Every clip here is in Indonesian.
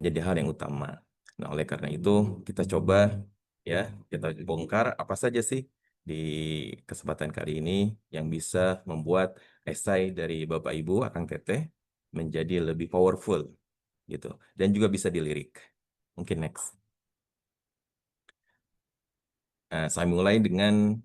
jadi hal yang utama. Nah, oleh karena itu kita coba ya, kita bongkar apa saja sih di kesempatan kali ini yang bisa membuat esai dari Bapak Ibu Akang Teteh menjadi lebih powerful gitu dan juga bisa dilirik. Mungkin next. Nah, saya mulai dengan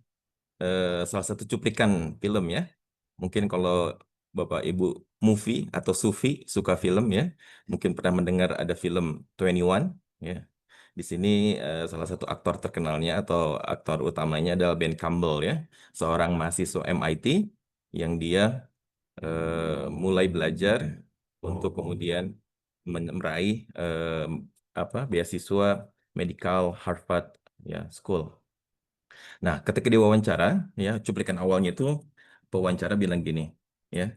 salah satu cuplikan film ya. Mungkin kalau Bapak Ibu movie atau Sufi suka film ya, mungkin pernah mendengar ada film 21 ya. Di sini salah satu aktor terkenalnya atau aktor utamanya adalah Ben Campbell ya, seorang mahasiswa MIT yang dia mulai belajar untuk kemudian meraih beasiswa medical Harvard ya School. Nah, ketika diwawancara, ya cuplikan awalnya itu pewawancara bilang gini, ya,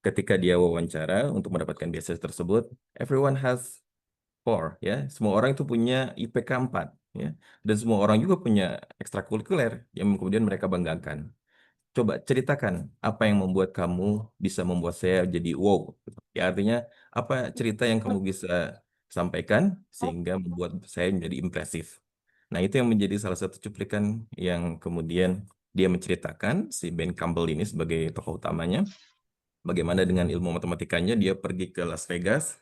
ketika dia wawancara untuk mendapatkan beasiswa tersebut, everyone has four, ya, semua orang itu punya IPK 4, ya, dan semua orang juga punya ekstrakurikuler yang kemudian mereka banggakan. Coba ceritakan apa yang membuat kamu bisa membuat saya jadi wow. Ya, artinya apa cerita yang kamu bisa sampaikan sehingga membuat saya menjadi impresif. Nah, itu yang menjadi salah satu cuplikan yang kemudian dia menceritakan si Ben Campbell ini sebagai tokoh utamanya. Bagaimana dengan ilmu matematikanya dia pergi ke Las Vegas,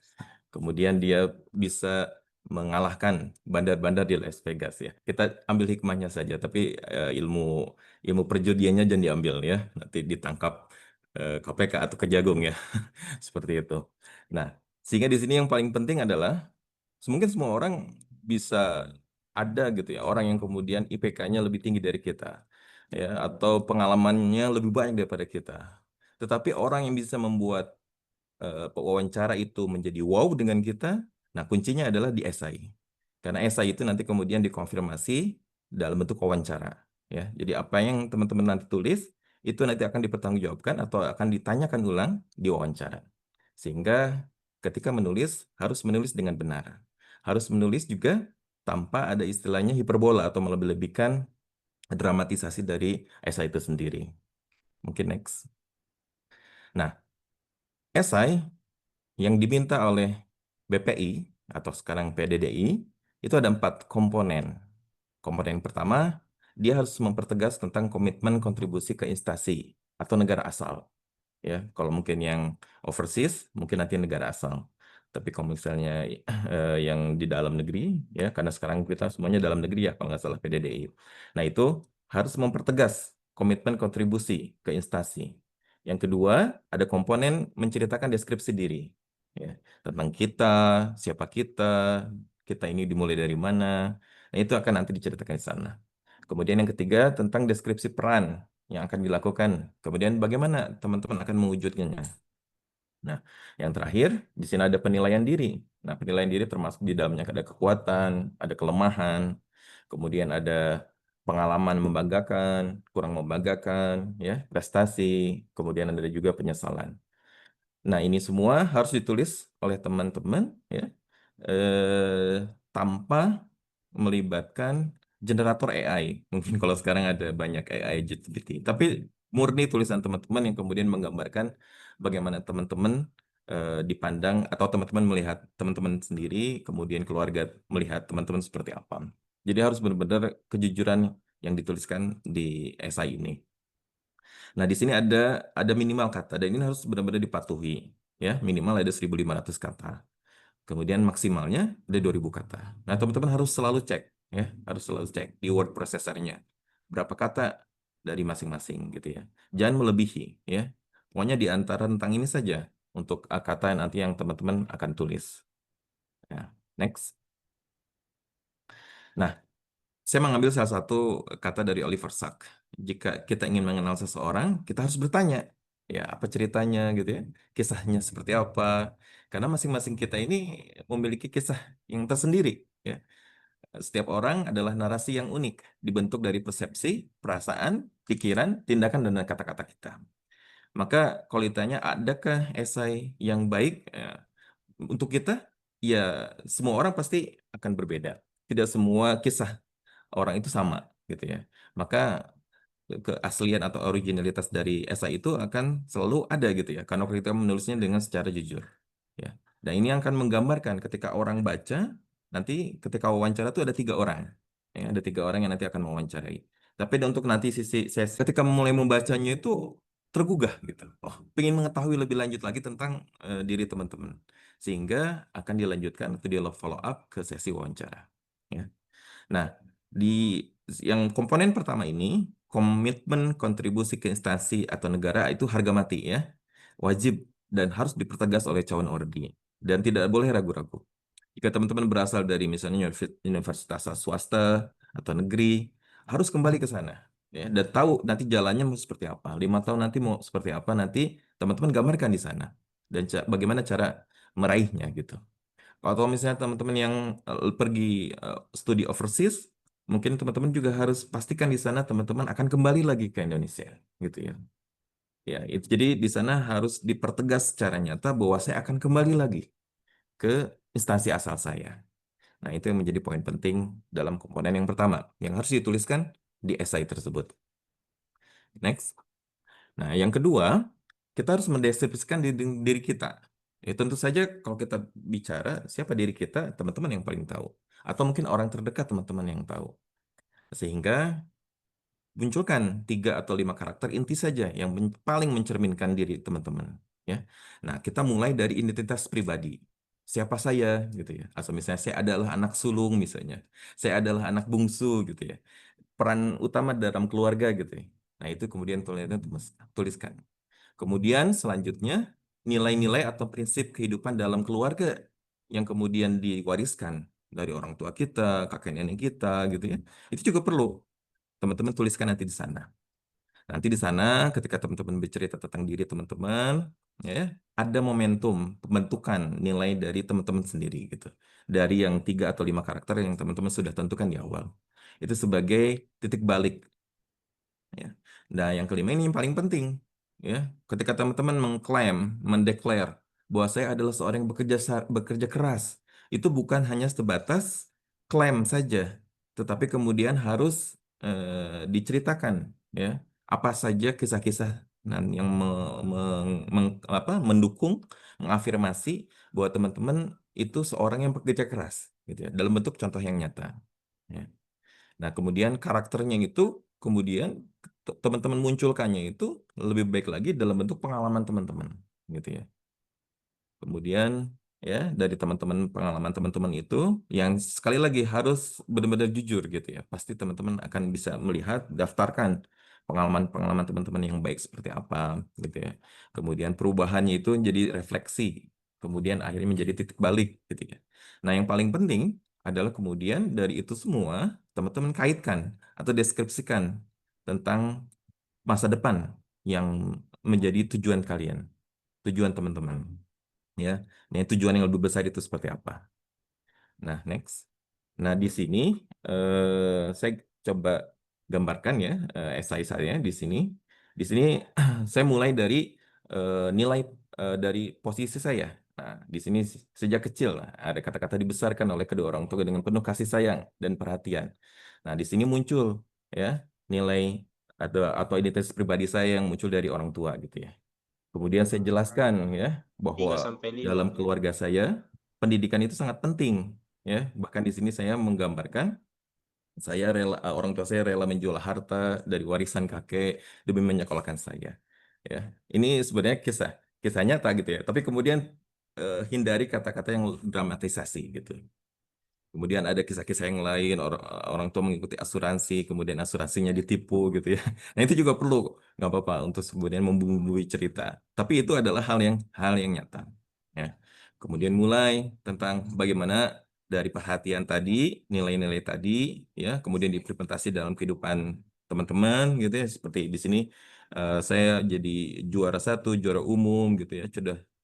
kemudian dia bisa mengalahkan bandar-bandar di Las Vegas ya. Kita ambil hikmahnya saja, tapi ilmu ilmu perjudiannya jangan diambil ya. Nanti ditangkap KPK atau Kejagung ya, seperti itu. Nah, sehingga di sini yang paling penting adalah mungkin semua orang bisa ada gitu ya, orang yang kemudian IPK-nya lebih tinggi dari kita ya, atau pengalamannya lebih banyak daripada kita. Tetapi orang yang bisa membuat wawancara itu menjadi wow dengan kita, nah kuncinya adalah di esai. Karena esai itu nanti kemudian dikonfirmasi dalam bentuk wawancara. Ya, jadi apa yang teman-teman nanti tulis itu nanti akan dipertanggungjawabkan atau akan ditanyakan ulang di wawancara. Sehingga ketika menulis harus menulis dengan benar. Harus menulis juga tanpa ada istilahnya hiperbola atau melebih-lebihkan dramatisasi dari esai itu sendiri. Mungkin next. Nah, esai yang diminta oleh BPI atau sekarang PDDI itu ada 4 komponen. Komponen pertama, dia harus mempertegas tentang komitmen kontribusi ke instansi atau negara asal. Ya, kalau mungkin yang overseas, mungkin nanti negara asal. Tapi kalau misalnya yang di dalam negeri, ya, karena sekarang kita semuanya dalam negeri ya, kalau nggak salah PDDI. Nah, itu harus mempertegas komitmen kontribusi ke instansi. Yang kedua, ada komponen menceritakan deskripsi diri, ya, tentang kita, siapa kita ini dimulai dari mana. Nah, itu akan nanti diceritakan di sana. Kemudian yang ketiga, tentang deskripsi peran yang akan dilakukan. Kemudian bagaimana teman-teman akan mewujudkannya. Nah, yang terakhir, di sini ada penilaian diri. Nah, penilaian diri termasuk di dalamnya ada kekuatan, ada kelemahan, kemudian ada pengalaman membanggakan, kurang membanggakan, ya, prestasi, kemudian ada juga penyesalan. Nah, ini semua harus ditulis oleh teman-teman, ya, tanpa melibatkan generator AI. Mungkin kalau sekarang ada banyak AI GPT, tapi murni tulisan teman-teman yang kemudian menggambarkan bagaimana teman-teman dipandang atau teman-teman melihat teman-teman sendiri, kemudian keluarga melihat teman-teman seperti apa. Jadi harus benar-benar kejujuran yang dituliskan di esai ini. Nah, di sini ada minimal kata dan ini harus benar-benar dipatuhi, ya. Minimal ada 1.500 kata. Kemudian maksimalnya ada 2.000 kata. Nah, teman-teman harus selalu cek, ya, harus selalu cek di word processornya berapa kata dari masing-masing gitu ya. Jangan melebihi, ya. Pokoknya di antara tentang ini saja untuk kata nanti yang teman-teman akan tulis. Ya, next. Nah, saya mengambil salah satu kata dari Oliver Sacks. Jika kita ingin mengenal seseorang, kita harus bertanya, ya apa ceritanya gitu ya, kisahnya seperti apa. Karena masing-masing kita ini memiliki kisah yang tersendiri. Ya. Setiap orang adalah narasi yang unik, dibentuk dari persepsi, perasaan, pikiran, tindakan, dan kata-kata kita. Maka kalau ditanya, adakah esai yang baik untuk kita? Ya, semua orang pasti akan berbeda. Tidak semua kisah orang itu sama gitu ya. Maka keaslian atau originalitas dari esai itu akan selalu ada gitu ya. Karena kita menulisnya dengan secara jujur. Ya. Dan ini akan menggambarkan ketika orang baca, nanti ketika wawancara itu ada 3 orang. Ya, ada 3 orang yang nanti akan mewawancarai. Tapi untuk nanti sisi sesi, ketika mulai membacanya itu tergugah gitu. Oh, ingin mengetahui lebih lanjut lagi tentang diri teman-teman. Sehingga akan dilanjutkan atau di follow up ke sesi wawancara. Ya. Nah, di yang komponen pertama ini, komitmen kontribusi ke instansi atau negara itu harga mati ya. Wajib dan harus dipertegas oleh calon ordi. Dan tidak boleh ragu-ragu. Jika teman-teman berasal dari misalnya universitas swasta atau negeri, harus kembali ke sana. Ya, dan tahu nanti jalannya mau seperti apa. 5 tahun nanti mau seperti apa, nanti teman-teman gambarkan di sana. Dan bagaimana cara meraihnya gitu. Kalau misalnya teman-teman yang pergi studi overseas, mungkin teman-teman juga harus pastikan di sana teman-teman akan kembali lagi ke Indonesia, gitu ya. Ya, itu jadi di sana harus dipertegas secara nyata bahwa saya akan kembali lagi ke instansi asal saya. Nah, itu yang menjadi poin penting dalam komponen yang pertama yang harus dituliskan di esai tersebut. Next. Nah, yang kedua, kita harus mendeskripsikan diri kita. Ya, tentu saja kalau kita bicara siapa diri kita, teman-teman yang paling tahu. Atau mungkin orang terdekat teman-teman yang tahu. Sehingga munculkan 3 atau 5 karakter inti saja yang paling mencerminkan diri teman-teman. Ya. Nah, kita mulai dari identitas pribadi. Siapa saya gitu ya. Atau misalnya saya adalah anak sulung misalnya. Saya adalah anak bungsu gitu ya. Peran utama dalam keluarga gitu ya. Nah, itu kemudian tuliskan. Kemudian selanjutnya nilai-nilai atau prinsip kehidupan dalam keluarga yang kemudian diwariskan dari orang tua kita, kakek nenek kita gitu ya. Itu juga perlu teman-teman tuliskan nanti di sana. Nanti di sana ketika teman-teman bercerita tentang diri teman-teman, ya, ada momentum pembentukan nilai dari teman-teman sendiri gitu. Dari yang 3 atau 5 karakter yang teman-teman sudah tentukan di awal. Itu sebagai titik balik. Ya. Nah, yang kelima ini yang paling penting, ya. Ketika teman-teman mengklaim, mendeklar bahwa saya adalah seorang yang bekerja keras, itu bukan hanya sebatas klaim saja, tetapi kemudian harus diceritakan, ya, apa saja kisah-kisah yang mendukung, mengafirmasi bahwa teman-teman itu seorang yang bekerja keras, gitu ya, dalam bentuk contoh yang nyata. Ya. Nah, kemudian karakternya itu kemudian teman-teman munculkannya itu lebih baik lagi dalam bentuk pengalaman teman-teman, gitu ya. Kemudian ya dari teman-teman pengalaman teman-teman itu yang sekali lagi harus benar-benar jujur gitu ya. Pasti teman-teman akan bisa melihat daftarkan pengalaman-pengalaman teman-teman yang baik seperti apa gitu ya. Kemudian perubahannya itu jadi refleksi. Kemudian akhirnya menjadi titik balik gitu ya. Nah, yang paling penting adalah kemudian dari itu semua teman-teman kaitkan atau deskripsikan tentang masa depan yang menjadi tujuan kalian, tujuan teman-teman ya. Nah, tujuan yang lebih besar itu seperti apa? Nah, next. Nah, di sini saya coba gambarkan ya esai saya di sini. Di sini saya mulai dari nilai dari posisi saya. Nah, di sini sejak kecil ada kata-kata dibesarkan oleh kedua orang tua dengan penuh kasih sayang dan perhatian. Nah, di sini muncul ya nilai atau identitas pribadi saya yang muncul dari orang tua gitu ya. Kemudian saya jelaskan ya bahwa 3 sampai 5. dalam keluarga saya pendidikan itu sangat penting ya. Bahkan di sini saya menggambarkan saya rela orang tua saya rela menjual harta dari warisan kakek demi menyekolahkan saya. Ya. Ini sebenarnya kisah kisah nyata gitu ya. Tapi kemudian hindari kata-kata yang dramatisasi gitu. Kemudian ada kisah-kisah yang lain, orang tua mengikuti asuransi, kemudian asuransinya ditipu gitu ya. Nah itu juga perlu, nggak apa-apa untuk kemudian membumbui cerita. Tapi itu adalah hal yang nyata. Ya. Kemudian mulai tentang bagaimana dari perhatian tadi, nilai-nilai tadi, ya, kemudian diimplementasi dalam kehidupan teman-teman gitu ya. Seperti di sini saya jadi juara satu, juara umum gitu ya.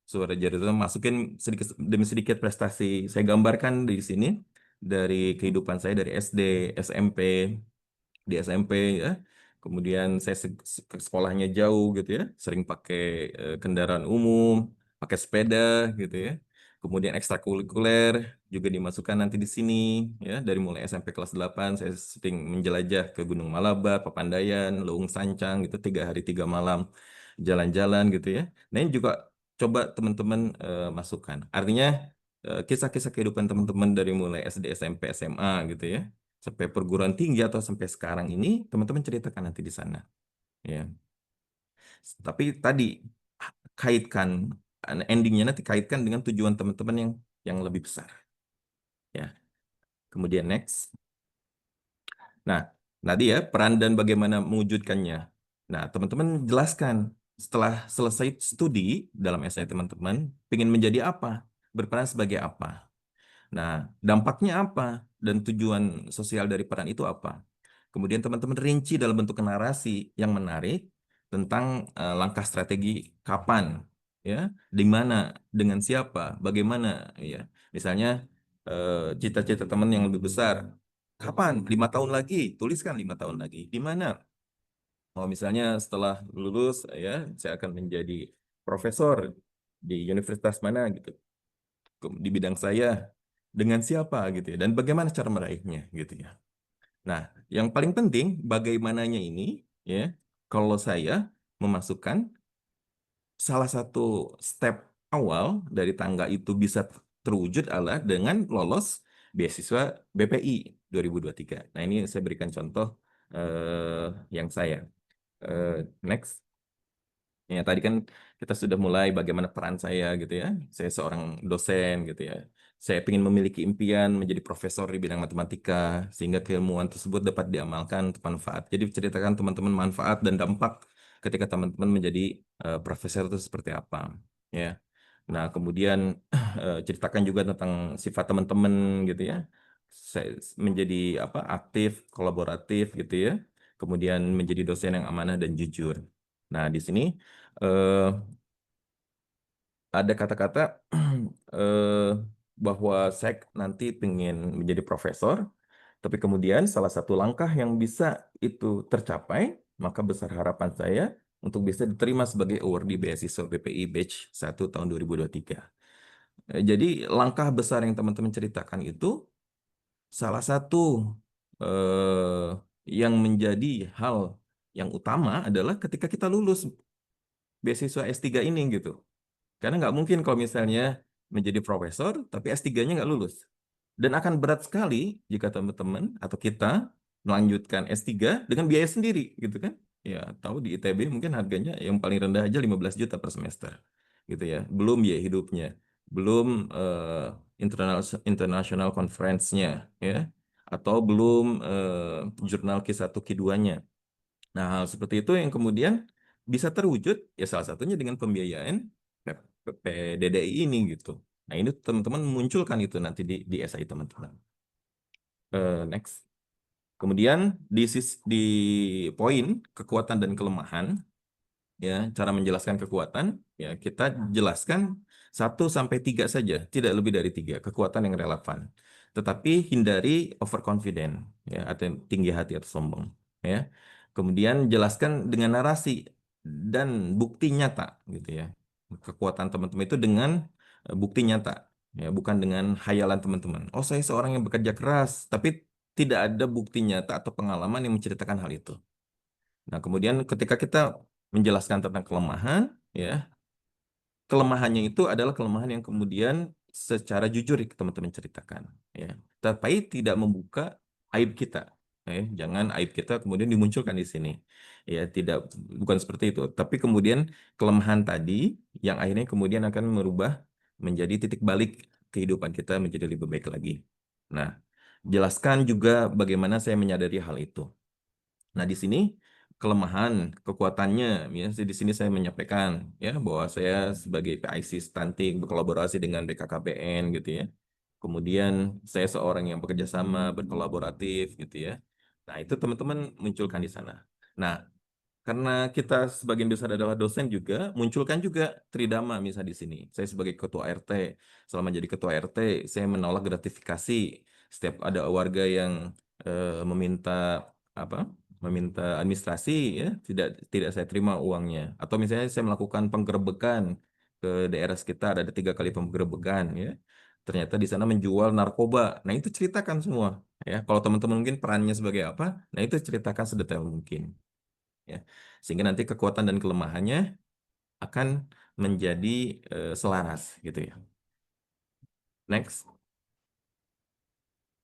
Suara juara itu masukin sedikit demi sedikit prestasi. Saya gambarkan di sini dari kehidupan saya dari SD, SMP, di SMP ya. Kemudian saya sekolahnya jauh gitu ya, sering pakai kendaraan umum, pakai sepeda gitu ya. Kemudian ekstrakurikuler juga dimasukkan nanti di sini ya. Dari mulai SMP kelas 8 saya sering menjelajah ke Gunung Malabar, Papandayan, Leung Sancang gitu 3 hari 3 malam jalan-jalan gitu ya. Nah ini juga coba teman-teman masukkan. Artinya kisah-kisah kehidupan teman-teman dari mulai SD, SMP, SMA gitu ya, sampai perguruan tinggi atau sampai sekarang ini, teman-teman ceritakan nanti di sana. Ya, tapi tadi kaitkan endingnya nanti kaitkan dengan tujuan teman-teman yang lebih besar. Ya, kemudian next. Nah, tadi ya peran dan bagaimana mewujudkannya. Nah, teman-teman jelaskan setelah selesai studi dalam esai teman-teman, ingin menjadi apa, berperan sebagai apa. Nah, dampaknya apa dan tujuan sosial dari peran itu apa. Kemudian teman-teman rinci dalam bentuk narasi yang menarik tentang langkah strategi kapan, ya, di mana, dengan siapa, bagaimana, ya. Misalnya cita-cita teman yang lebih besar, kapan? 5 tahun lagi, tuliskan 5 tahun lagi. Di mana? Oh, misalnya setelah lulus, ya, saya akan menjadi profesor di universitas mana gitu, di bidang saya, dengan siapa gitu ya, dan bagaimana cara meraihnya gitu ya. Nah, yang paling penting bagaimananya ini ya, kalau saya memasukkan salah satu step awal dari tangga itu bisa terwujud adalah dengan lolos beasiswa BPI 2023. Nah, ini saya berikan contoh yang saya. Next. Ya, tadi kan kita sudah mulai bagaimana peran saya gitu ya. Saya seorang dosen gitu ya. Saya ingin memiliki impian menjadi profesor di bidang matematika sehingga keilmuan tersebut dapat diamalkan untuk manfaat. Jadi ceritakan teman-teman manfaat dan dampak ketika teman-teman menjadi profesor itu seperti apa, ya. Nah, kemudian ceritakan juga tentang sifat teman-teman gitu ya. Saya menjadi apa? Aktif, kolaboratif gitu ya. Kemudian menjadi dosen yang amanah dan jujur. Nah, di sini eh, ada kata-kata eh, bahwa saya nanti pengen menjadi profesor, tapi kemudian salah satu langkah yang bisa itu tercapai, maka besar harapan saya untuk bisa diterima sebagai awardee beasiswa BPI Batch 1 tahun 2023. Jadi langkah besar yang teman-teman ceritakan itu salah satu eh, yang menjadi hal yang utama adalah ketika kita lulus beasiswa S3 ini gitu. Karena nggak mungkin kalau misalnya menjadi profesor, tapi S3-nya nggak lulus. Dan akan berat sekali jika teman-teman atau kita melanjutkan S3 dengan biaya sendiri, gitu kan. Ya, tahu di ITB mungkin harganya yang paling rendah aja 15 juta per semester. Gitu ya. Belum biaya hidupnya. Belum internal international conference-nya, ya. Atau belum jurnal Q1 Q2-nya. Nah, hal seperti itu yang kemudian bisa terwujud ya salah satunya dengan pembiayaan PDDI ini gitu. Nah, ini teman-teman munculkan itu nanti di SI teman-teman. Next. Kemudian di poin kekuatan dan kelemahan, ya, cara menjelaskan kekuatan, ya, kita jelaskan 1 sampai 3 saja, tidak lebih dari 3 kekuatan yang relevan. Tetapi hindari overconfident, ya, atau tinggi hati atau sombong, ya. Kemudian jelaskan dengan narasi dan bukti nyata, gitu ya. Kekuatan teman-teman itu dengan bukti nyata, ya, bukan dengan hayalan teman-teman. Oh, saya seorang yang bekerja keras, tapi tidak ada bukti nyata atau pengalaman yang menceritakan hal itu. Nah, kemudian ketika kita menjelaskan tentang kelemahan, ya, kelemahannya itu adalah kelemahan yang kemudian secara jujur teman-teman ceritakan, ya. Tapi tidak membuka aib kita, jangan aib kita kemudian dimunculkan di sini, ya. Tidak, bukan seperti itu. Tapi kemudian kelemahan tadi yang akhirnya kemudian akan merubah menjadi titik balik kehidupan kita menjadi lebih baik lagi. Nah, jelaskan juga bagaimana saya menyadari hal itu. Nah, di sini kelemahan, kekuatannya, ya, di sini saya menyampaikan ya bahwa saya sebagai PIC stunting berkolaborasi dengan BKKBN gitu ya. Kemudian saya seorang yang bekerja sama, berkolaboratif gitu ya. Nah, itu teman-teman munculkan di sana. Nah, karena kita sebagian besar adalah dosen juga, munculkan juga tridama misal di sini. Saya sebagai ketua RT, selama jadi ketua RT, saya menolak gratifikasi setiap ada warga yang meminta apa? Meminta administrasi, ya, tidak tidak saya terima uangnya. Atau misalnya saya melakukan penggerebekan ke daerah sekitar, ada 3 kali penggerebekan, ya. Ternyata di sana menjual narkoba. Nah, itu ceritakan semua, ya. Kalau teman-teman mungkin perannya sebagai apa, nah itu ceritakan sedetail mungkin, ya, sehingga nanti kekuatan dan kelemahannya akan menjadi selaras gitu ya. Next.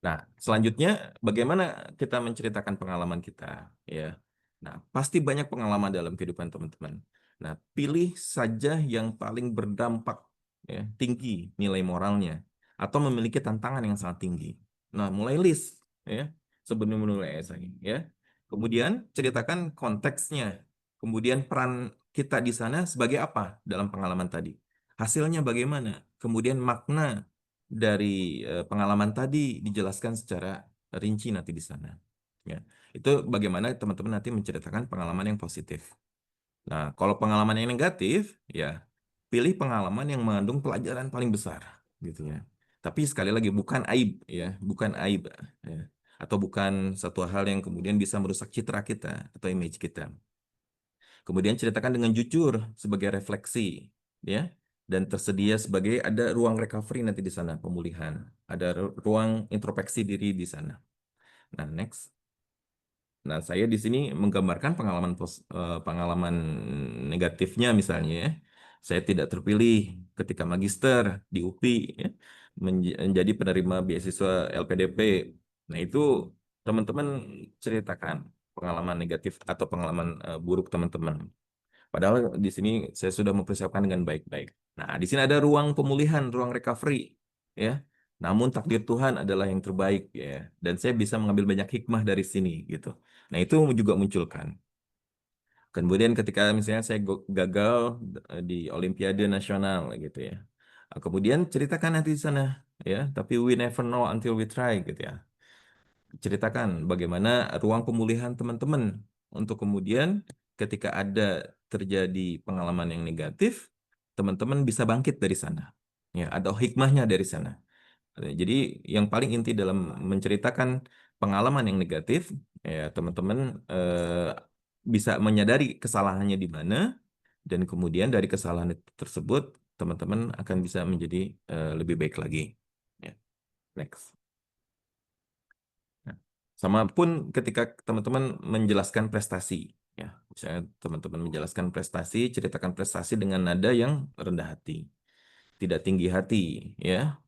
Nah, selanjutnya bagaimana kita menceritakan pengalaman kita, ya. Nah, pasti banyak pengalaman dalam kehidupan teman-teman. Nah, pilih saja yang paling berdampak, ya, tinggi nilai moralnya atau memiliki tantangan yang sangat tinggi. Nah, mulai list, ya, sebelum menulis esai, ya. Kemudian ceritakan konteksnya. Kemudian peran kita di sana sebagai apa dalam pengalaman tadi. Hasilnya bagaimana? Kemudian makna dari pengalaman tadi dijelaskan secara rinci nanti di sana. Ya, itu bagaimana teman-teman nanti menceritakan pengalaman yang positif. Nah, kalau pengalaman yang negatif, ya pilih pengalaman yang mengandung pelajaran paling besar, gitu ya. Tapi sekali lagi bukan aib, ya, bukan aib, ya. Atau bukan satu hal yang kemudian bisa merusak citra kita atau image kita. Kemudian ceritakan dengan jujur sebagai refleksi, ya, dan tersedia sebagai ada ruang recovery nanti di sana, pemulihan, ada ruang introspeksi diri di sana. Nah, next. Nah, saya di sini menggambarkan pengalaman negatifnya misalnya, ya. Saya tidak terpilih ketika magister di UPI, ya, menjadi penerima beasiswa LPDP. Nah, itu teman-teman ceritakan pengalaman negatif atau pengalaman buruk teman-teman. Padahal di sini saya sudah mempersiapkan dengan baik-baik. Nah, di sini ada ruang pemulihan, ruang recovery, ya. Namun takdir Tuhan adalah yang terbaik, ya. Dan saya bisa mengambil banyak hikmah dari sini, gitu. Nah, itu juga munculkan. Kemudian ketika misalnya saya gagal di Olimpiade Nasional, gitu ya. Kemudian ceritakan nanti di sana, ya. Tapi we never know until we try, gitu ya. Ceritakan bagaimana ruang pemulihan teman-teman untuk kemudian ketika ada terjadi pengalaman yang negatif, teman-teman bisa bangkit dari sana. Ya, ada hikmahnya dari sana. Jadi yang paling inti dalam menceritakan pengalaman yang negatif, ya teman-teman bisa menyadari kesalahannya di mana dan kemudian dari kesalahan tersebut teman-teman akan bisa menjadi lebih baik lagi. Ya, next. Nah, sama pun ketika teman-teman menjelaskan prestasi, ya, misalnya teman-teman menjelaskan prestasi, ceritakan prestasi dengan nada yang rendah hati, tidak tinggi hati, ya,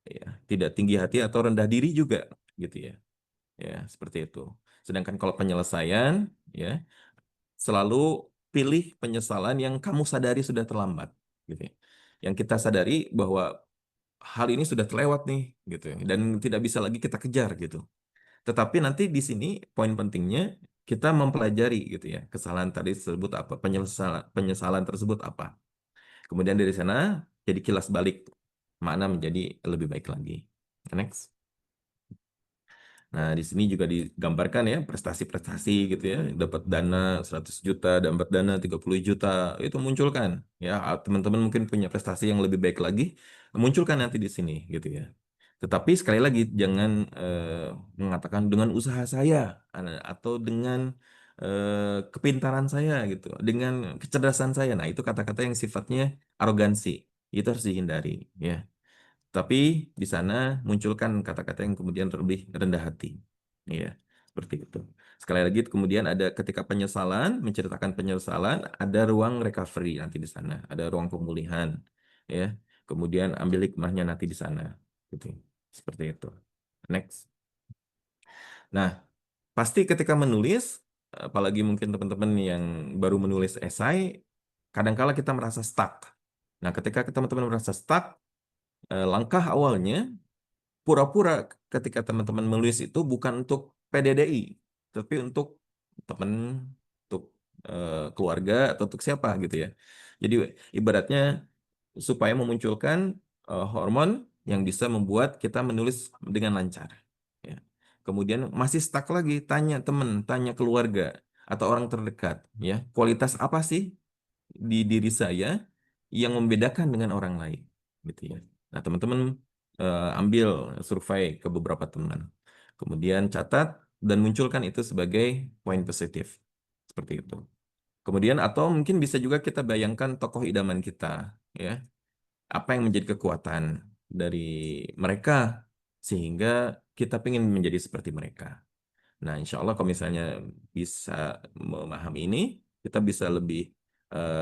ya, tidak tinggi hati atau rendah diri juga, gitu ya, ya, seperti itu. Sedangkan kalau penyelesaian, ya, selalu pilih penyesalan yang kamu sadari sudah terlambat, gitu ya. Yang kita sadari bahwa hal ini sudah terlewat nih, gitu ya, dan tidak bisa lagi kita kejar, gitu. Tetapi nanti di sini poin pentingnya kita mempelajari gitu ya kesalahan tadi tersebut apa, penyesalan penyesalan tersebut apa. Kemudian dari sana jadi kilas balik mana menjadi lebih baik lagi. Next. Nah, di sini juga digambarkan ya prestasi-prestasi gitu ya, dapat dana 100 juta, dapat dana 30 juta, itu munculkan ya. Teman-teman mungkin punya prestasi yang lebih baik lagi, munculkan nanti di sini gitu ya. Tetapi sekali lagi jangan mengatakan dengan usaha saya atau dengan kepintaran saya gitu, dengan kecerdasan saya. Nah, itu kata-kata yang sifatnya arogansi. Itu harus dihindari ya. Tapi di sana munculkan kata-kata yang kemudian lebih rendah hati. Iya, seperti itu. Sekali lagi kemudian ada ketika penyesalan, menceritakan penyesalan, ada ruang recovery nanti di sana, ada ruang pemulihan, ya. Kemudian ambil hikmahnya nanti di sana, gitu. Seperti itu. Next. Nah, pasti ketika menulis, apalagi mungkin teman-teman yang baru menulis esai, kadangkala kita merasa stuck. Nah, ketika teman-teman merasa stuck, langkah awalnya pura-pura ketika teman-teman menulis itu bukan untuk PDDI, tapi untuk teman, untuk keluarga atau untuk siapa gitu ya. Jadi ibaratnya supaya memunculkan hormon yang bisa membuat kita menulis dengan lancar. Ya. Kemudian masih stuck lagi, tanya teman, tanya keluarga atau orang terdekat, ya kualitas apa sih di diri saya yang membedakan dengan orang lain, gitu ya. Nah, teman-teman ambil survei ke beberapa teman, kemudian catat dan munculkan itu sebagai poin positif, seperti itu. Kemudian atau mungkin bisa juga kita bayangkan tokoh idaman kita, ya, apa yang menjadi kekuatan dari mereka sehingga kita ingin menjadi seperti mereka. Nah, insya Allah kalau misalnya bisa memahami ini, kita bisa lebih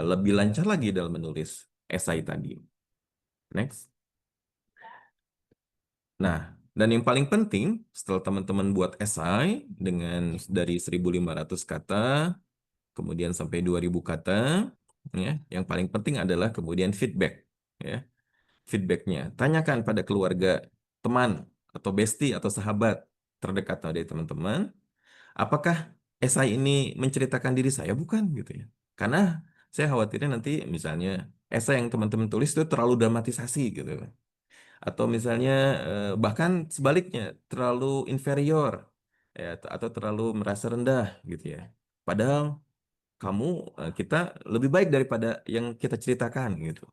lebih lancar lagi dalam menulis esai tadi. Next. Nah, dan yang paling penting setelah teman-teman buat esai dengan dari 1.500 kata, kemudian sampai 2.000 kata, ya, yang paling penting adalah kemudian feedback, ya. Feedbacknya, tanyakan pada keluarga, teman, atau bestie atau sahabat terdekat dari teman-teman, apakah esai ini menceritakan diri saya? Bukan, gitu ya. Karena saya khawatirnya nanti misalnya esai yang teman-teman tulis itu terlalu dramatisasi gitu. Atau misalnya bahkan sebaliknya terlalu inferior ya, atau terlalu merasa rendah gitu ya. Padahal kamu kita lebih baik daripada yang kita ceritakan gitu.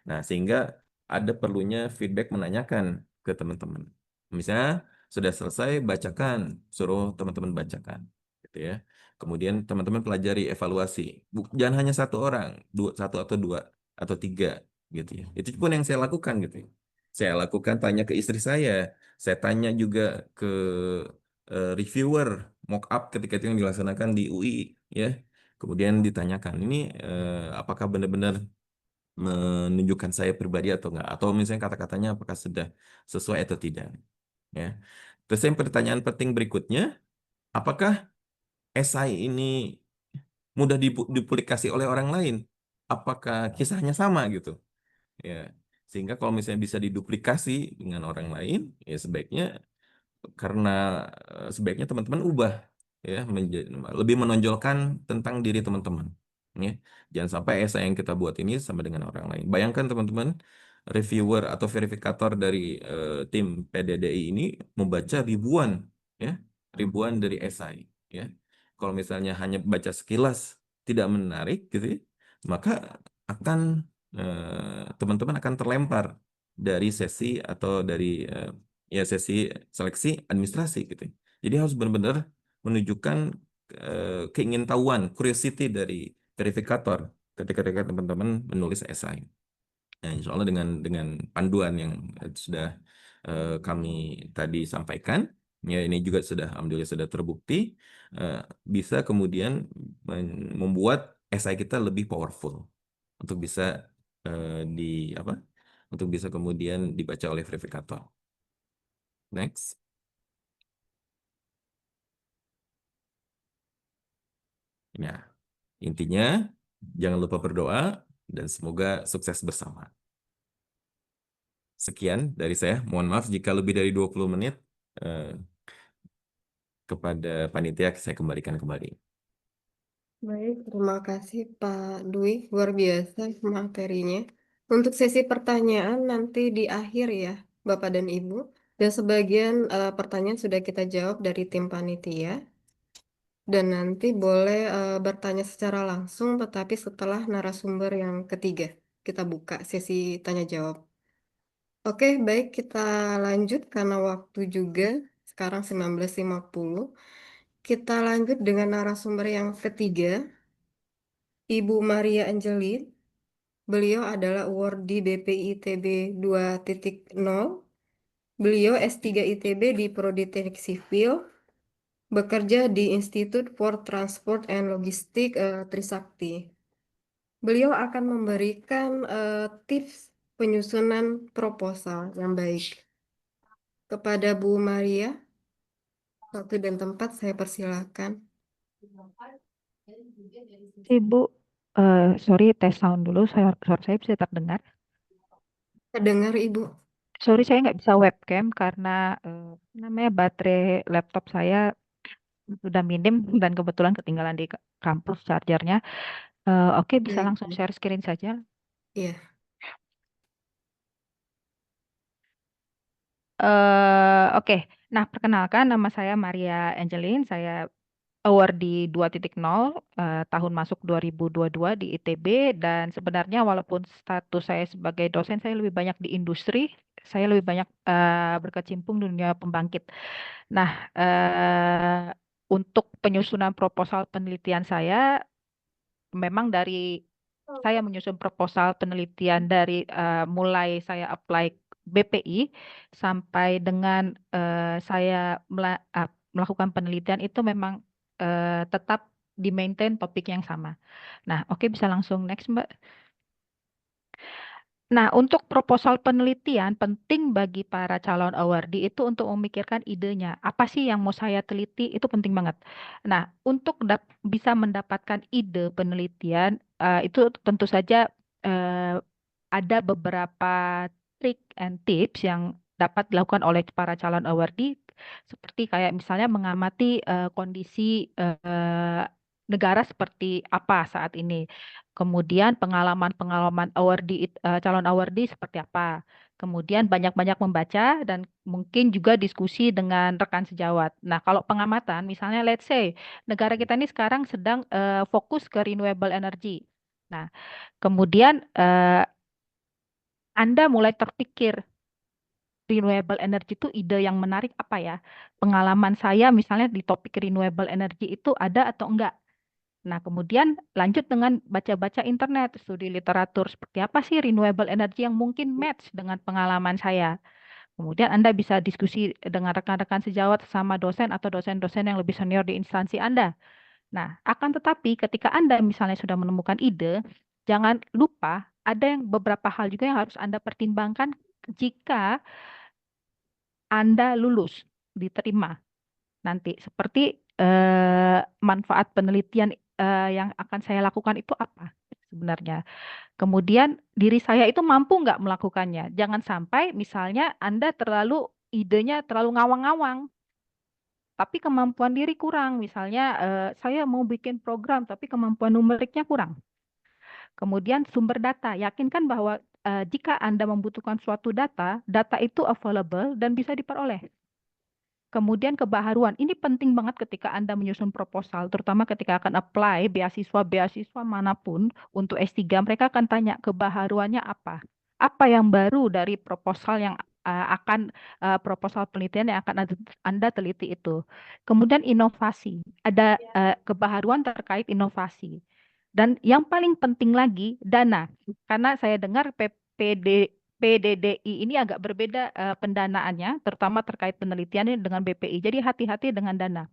Nah, sehingga ada perlunya feedback menanyakan ke teman-teman. Misalnya sudah selesai bacakan, suruh teman-teman bacakan gitu ya. Kemudian teman-teman pelajari evaluasi. Jangan hanya satu orang, satu atau dua atau tiga gitu ya. Itu pun yang saya lakukan gitu ya. Saya lakukan tanya ke istri saya tanya juga ke reviewer mock up ketika itu yang dilaksanakan di UI ya. Kemudian ditanyakan ini apakah benar-benar menunjukkan saya pribadi atau enggak, atau misalnya kata-katanya apakah sudah sesuai atau tidak ya. Terus yang pertanyaan penting berikutnya, apakah esai ini mudah dipublikasi oleh orang lain, apakah kisahnya sama gitu ya, sehingga kalau misalnya bisa diduplikasi dengan orang lain ya sebaiknya, karena sebaiknya teman-teman ubah ya, lebih menonjolkan tentang diri teman-teman ya. Jangan sampai esai yang kita buat ini sama dengan orang lain. Bayangkan teman-teman, reviewer atau verifikator dari tim PDDI ini membaca ribuan ya, ribuan dari esai ya. Kalau misalnya hanya baca sekilas tidak menarik gitu ya, maka akan teman-teman akan terlempar dari sesi atau dari ya sesi seleksi administrasi gitu. Jadi harus benar-benar menunjukkan keingintahuan, curiosity dari verifikator ketika teman-teman menulis esai. Nah, insya Allah dengan panduan yang sudah kami tadi sampaikan, ya ini juga sudah alhamdulillah sudah terbukti eh, bisa kemudian membuat esai kita lebih powerful untuk bisa di apa? Untuk bisa kemudian dibaca oleh verifikator. Next. Nah, intinya jangan lupa berdoa dan semoga sukses bersama. Sekian dari saya. Mohon maaf jika lebih dari 20 menit eh, kepada panitia saya kembalikan kembali. Baik, terima kasih Pak Dwi, luar biasa materinya. Untuk sesi pertanyaan nanti di akhir ya, Bapak dan Ibu. Dan sebagian pertanyaan sudah kita jawab dari tim panitia. Dan nanti boleh bertanya secara langsung, tetapi setelah narasumber yang ketiga. Kita buka sesi tanya jawab. Oke, baik kita lanjut karena waktu juga. Sekarang 19.50. Kita lanjut dengan narasumber yang ketiga, Ibu Maria Angelin. Beliau adalah awardee BPI ITB 2.0. Beliau S3 ITB di Prodi Teknik Sipil, bekerja di Institute for Transport and Logistics Trisakti. Beliau akan memberikan tips penyusunan proposal yang baik. Kepada Bu Maria, waktu dan tempat saya persilakan. Ibu, sorry tes sound dulu, suara saya bisa terdengar. Terdengar Ibu. Sorry saya nggak bisa webcam karena namanya baterai laptop saya sudah minim dan kebetulan ketinggalan di kampus chargernya. Oke, bisa Baik, langsung Bu. share screen saja. Iya. Oke, nah perkenalkan nama saya Maria Angelin, saya awardee 2.0 tahun masuk 2022 di ITB, dan sebenarnya walaupun status saya sebagai dosen, saya lebih banyak di industri, saya lebih banyak berkecimpung di dunia pembangkit. Nah, untuk penyusunan proposal penelitian saya memang dari saya menyusun proposal penelitian dari mulai saya apply BPI sampai dengan saya melakukan penelitian itu memang tetap di maintain topik yang sama. Nah, oke, bisa langsung next, Mbak. Nah, untuk proposal penelitian penting bagi para calon awardee itu untuk memikirkan idenya. Apa sih yang mau saya teliti? Itu penting banget. Nah, untuk bisa mendapatkan ide penelitian, itu tentu saja eh, ada beberapa trik and tips yang dapat dilakukan oleh para calon awardee, seperti kayak misalnya mengamati kondisi negara seperti apa saat ini. Kemudian pengalaman-pengalaman awardee, calon awardee seperti apa. Kemudian banyak-banyak membaca dan mungkin juga diskusi dengan rekan sejawat. Nah, kalau pengamatan, misalnya let's say negara kita ini sekarang sedang fokus ke renewable energy. Nah, kemudian Anda mulai terpikir renewable energy itu ide yang menarik apa ya? Pengalaman saya misalnya di topik renewable energy itu ada atau enggak? Nah, kemudian lanjut dengan baca-baca internet, studi literatur, seperti apa sih renewable energy yang mungkin match dengan pengalaman saya. Kemudian Anda bisa diskusi dengan rekan-rekan sejawat sama dosen atau dosen-dosen yang lebih senior di instansi Anda. Nah, akan tetapi ketika Anda misalnya sudah menemukan ide, jangan lupa ada yang beberapa hal juga yang harus Anda pertimbangkan jika Anda lulus, diterima nanti. Seperti manfaat penelitian yang akan saya lakukan itu apa sebenarnya. Kemudian diri saya itu mampu nggak melakukannya. Jangan sampai misalnya Anda idenya terlalu ngawang-ngawang, tapi kemampuan diri kurang. Misalnya saya mau bikin program, tapi kemampuan numeriknya kurang. Kemudian sumber data, yakinkan bahwa jika Anda membutuhkan suatu data, data itu available dan bisa diperoleh. Kemudian kebaharuan, ini penting banget ketika Anda menyusun proposal, terutama ketika akan apply beasiswa manapun untuk S3, mereka akan tanya kebaharuannya apa. Apa yang baru dari proposal yang proposal penelitian yang akan Anda teliti itu. Kemudian inovasi, ada kebaharuan terkait inovasi. Dan yang paling penting lagi, dana. Karena saya dengar PDDI ini agak berbeda pendanaannya, terutama terkait penelitian dengan BPI. Jadi hati-hati dengan dana.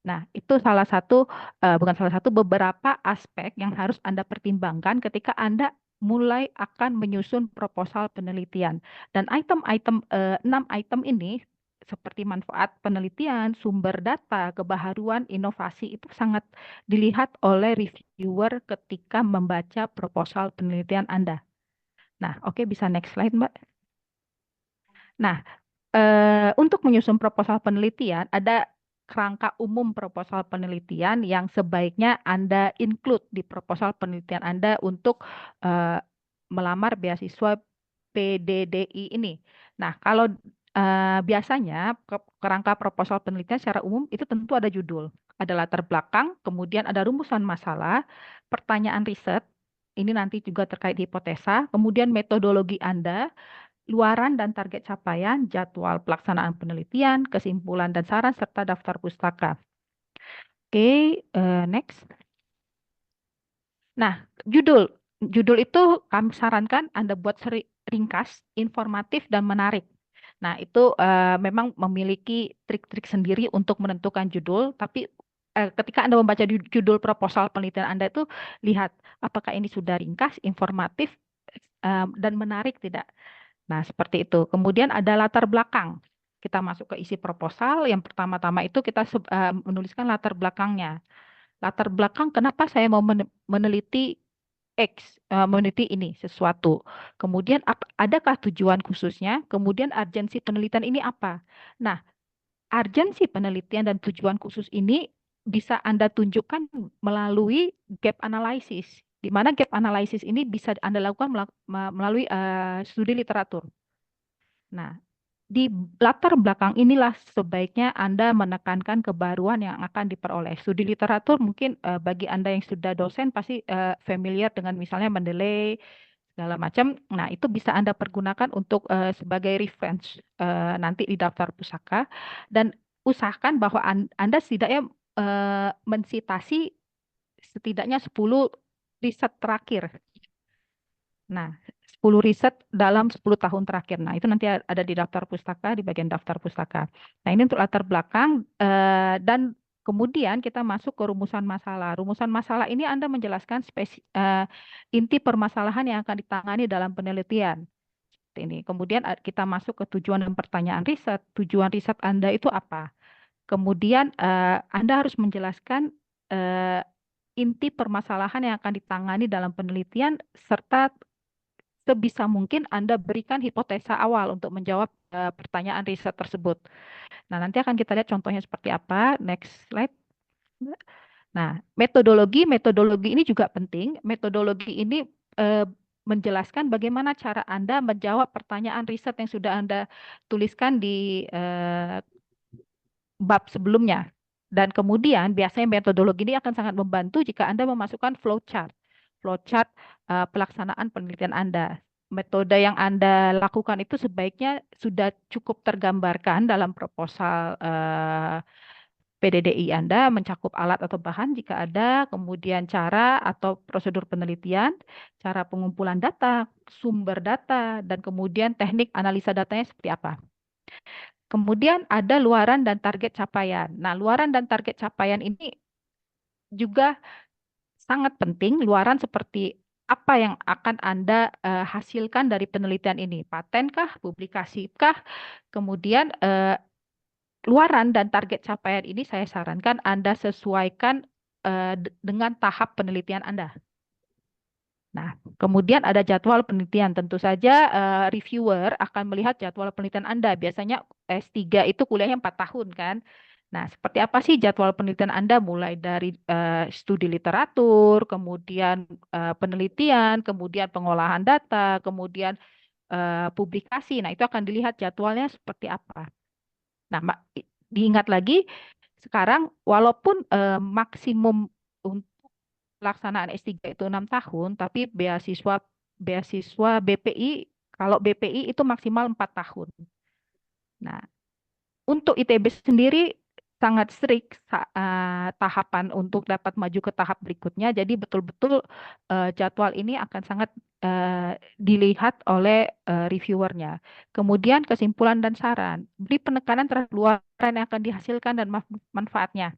Nah, itu bukan salah satu, beberapa aspek yang harus Anda pertimbangkan ketika Anda mulai akan menyusun proposal penelitian. Dan item-item, 6 item ini, seperti manfaat penelitian, sumber data, kebaharuan, inovasi, itu sangat dilihat oleh reviewer ketika membaca proposal penelitian Anda. Nah, oke, bisa next slide, Mbak. Nah, untuk menyusun proposal penelitian, ada kerangka umum proposal penelitian yang sebaiknya Anda include di proposal penelitian Anda untuk melamar beasiswa PDDI ini. Nah, kalau biasanya kerangka proposal penelitian secara umum itu tentu ada judul, ada latar belakang, kemudian ada rumusan masalah, pertanyaan riset, ini nanti juga terkait hipotesa, kemudian metodologi Anda, luaran dan target capaian, jadwal pelaksanaan penelitian, kesimpulan dan saran, serta daftar pustaka. Oke, next. Nah, judul. Judul itu kami sarankan Anda buat ringkas, informatif, dan menarik. Nah, itu memang memiliki trik-trik sendiri untuk menentukan judul, tapi ketika Anda membaca judul proposal penelitian Anda itu, lihat apakah ini sudah ringkas, informatif, dan menarik tidak. Nah, seperti itu. Kemudian ada latar belakang. Kita masuk ke isi proposal. Yang pertama-tama itu kita menuliskan latar belakangnya. Latar belakang kenapa saya mau meneliti meneliti ini sesuatu. Kemudian adakah tujuan khususnya? Kemudian urgensi penelitian ini apa? Nah, urgensi penelitian dan tujuan khusus ini bisa Anda tunjukkan melalui gap analysis. Di mana gap analysis ini bisa Anda lakukan melalui studi literatur. Nah, di latar belakang inilah sebaiknya Anda menekankan kebaruan yang akan diperoleh. Studi literatur mungkin bagi Anda yang sudah dosen pasti familiar dengan misalnya Mendeley, segala macam. Nah, itu bisa Anda pergunakan untuk sebagai reference nanti di daftar pusaka. Dan usahakan bahwa Anda setidaknya mensitasi setidaknya 10 riset terakhir. Nah, 10 riset dalam 10 tahun terakhir. Nah, itu nanti ada di daftar pustaka, di bagian daftar pustaka. Nah, ini untuk latar belakang dan Kemudian kita masuk ke rumusan masalah. Rumusan masalah ini Anda menjelaskan inti permasalahan yang akan ditangani dalam penelitian. Seperti ini. Kemudian kita masuk ke tujuan dan pertanyaan riset. Tujuan riset Anda itu apa? Kemudian Anda harus menjelaskan eh, inti permasalahan yang akan ditangani dalam penelitian serta sebisa mungkin Anda berikan hipotesa awal untuk menjawab pertanyaan riset tersebut. Nah, nanti akan kita lihat contohnya seperti apa. Next slide. Nah, metodologi ini juga penting. Metodologi ini eh, menjelaskan bagaimana cara Anda menjawab pertanyaan riset yang sudah Anda tuliskan di bab sebelumnya. Dan kemudian biasanya metodologi ini akan sangat membantu jika Anda memasukkan flowchart. Flowchart pelaksanaan penelitian Anda. Metode yang Anda lakukan itu sebaiknya sudah cukup tergambarkan dalam proposal PDDI Anda, mencakup alat atau bahan jika ada, kemudian cara atau prosedur penelitian, cara pengumpulan data, sumber data, dan kemudian teknik analisa datanya seperti apa. Kemudian ada luaran dan target capaian. Nah, luaran dan target capaian ini juga sangat penting. Luaran seperti apa yang akan Anda hasilkan dari penelitian ini? Patenkah, publikasikah? Kemudian luaran dan target capaian ini saya sarankan Anda sesuaikan dengan tahap penelitian Anda. Nah, kemudian ada jadwal penelitian. Tentu saja reviewer akan melihat jadwal penelitian Anda. Biasanya S3 itu kuliahnya 4 tahun kan. Nah, seperti apa sih jadwal penelitian Anda mulai dari studi literatur, kemudian penelitian, kemudian pengolahan data, kemudian publikasi. Nah, itu akan dilihat jadwalnya seperti apa. Nah, diingat lagi sekarang walaupun maksimum untuk pelaksanaan S3 itu 6 tahun, tapi beasiswa BPI, kalau BPI itu maksimal 4 tahun. Nah, untuk ITB sendiri sangat strict tahapan untuk dapat maju ke tahap berikutnya. Jadi betul-betul jadwal ini akan sangat dilihat oleh reviewernya. Kemudian kesimpulan dan saran. Beri penekanan terhadap luaran yang akan dihasilkan dan manfaatnya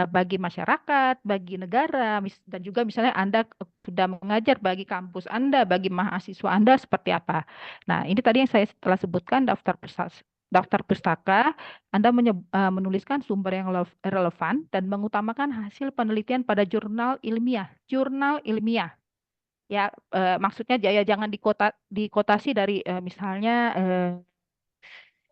bagi masyarakat, bagi negara, dan juga misalnya Anda sudah mengajar bagi kampus Anda, bagi mahasiswa Anda seperti apa. Nah, ini tadi yang saya telah sebutkan daftar pustaka, Anda menuliskan sumber yang relevan dan mengutamakan hasil penelitian pada jurnal ilmiah. Jurnal ilmiah. Ya, maksudnya jangan dikotasi dari misalnya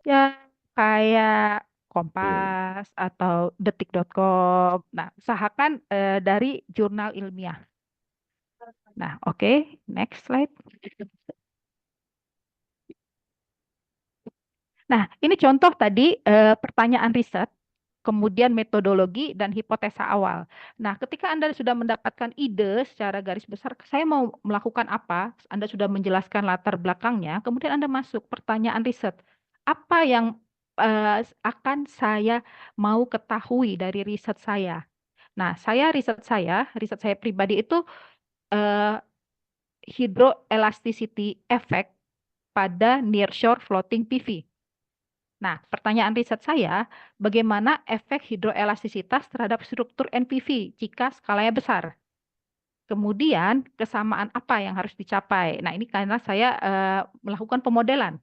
ya kayak Kompas atau detik.com. Nah, usahakan dari jurnal ilmiah. Nah, oke, next slide. Nah, ini contoh tadi pertanyaan riset, kemudian metodologi dan hipotesa awal. Nah, ketika Anda sudah mendapatkan ide secara garis besar, saya mau melakukan apa? Anda sudah menjelaskan latar belakangnya, kemudian Anda masuk pertanyaan riset. Apa yang akan saya mau ketahui dari riset saya? Nah, riset saya pribadi itu eh, hydroelasticity effect pada nearshore floating PV. Nah, pertanyaan riset saya, bagaimana efek hidroelastisitas terhadap struktur NPV jika skalanya besar? Kemudian, kesamaan apa yang harus dicapai? Nah, ini karena saya melakukan pemodelan.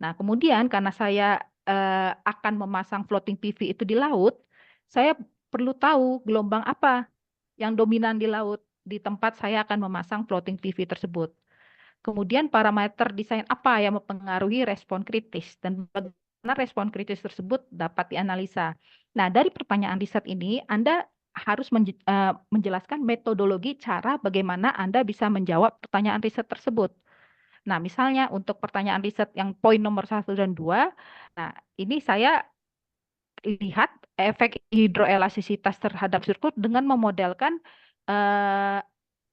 Nah, kemudian karena saya akan memasang floating PV itu di laut, saya perlu tahu gelombang apa yang dominan di laut di tempat saya akan memasang floating PV tersebut. Kemudian parameter desain apa yang mempengaruhi respon kritis dan bagaimana respon kritis tersebut dapat dianalisa. Nah, dari pertanyaan riset ini Anda harus menjelaskan metodologi cara bagaimana Anda bisa menjawab pertanyaan riset tersebut. Nah, misalnya untuk pertanyaan riset yang poin nomor 1 dan 2, nah ini saya lihat efek hidroelastisitas terhadap sirkuit dengan memodelkan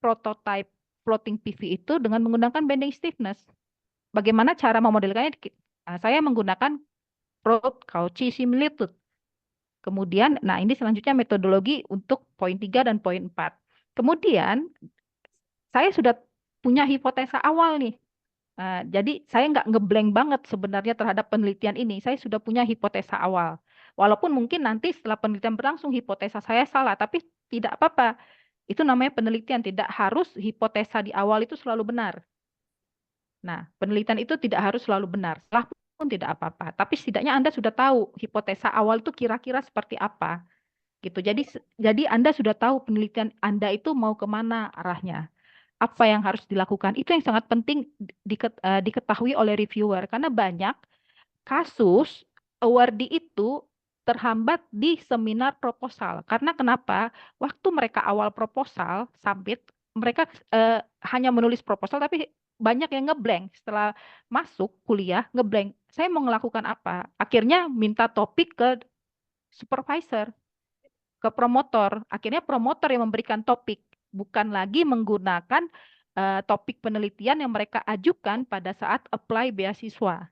prototype floating PV itu dengan menggunakan bending stiffness. Bagaimana cara memodelkannya? Saya menggunakan Proud Cauchy similitude. Kemudian, nah ini selanjutnya metodologi untuk poin 3 dan poin 4. Kemudian, saya sudah punya hipotesa awal nih. Jadi saya nggak ngeblank banget sebenarnya terhadap penelitian ini. Saya sudah punya hipotesa awal. Walaupun mungkin nanti setelah penelitian berlangsung hipotesa saya salah, tapi tidak apa-apa. Itu namanya penelitian, tidak harus hipotesa di awal itu selalu benar. Nah, penelitian itu tidak harus selalu benar. Salah pun tidak apa-apa. Tapi setidaknya Anda sudah tahu hipotesa awal itu kira-kira seperti apa. Gitu. Jadi Anda sudah tahu penelitian Anda itu mau kemana arahnya. Apa yang harus dilakukan. Itu yang sangat penting diketahui oleh reviewer. Karena banyak kasus awardee itu terhambat di seminar proposal. Karena kenapa? Waktu mereka awal proposal, submit, mereka hanya menulis proposal, tapi banyak yang ngeblank. Setelah masuk kuliah, ngeblank. Saya mau melakukan apa? Akhirnya minta topik ke supervisor, ke promotor. Akhirnya promotor yang memberikan topik, bukan lagi menggunakan topik penelitian yang mereka ajukan pada saat apply beasiswa.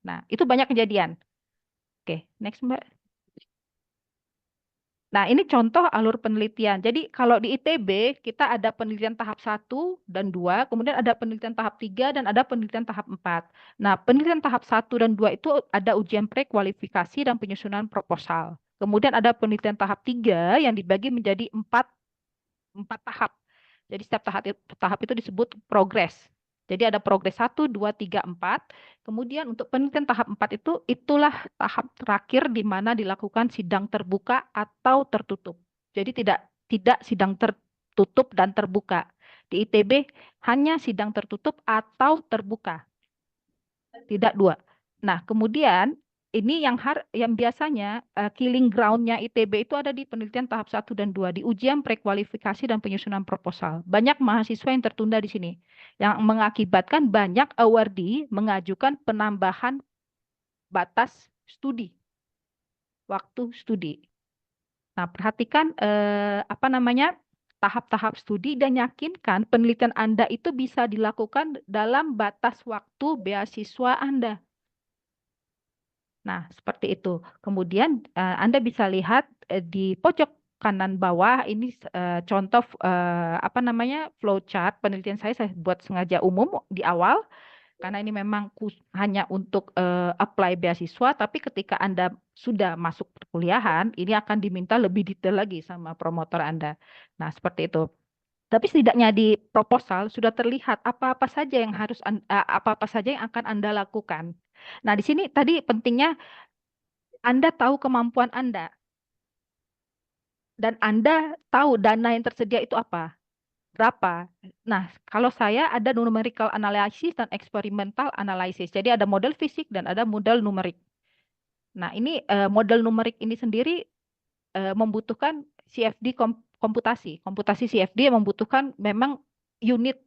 Nah, itu banyak kejadian. Oke, next Mbak. Nah, ini contoh alur penelitian. Jadi kalau di ITB kita ada penelitian tahap 1 dan 2, kemudian ada penelitian tahap 3 dan ada penelitian tahap 4. Nah, penelitian tahap 1 dan 2 itu ada ujian prekualifikasi dan penyusunan proposal. Kemudian ada penelitian tahap 3 yang dibagi menjadi 4 tahap. Jadi setiap tahap itu disebut progres. Jadi ada progres 1, 2, 3, 4. Kemudian untuk penelitian tahap 4 itu itulah tahap terakhir di mana dilakukan sidang terbuka atau tertutup. Jadi tidak sidang tertutup dan terbuka. Di ITB hanya sidang tertutup atau terbuka. Tidak dua. Nah, kemudian ini yang biasanya killing ground-nya ITB itu ada di penelitian tahap 1 dan 2, di ujian prekualifikasi dan penyusunan proposal. Banyak mahasiswa yang tertunda di sini, yang mengakibatkan banyak awardee mengajukan penambahan batas studi, waktu studi. Nah, perhatikan tahap-tahap studi dan yakinkan penelitian Anda itu bisa dilakukan dalam batas waktu beasiswa Anda. Nah, seperti itu. Kemudian Anda bisa lihat di pojok kanan bawah ini contoh flowchart penelitian saya buat sengaja umum di awal karena ini memang hanya untuk apply beasiswa, tapi ketika Anda sudah masuk perkuliahan, ini akan diminta lebih detail lagi sama promotor Anda. Nah, seperti itu. Tapi setidaknya di proposal sudah terlihat apa-apa saja yang apa-apa saja yang akan Anda lakukan. Nah, di sini tadi pentingnya Anda tahu kemampuan Anda dan Anda tahu dana yang tersedia itu apa, berapa. Nah, kalau saya ada numerical analysis dan experimental analysis. Jadi ada model fisik dan ada model numerik. Nah, ini model numerik ini sendiri membutuhkan CFD komputasi. Komputasi CFD membutuhkan memang unit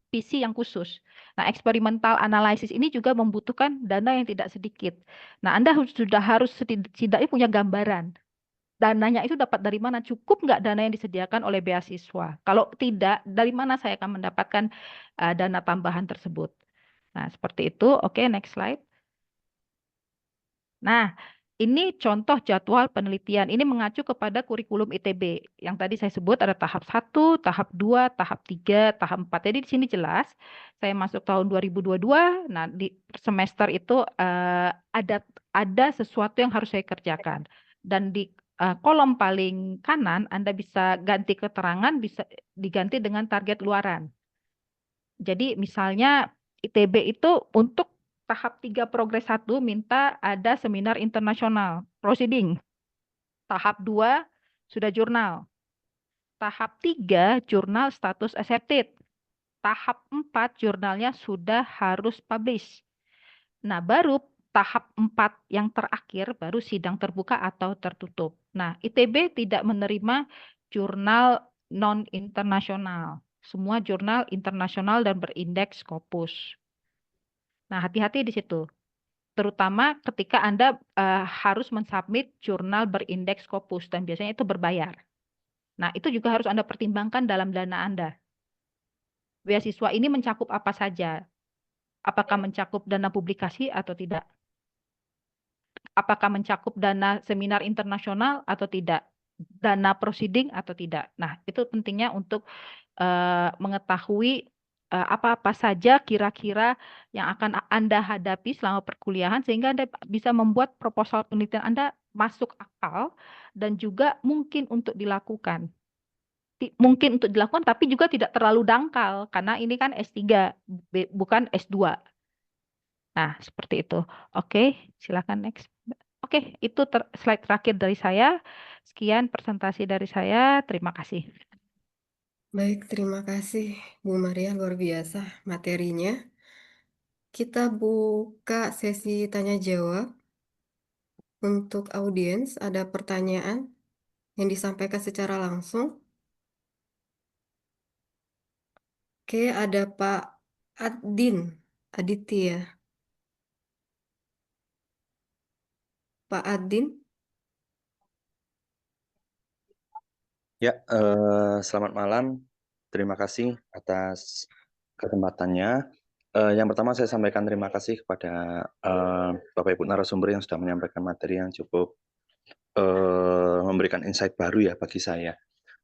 PC yang khusus. Nah, experimental analysis ini juga membutuhkan dana yang tidak sedikit. Nah, Anda sudah harus setidaknya punya gambaran. Dananya itu dapat dari mana? Cukup nggak dana yang disediakan oleh beasiswa? Kalau tidak, dari mana saya akan mendapatkan dana tambahan tersebut? Nah, seperti itu. Oke, next slide. Nah, ini contoh jadwal penelitian. Ini mengacu kepada kurikulum ITB. Yang tadi saya sebut ada tahap 1, tahap 2, tahap 3, tahap 4. Jadi di sini jelas, saya masuk tahun 2022, nah di semester itu ada sesuatu yang harus saya kerjakan. Dan di kolom paling kanan, Anda bisa ganti keterangan, bisa diganti dengan target luaran. Jadi misalnya ITB itu untuk tahap 3 progres 1 minta ada seminar internasional, proceeding. Tahap 2 sudah jurnal. Tahap 3 jurnal status accepted. Tahap 4 jurnalnya sudah harus publish. Nah, baru tahap 4 yang terakhir baru sidang terbuka atau tertutup. Nah, ITB tidak menerima jurnal non-internasional. Semua jurnal internasional dan berindeks Scopus. Nah, hati-hati di situ. Terutama ketika Anda harus mensubmit jurnal berindeks Scopus dan biasanya itu berbayar. Nah, itu juga harus Anda pertimbangkan dalam dana Anda. Beasiswa ini mencakup apa saja? Apakah mencakup dana publikasi atau tidak? Apakah mencakup dana seminar internasional atau tidak? Dana proceeding atau tidak? Nah, itu pentingnya untuk mengetahui apa-apa saja kira-kira yang akan Anda hadapi selama perkuliahan sehingga Anda bisa membuat proposal penelitian Anda masuk akal dan juga mungkin untuk dilakukan. Mungkin untuk dilakukan tapi juga tidak terlalu dangkal karena ini kan S3 bukan S2. Nah, seperti itu. Oke, silakan next. Oke, itu slide terakhir dari saya. Sekian presentasi dari saya. Terima kasih. Baik, terima kasih Bu Maria, luar biasa materinya. Kita buka sesi tanya jawab. Untuk audiens, ada pertanyaan yang disampaikan secara langsung. Oke, ada Pak Adin, Aditya. Pak Adin, Ya, selamat malam. Terima kasih atas kesempatannya. Yang pertama saya sampaikan terima kasih kepada Bapak Ibu narasumber yang sudah menyampaikan materi yang cukup memberikan insight baru ya bagi saya.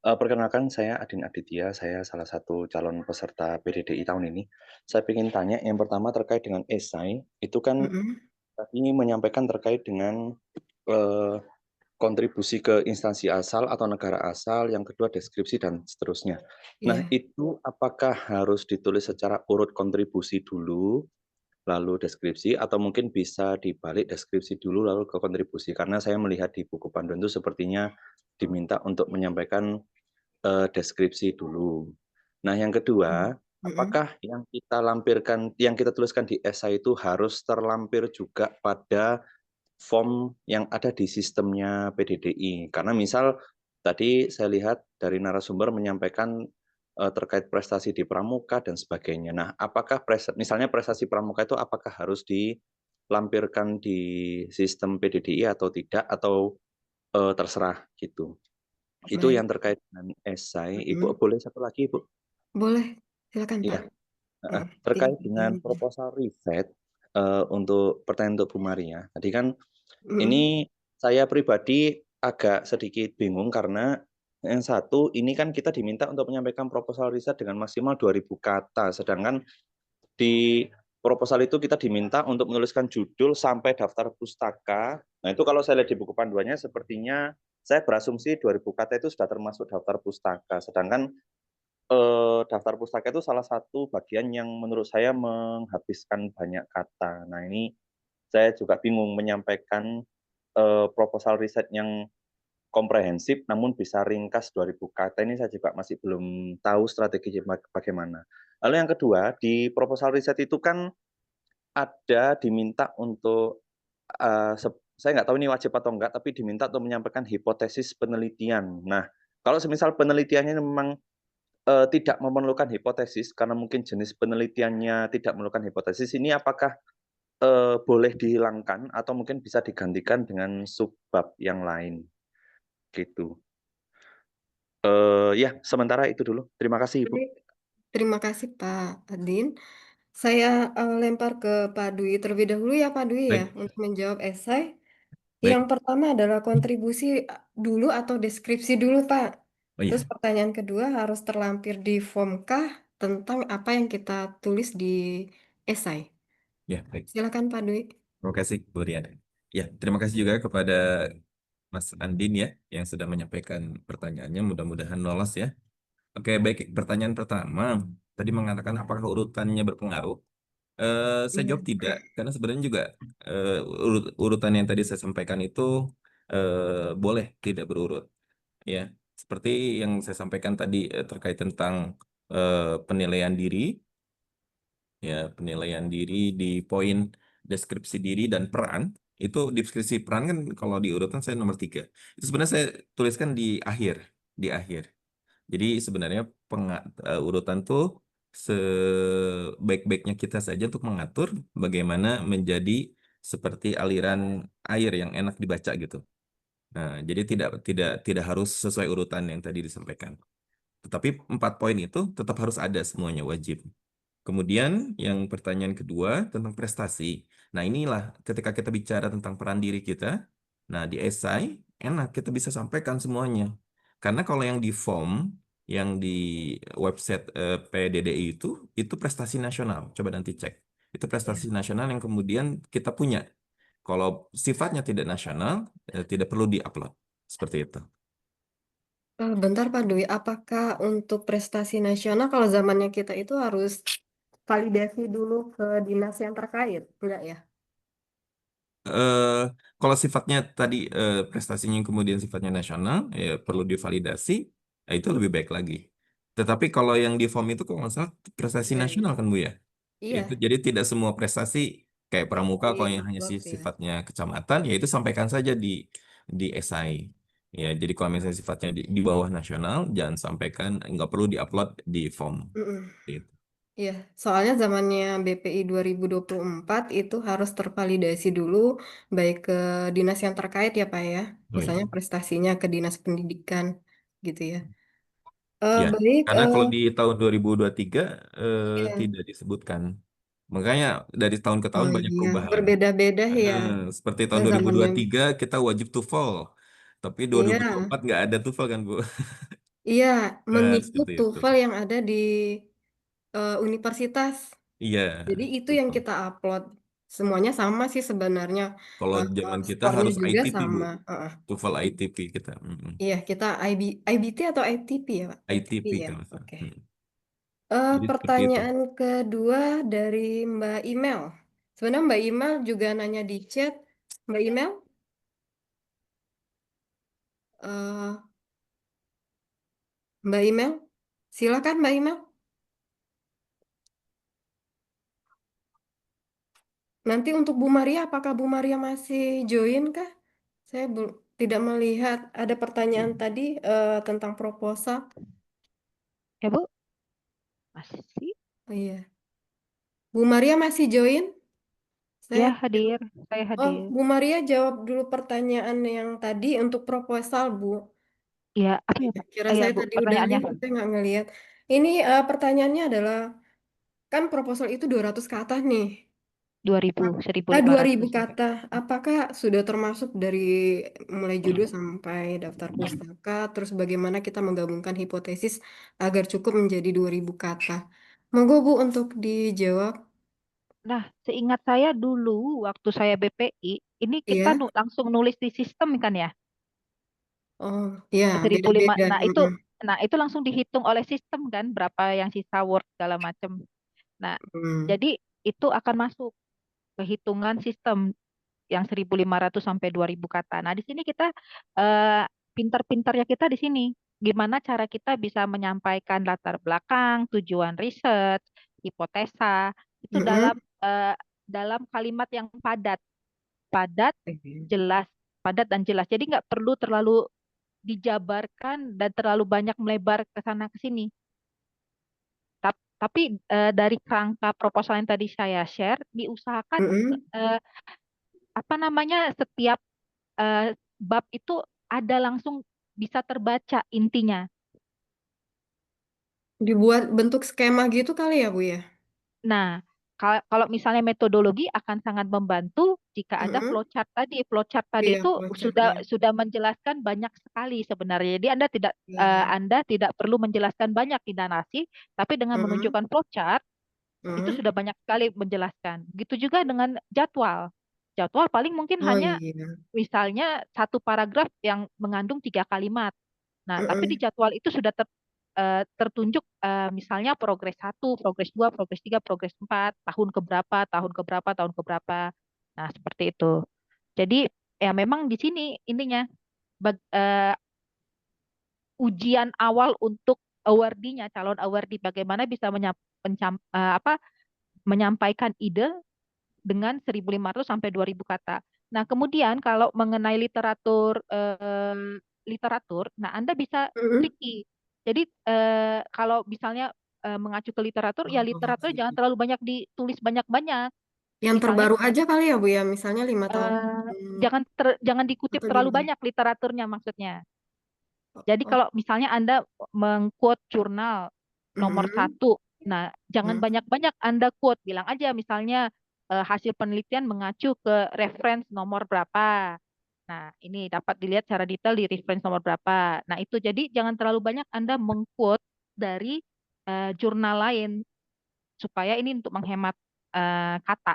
Perkenalkan saya Adin Aditya, saya salah satu calon peserta PDDI tahun ini. Saya ingin tanya yang pertama terkait dengan esai, itu kan mm-mm, tadi menyampaikan terkait dengan eh, kontribusi ke instansi asal atau negara asal, yang kedua deskripsi dan seterusnya. Nah, ya, itu apakah harus ditulis secara urut kontribusi dulu, lalu deskripsi, atau mungkin bisa dibalik deskripsi dulu lalu ke kontribusi? Karena saya melihat di buku panduan itu sepertinya diminta untuk menyampaikan deskripsi dulu. Nah, yang kedua, mm-mm, apakah yang kita lampirkan, yang kita tuliskan di esai itu harus terlampir juga pada form yang ada di sistemnya PDDI? Karena misal tadi saya lihat dari narasumber menyampaikan terkait prestasi di pramuka dan sebagainya. Nah, apakah misalnya prestasi pramuka itu apakah harus dilampirkan di sistem PDDI atau tidak, atau terserah gitu? Itu baik. yang terkait dengan esai. Ibu Mm-mm. boleh satu lagi, Ibu? Boleh, silakan Pak. Iya. Terkait dengan Tinggi. proposal riset, untuk pertanyaan untuk Bu Maria. Tadi kan Mm-mm. ini saya pribadi agak sedikit bingung karena yang satu, ini kan kita diminta untuk menyampaikan proposal riset dengan maksimal 2.000 kata, sedangkan di proposal itu kita diminta untuk menuliskan judul sampai daftar pustaka. Nah, itu kalau saya lihat di buku panduannya sepertinya saya berasumsi 2.000 kata itu sudah termasuk daftar pustaka, sedangkan daftar pustaka itu salah satu bagian yang menurut saya menghabiskan banyak kata. Nah, ini saya juga bingung menyampaikan proposal riset yang komprehensif namun bisa ringkas 2.000 kata. Ini saya juga masih belum tahu strateginya bagaimana. Lalu yang kedua, di proposal riset itu kan ada diminta untuk saya nggak tahu ini wajib atau enggak, tapi diminta untuk menyampaikan hipotesis penelitian. Nah, kalau semisal penelitiannya memang tidak memerlukan hipotesis karena mungkin jenis penelitiannya tidak memerlukan hipotesis, ini apakah boleh dihilangkan atau mungkin bisa digantikan dengan subbab yang lain gitu. Ya, sementara itu dulu. Terima kasih, Ibu. Baik, terima kasih Pak Adin. Saya lempar ke Pak Dwi terlebih dahulu ya Pak Dwi ya Baik, untuk menjawab esai. Yang baik. pertama adalah kontribusi dulu atau deskripsi dulu Pak. Oh Terus iya, pertanyaan kedua harus terlampir di form kah tentang apa yang kita tulis di esai. ya baik. Silakan Pak Dwi. Terima kasih, Bu Rian. Ya, terima kasih juga kepada Mas Andin ya, yang sudah menyampaikan pertanyaannya. Mudah-mudahan lolos ya. Oke, baik. Pertanyaan pertama, tadi mengatakan apakah urutannya berpengaruh? Saya Iya. jawab tidak, karena sebenarnya juga urutan yang tadi saya sampaikan itu boleh tidak berurut. Ya, seperti yang saya sampaikan tadi terkait tentang penilaian diri, ya penilaian diri di poin deskripsi diri dan peran. Itu deskripsi peran kan kalau di urutan saya nomor 3. Itu sebenarnya saya tuliskan di akhir. Jadi sebenarnya urutan tuh sebaik-baiknya kita saja untuk mengatur bagaimana menjadi seperti aliran air yang enak dibaca gitu. Nah, jadi tidak tidak tidak harus sesuai urutan yang tadi disampaikan. Tetapi 4 poin itu tetap harus ada semuanya wajib. Kemudian yang pertanyaan kedua tentang prestasi. Nah, inilah ketika kita bicara tentang peran diri kita, nah di esai enak kita bisa sampaikan semuanya. Karena kalau yang di form yang di website PDDI itu prestasi nasional. Coba nanti cek. Itu Ya. prestasi nasional yang kemudian kita punya. Kalau sifatnya tidak nasional, tidak perlu diupload. Seperti itu. Bentar Pak Dwi, apakah untuk prestasi nasional kalau zamannya kita itu harus validasi dulu ke dinas yang terkait? Enggak ya? eh Kalau sifatnya tadi prestasinya yang kemudian sifatnya nasional, ya perlu divalidasi, itu lebih baik lagi. Tetapi kalau yang di form itu kalau nggak salah prestasi Iya, iya. nasional kan Bu ya? Itu Iya, jadi tidak semua prestasi kayak pramuka kalau yang hanya di-upload ya. sifatnya kecamatan, ya itu sampaikan saja di SI. Ya, jadi kalau misalnya sifatnya di bawah nasional, jangan sampaikan, nggak perlu diupload di form. Mm-mm. Gitu. Iya, soalnya zamannya BPI 2024 itu harus tervalidasi dulu baik ke dinas yang terkait ya Pak ya. Oh Misalnya iya. prestasinya ke dinas pendidikan gitu ya. Ya, Baik, karena kalau di tahun 2023 ya. tidak disebutkan. Makanya dari tahun ke tahun Oh banyak iya, perubahan. berbeda-beda ya. Seperti Ya tahun dua ribu zamannya. dua tiga kita wajib TOEFL, tapi dua Iya, ribu dua puluh empat nggak ada TOEFL kan Bu? iya, mengikut Seperti itu. TOEFL yang ada di universitas. Iya, Jadi itu yang TOEFL. kita upload. Semuanya sama sih sebenarnya. Kalau zaman kita Skornya harus juga ITP Bu, sama. TOEFL ITP kita. Iya, kita IBT atau ITP ya, Pak? ITP ITP ya. kan Mas. Oke. Jadi seperti itu. Pertanyaan kedua dari Mbak Email. Sebenarnya Mbak Email juga nanya di chat. Mbak Email, eh, Mbak Email, silakan Mbak Email. Nanti untuk Bu Maria, apakah Bu Maria masih join kah? Saya tidak melihat ada pertanyaan tadi tentang proposal. Ya Bu, masih? Oh iya. Bu Maria masih join? Ya Saya hadir, saya Oh, hadir. Bu Maria jawab dulu pertanyaan yang tadi untuk proposal, Bu. Ya, apa ya Iya, Pak? kira Ya saya Bu, tadi udah pertanyaannya link, saya nggak ngelihat. Ini pertanyaannya adalah, kan proposal itu 200 kata nih. 2000, Dua ribu 1500. kata. Apakah sudah termasuk dari mulai judul sampai daftar pustaka, terus bagaimana kita menggabungkan hipotesis agar cukup menjadi 2.000 kata? Monggo Bu untuk dijawab. Nah, seingat saya dulu waktu saya BPI, ini kita Iya. langsung nulis di sistem kan ya, Oh, ya, 1005. beda-beda. Nah itu langsung dihitung oleh sistem kan berapa yang sisa Word segala macam. Nah, Hmm. jadi itu akan masuk ke hitungan sistem yang 1.500 sampai 2.000 kata. Nah, di sini kita eh, pintar-pintarnya kita di sini. Gimana cara kita bisa menyampaikan latar belakang, tujuan riset, hipotesa itu dalam Mm-mm. eh, dalam kalimat yang padat, padat, Oke. jelas, padat dan jelas. Jadi nggak perlu terlalu dijabarkan dan terlalu banyak melebar ke sana ke sini. Tapi dari kerangka proposal yang tadi saya share, diusahakan Mm-mm. eh, apa namanya setiap bab itu ada langsung bisa terbaca intinya. Dibuat bentuk skema gitu kali ya, Bu ya? Nah, kalau misalnya metodologi akan sangat membantu jika ada Mm-mm. flowchart tadi. Flowchart tadi Iya, itu sudah flowchartnya. sudah menjelaskan banyak sekali sebenarnya. Jadi Iya, iya. Anda tidak perlu menjelaskan banyak di narasi, tapi dengan Mm-mm. menunjukkan flowchart itu Mm-mm. sudah banyak sekali menjelaskan. Begitu juga dengan jadwal. Jadwal paling mungkin Oh hanya iya. misalnya satu paragraf yang mengandung 3 kalimat. Nah, tapi di Mm-mm. jadwal itu sudah tertunjuk misalnya progres 1, progres 2, progres 3, progres 4, tahun keberapa, tahun keberapa, tahun keberapa. Nah, seperti itu. Jadi ya memang di sini intinya ujian awal untuk awardee-nya, calon awardee bagaimana bisa menyampaikan ide dengan 1.500 sampai 2.000 kata. Nah, kemudian kalau mengenai literatur, nah Anda bisa Mm-mm. tricky. Jadi kalau misalnya mengacu ke literatur, ya Oh, literatur jangan gitu. terlalu banyak ditulis banyak-banyak. Yang Misalnya terbaru aja kali ya, Bu ya? Misalnya 5 tahun. eh, Hmm. jangan dikutip Atau terlalu gimana? banyak literaturnya maksudnya. Oh, Jadi oh. kalau misalnya Anda mengquote jurnal nomor Mm-mm. satu, nah jangan Mm. banyak-banyak Anda quote, bilang aja misalnya hasil penelitian mengacu ke reference nomor berapa. Nah, ini dapat dilihat secara detail di reference nomor berapa. Nah, itu jadi jangan terlalu banyak Anda mengquote dari jurnal lain supaya ini untuk menghemat kata.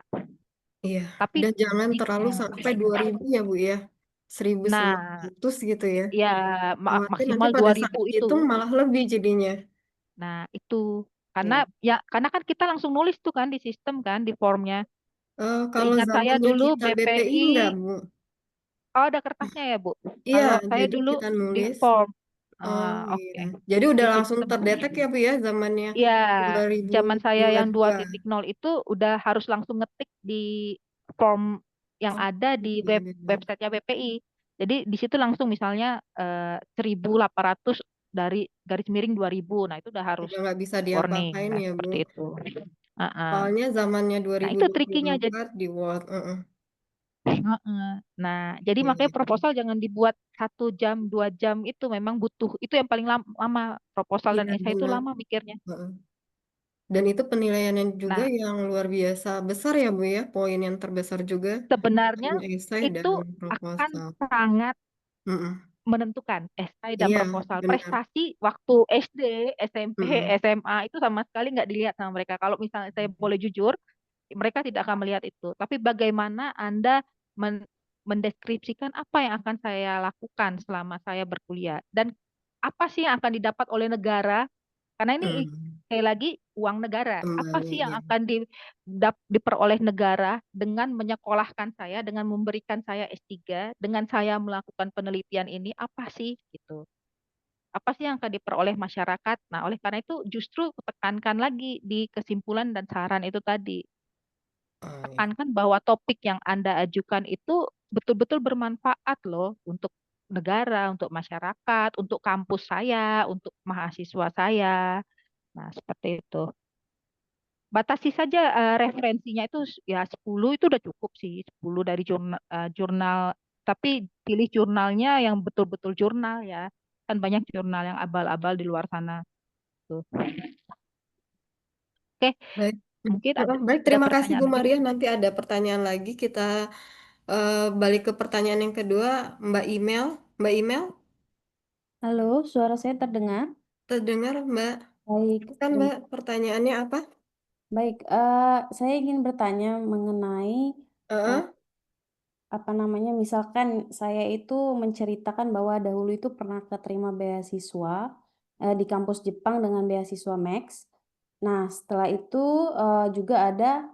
Iya, Tapi dan jangan terlalu jika sampai 2000 ya Bu ya. nah, 1900 gitu ya. ya Khawatir nanti maksimal pada saat 2000 itu. dihitung malah lebih jadinya. Nah, itu karena Iya. karena kan kita langsung nulis tuh kan di sistem kan di formnya. Kalau Seingat saya zamannya dulu kita BPI BPI, enggak Bu? oh ada kertasnya ya, Bu. Iya, Kalau saya jadi dulu kita di nulis. form. Oh iya. Oke. Jadi Di udah langsung sistem. terdetek ya Bu ya zamannya Iya, zaman saya yang 2022. 2.0 itu udah harus langsung ngetik di form yang Oh ada di iya, iya, iya. websitenya BPI. Jadi di situ langsung misalnya 1.800 dari garis miring 2.000. Nah, itu udah harus Udah nggak bisa warning. diapa-apain Nah, ya Bu. seperti itu. Heeh. Soalnya zamannya Nah, itu trikinya. 2024 di Word. Heeh. Nah, jadi Iya, makanya iya. proposal jangan dibuat 1 jam, 2 jam itu memang butuh. Itu yang paling lama. Proposal dan Iya, esai itu benar. lama mikirnya. Heeh. Dan itu penilaiannya juga Nah, yang luar biasa besar ya Bu ya, poin yang terbesar juga sebenarnya hanya esai dan itu akan proposal. sangat Mm-mm. menentukan esai dan Iya, proposal. benar. Prestasi waktu SD, SMP, Mm-mm. SMA itu sama sekali nggak dilihat sama mereka. Kalau misalnya saya boleh jujur, mereka tidak akan melihat itu. Tapi bagaimana Anda mendeskripsikan apa yang akan saya lakukan selama saya berkuliah dan apa sih yang akan didapat oleh negara? Karena ini Mm. sekali lagi uang negara. Apa Kembali sih yang ya. akan diperoleh negara dengan menyekolahkan saya, dengan memberikan saya S3, dengan saya melakukan penelitian ini, apa sih gitu? Apa sih yang akan diperoleh masyarakat? Nah, oleh karena itu justru tekankan lagi di kesimpulan dan saran itu tadi. Oh, iya. Tekankan bahwa topik yang Anda ajukan itu betul-betul bermanfaat loh untuk negara, untuk masyarakat, untuk kampus saya, untuk mahasiswa saya. Nah, seperti itu. Batasi saja referensinya itu ya 10 itu udah cukup sih. 10 dari jurnal, tapi pilih jurnalnya yang betul-betul jurnal ya. Kan banyak jurnal yang abal-abal di luar sana tuh. Oke, Baik. mungkin Baik, ada terima kasih pertanyaan Bu lagi, Bu. Maria. Nanti ada pertanyaan lagi. Kita balik ke pertanyaan yang kedua, Mbak Email. Mbak Email, Halo, suara saya terdengar? terdengar Mbak? Baik, Kan Mbak, pertanyaannya apa? baik. Saya ingin bertanya mengenai eh, Heeh. apa namanya, misalkan saya itu menceritakan bahwa dahulu itu pernah keterima beasiswa di kampus Jepang dengan beasiswa Max. Nah, setelah itu juga ada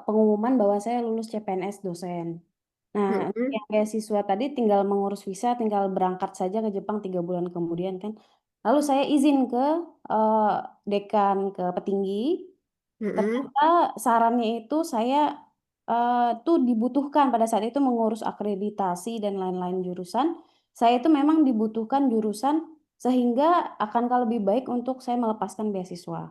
pengumuman bahwa saya lulus CPNS dosen. Nah, untuk Mm-mm. yang beasiswa tadi tinggal mengurus visa, tinggal berangkat saja ke Jepang 3 bulan kemudian kan. Lalu saya izin ke eh, dekan, ke petinggi. Mm-mm. Ternyata sarannya itu saya tuh dibutuhkan pada saat itu mengurus akreditasi dan lain-lain jurusan. Saya itu memang dibutuhkan jurusan sehingga akankah lebih baik untuk saya melepaskan beasiswa.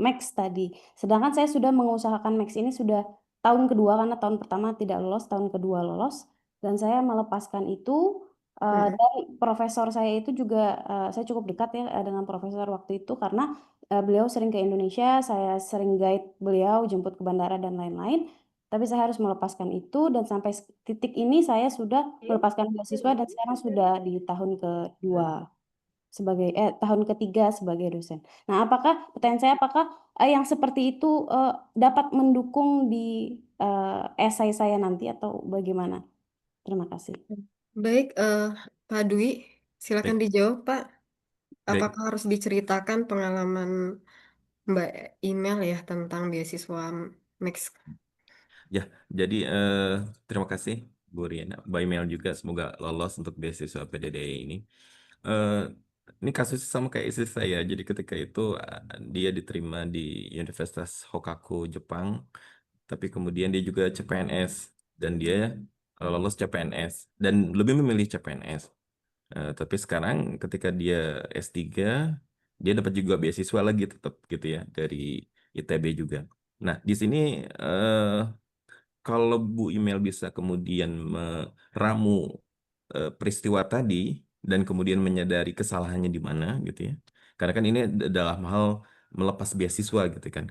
Max tadi. Sedangkan saya sudah mengusahakan Max ini sudah tahun kedua karena tahun pertama tidak lolos, tahun kedua lolos dan saya melepaskan itu Mm-mm. dan profesor saya itu juga saya cukup dekat ya dengan profesor waktu itu karena beliau sering ke Indonesia, saya sering guide beliau jemput ke bandara dan lain-lain. Tapi saya harus melepaskan itu dan sampai titik ini saya sudah melepaskan beasiswa dan sekarang sudah di tahun kedua sebagai tahun ketiga sebagai dosen. Nah, pertanyaan saya apakah yang seperti itu dapat mendukung di esai saya nanti atau bagaimana? Terima kasih. Baik, Pak Dwi, silakan Baik, dijawab Pak. baik. Apakah harus diceritakan pengalaman Mbak Email ya tentang beasiswa Max? Ya, jadi terima kasih Bu Riana, by mail juga semoga lolos untuk beasiswa PDDI ini. Eh, ini kasus sama kayak istri saya. Jadi ketika itu dia diterima di Universitas Hokaku Jepang, tapi kemudian dia juga CPNS dan dia lolos CPNS dan lebih memilih CPNS. Tapi sekarang ketika dia S3, dia dapat juga beasiswa lagi tetap gitu ya dari ITB juga. Nah, di sini kalau Bu Email bisa kemudian meramu peristiwa tadi dan kemudian menyadari kesalahannya di mana gitu ya. Karena kan ini dalam hal melepas beasiswa gitu kan.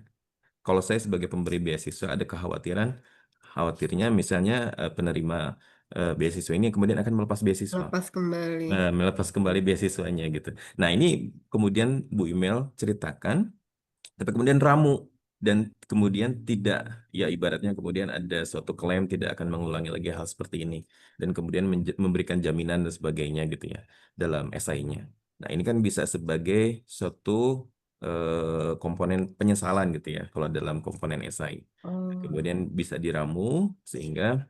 Kalau saya sebagai pemberi beasiswa ada kekhawatiran, khawatirnya misalnya penerima beasiswa ini kemudian akan melepas beasiswa. Lepas kembali. Melepas kembali beasiswanya gitu. Nah, ini kemudian Bu Imel ceritakan, tapi kemudian ramu dan kemudian tidak, ya ibaratnya kemudian ada suatu klaim tidak akan mengulangi lagi hal seperti ini dan kemudian memberikan jaminan dan sebagainya gitu ya dalam esainya. Nah, ini kan bisa sebagai suatu komponen penyesalan gitu ya kalau dalam komponen esai. Oh, Kemudian bisa diramu sehingga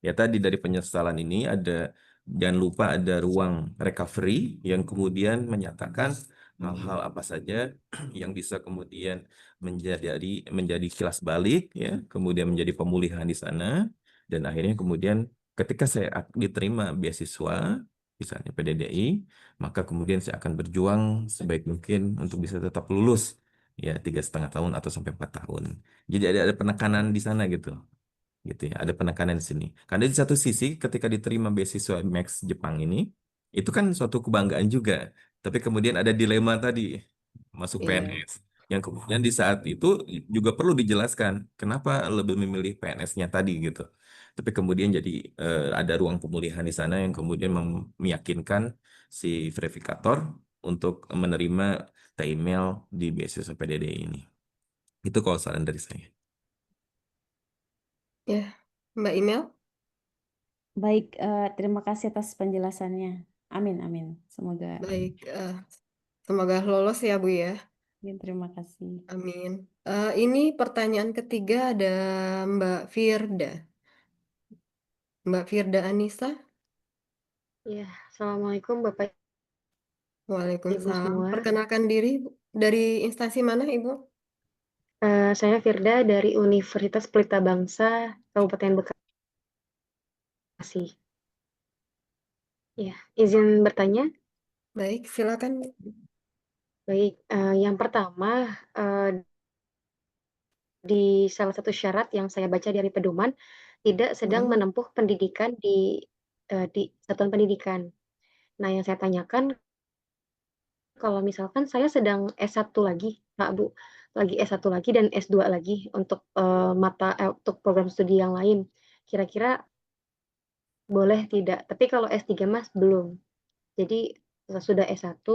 ya tadi dari penyesalan ini ada, jangan lupa ada ruang recovery yang kemudian menyatakan hal-hal apa saja yang bisa kemudian menjadi kilas balik ya, kemudian menjadi pemulihan di sana dan akhirnya kemudian ketika saya diterima beasiswa misalnya PDDI, maka kemudian saya akan berjuang sebaik mungkin untuk bisa tetap lulus ya 3,5 tahun atau sampai 4 tahun. Jadi ada penekanan di sana gitu ya, ada penekanan di sini. Karena di satu sisi ketika diterima beasiswa Max Jepang ini, itu kan suatu kebanggaan juga. Tapi kemudian ada dilema tadi, masuk iya. PNS. Yang kemudian di saat itu juga perlu dijelaskan kenapa lebih memilih PNS-nya tadi gitu. Tapi kemudian jadi ada ruang pemulihan di sana yang kemudian meyakinkan si verifikator untuk menerima email di beasiswa PDD ini. Itu kalau saran dari saya. Ya, Mbak Imel. Baik, terima kasih atas penjelasannya. Amin, amin. Semoga. Baik, semoga lolos ya Bu ya. Ya, terima kasih. Amin. Ini pertanyaan ketiga ada Mbak Firda. Mbak Firda Anissa. Ya, Assalamualaikum Bapak Ibu Waalaikumsalam. semua. Perkenalkan diri Bu. Dari instansi mana Ibu? Saya Firda dari Universitas Pelita Bangsa, Kabupaten Bekasi. Ya, izin bertanya. Baik, silakan. Baik, yang pertama, di salah satu syarat yang saya baca dari pedoman, tidak sedang Mm-mm. menempuh pendidikan di satuan pendidikan. Nah, yang saya tanyakan, kalau misalkan saya sedang S1 lagi, Pak, Bu, lagi S1 lagi dan S2 lagi untuk untuk program studi yang lain, kira-kira boleh tidak? Tapi kalau S3 Mas belum. Jadi sudah S1,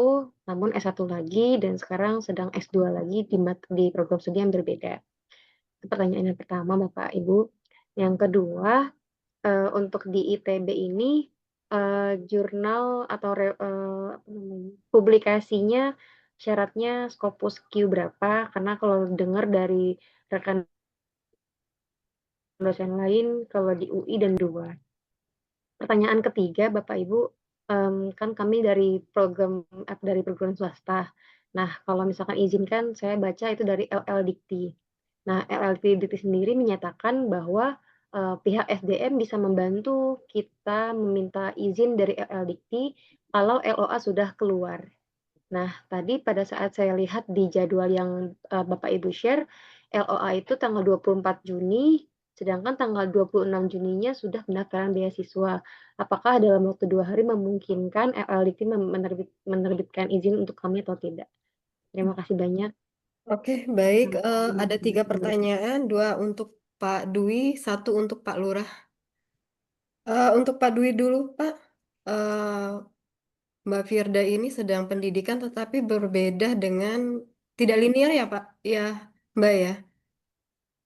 namun S1 lagi dan sekarang sedang S2 lagi di program studi yang berbeda. Itu pertanyaan yang pertama, Bapak Ibu. Yang kedua, untuk di ITB ini jurnal atau publikasinya syaratnya Scopus Q berapa? Karena kalau dengar dari rekan dosen lain kalau di UI dan 2. Pertanyaan ketiga, Bapak Ibu, kan kami dari program swasta. Nah, kalau misalkan izinkan saya baca itu dari LL Dikti. Nah, LL Dikti sendiri menyatakan bahwa pihak SDM bisa membantu kita meminta izin dari LL Dikti kalau LOA sudah keluar. Nah, tadi pada saat saya lihat di jadwal yang Bapak Ibu share, LOA itu tanggal 24 Juni, sedangkan tanggal 26 Juninya sudah pendaftaran beasiswa. Apakah dalam waktu 2 hari memungkinkan LLDT menerbitkan izin untuk kami atau tidak? Terima kasih banyak. Oke, baik. Ada 3 pertanyaan, 2 untuk Pak Dwi, 1 untuk Pak Lurah. Untuk Pak Dwi dulu, Pak. Eh, Mbak Firda ini sedang pendidikan tetapi berbeda dengan tidak linear ya, Pak? Ya, Mbak ya.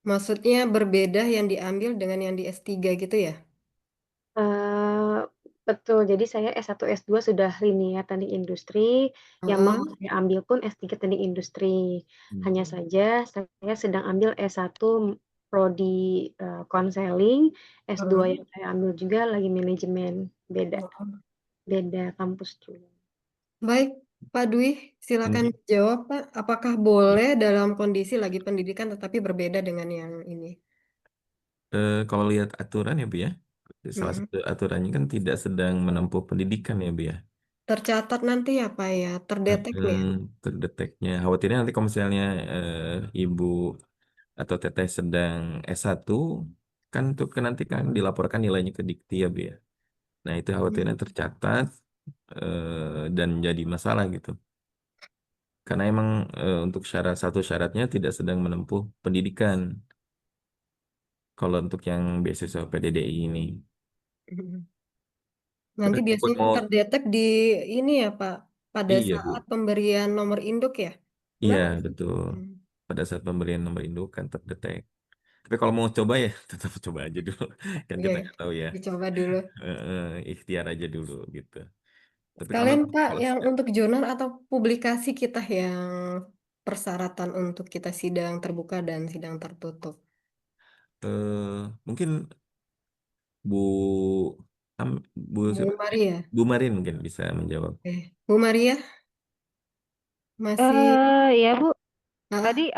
Maksudnya berbeda yang diambil dengan yang di S3 gitu ya? Betul, jadi saya S1, S2 sudah linear teknik industri, yang mau Heeh. saya ambil pun S3 teknik industri. Hanya saja saya sedang ambil S1 prodi konseling, S2 Heeh. yang saya ambil juga lagi manajemen, beda Heeh. beda kampus juga. Baik, Pak Dwi, silakan jawab, Pak. Apakah boleh dalam kondisi lagi pendidikan tetapi berbeda dengan yang ini? Kalau lihat aturan ya Bu ya, salah Mm-mm. satu aturannya kan tidak sedang menempuh pendidikan ya Bu ya. Tercatat nanti ya, Pak ya, terdetek nih. Terdeteknya, khawatirnya nanti kalau misalnya Ibu atau Teteh sedang S1, kan itu kan nanti kan dilaporkan nilainya ke Dikti ya Bu ya. Nah itu khawatirnya tercatat dan jadi masalah gitu. Karena emang untuk satu syaratnya tidak sedang menempuh pendidikan. Kalau untuk yang beasiswa PDDI ini. Nanti Terus biasanya mau terdetek di ini ya Pak, pada iya Bu, saat pemberian nomor induk ya? iya Benar nggak sih? betul. Hmm. Pada saat pemberian nomor induk kan terdetek. Tapi kalau mau coba ya tetap coba aja dulu. Kan Iya, kita ya. nggak tahu ya. Dicoba dulu. Ikhtiar aja dulu gitu. Tapi kalau Sekalian Pak, kalau yang untuk jurnal atau publikasi kita yang persyaratan untuk kita sidang terbuka dan sidang tertutup. mungkin Bu Bu Bu siapa? Maria. Bu Marin mungkin bisa menjawab. Bu Maria masih Ya Bu, tadi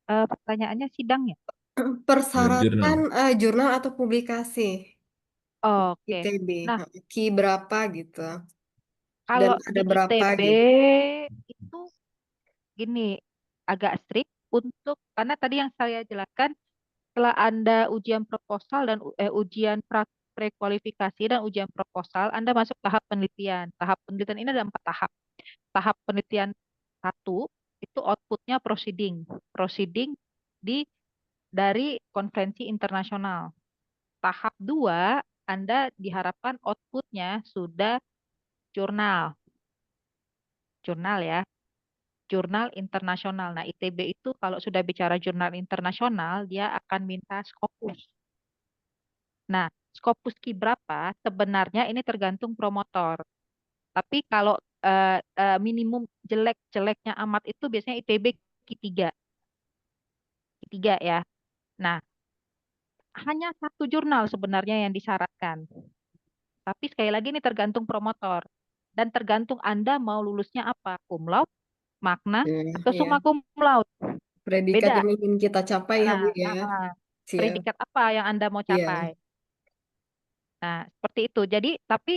ah, pertanyaannya sidang ya? persyaratan Jurnal. jurnal atau publikasi Oke. ITB, Nah, Ki berapa gitu, dan kalau ada di berapa ITB gitu. itu gini, agak strict untuk karena tadi yang saya jelaskan setelah Anda ujian proposal dan ujian prekualifikasi dan ujian proposal, Anda masuk tahap penelitian. Tahap penelitian ini ada 4 tahap. Tahap penelitian 1 itu outputnya proceeding. Proceeding di dari konferensi internasional. Tahap 2 Anda diharapkan outputnya sudah jurnal. Jurnal ya. Jurnal internasional. Nah, ITB itu kalau sudah bicara jurnal internasional, dia akan minta Scopus. Nah, Scopus Ki berapa? Sebenarnya ini tergantung promotor. Tapi kalau minimum jelek-jeleknya amat itu biasanya ITB Ki 3. Ki 3 ya. Nah, hanya satu jurnal sebenarnya yang disyaratkan. Tapi sekali lagi ini tergantung promotor. Dan tergantung Anda mau lulusnya apa. Cum laude, magna, atau Iya, summa cum laude. predikat Beda. yang ingin kita capai ya Bu Nah, ya. Siap. predikat apa yang Anda mau Iya, capai. Nah, seperti itu. Jadi, tapi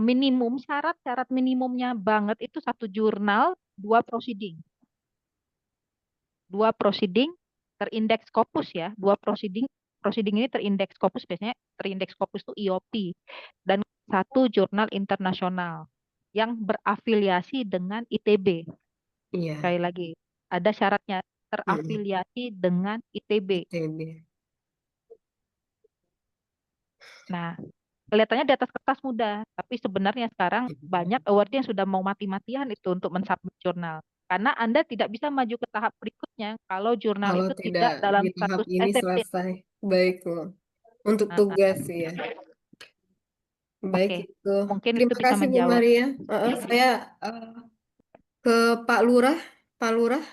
minimum syarat minimumnya banget itu satu jurnal, 2 proceeding. 2 proceeding terindeks Scopus ya. 2 proceeding, proceeding ini terindeks Scopus, biasanya terindeks Scopus itu IOP. Dan satu jurnal internasional yang berafiliasi dengan ITB. iya. Sekali lagi, ada syaratnya Mm-mm. terafiliasi dengan ITB. ITB. Nah, kelihatannya di atas kertas mudah, tapi sebenarnya sekarang banyak award yang sudah mau mati-matian itu untuk mensubmit jurnal. Karena Anda tidak bisa maju ke tahap berikutnya kalau jurnal Kalau itu tidak tidak dalam di tahap status ini accepted. selesai. Baik Bu. Untuk Nah, tugas ya. Baik oke, itu. mungkin itu Terima bisa kasih Bu menjawab. Maria. Saya eh, ke Pak Lurah. Pak Lurah,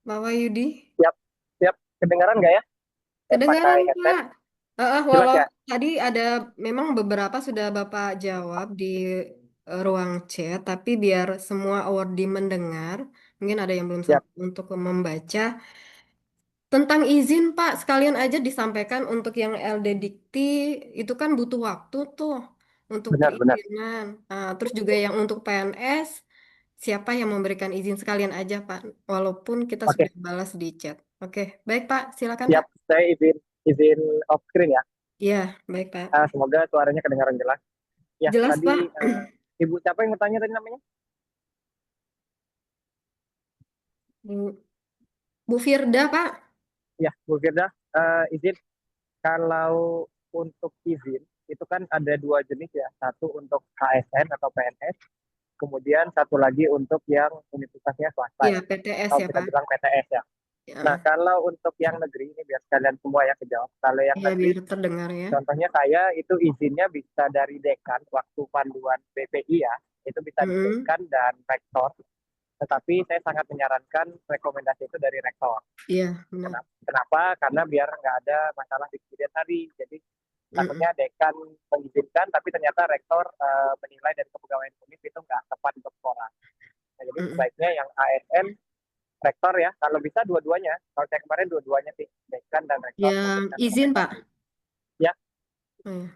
Pak Wahyudi. Siap, siap. Kedengaran nggak ya? Saya pakai Kedengaran headset. Pak. Jelas Walau ya? tadi ada memang beberapa sudah Bapak jawab di ruang chat, tapi biar semua awardee mendengar, mungkin ada yang belum Siap. sempat untuk membaca. Tentang izin Pak, sekalian aja disampaikan untuk yang LD Dikti, itu kan butuh waktu tuh untuk Benar, benar. perizinan. Terus juga yang untuk PNS, siapa yang memberikan izin sekalian aja Pak, walaupun kita Oke, sudah balas di chat. Oke, baik Pak, silakan Pak. siap. Saya izin off screen ya. Iya, baik Pak. Semoga suaranya kedengaran jelas. Ya, Jelas tadi Pak. Ibu siapa yang bertanya tadi namanya? Bu, Bu Firda Pak. Ya, Bu Firda. Izin. Kalau untuk izin, itu kan ada dua jenis ya. Satu untuk KSN atau PNS. Kemudian satu lagi untuk yang universitasnya swasta Iya, ya. PTS Kalau ya kita Pak. bilang PTS ya. Nah, Ya, kalau untuk yang negeri, ini biar kalian semua ya kejawab. Kalau yang iya negeri, biar terdengar ya. contohnya saya itu izinnya bisa dari dekan waktu panduan BPI ya, itu bisa di Hmm, dekan dan rektor. Tetapi saya sangat menyarankan rekomendasi itu dari rektor. iya benar. Kenapa? Karena biar nggak ada masalah di kemudian hari. Jadi Mm-mm. takutnya dekan mengizinkan, tapi ternyata rektor menilai dari kepegawaian univ itu nggak tepat untuk sekolah. Nah, jadi Mm-mm. sebaiknya yang ASN rektor ya, kalau bisa dua-duanya. Kalau saya kemarin dua-duanya sih, dekan dan rektor Yang memberikan izin Pak. rekomendasi. Ya, Oh, iya.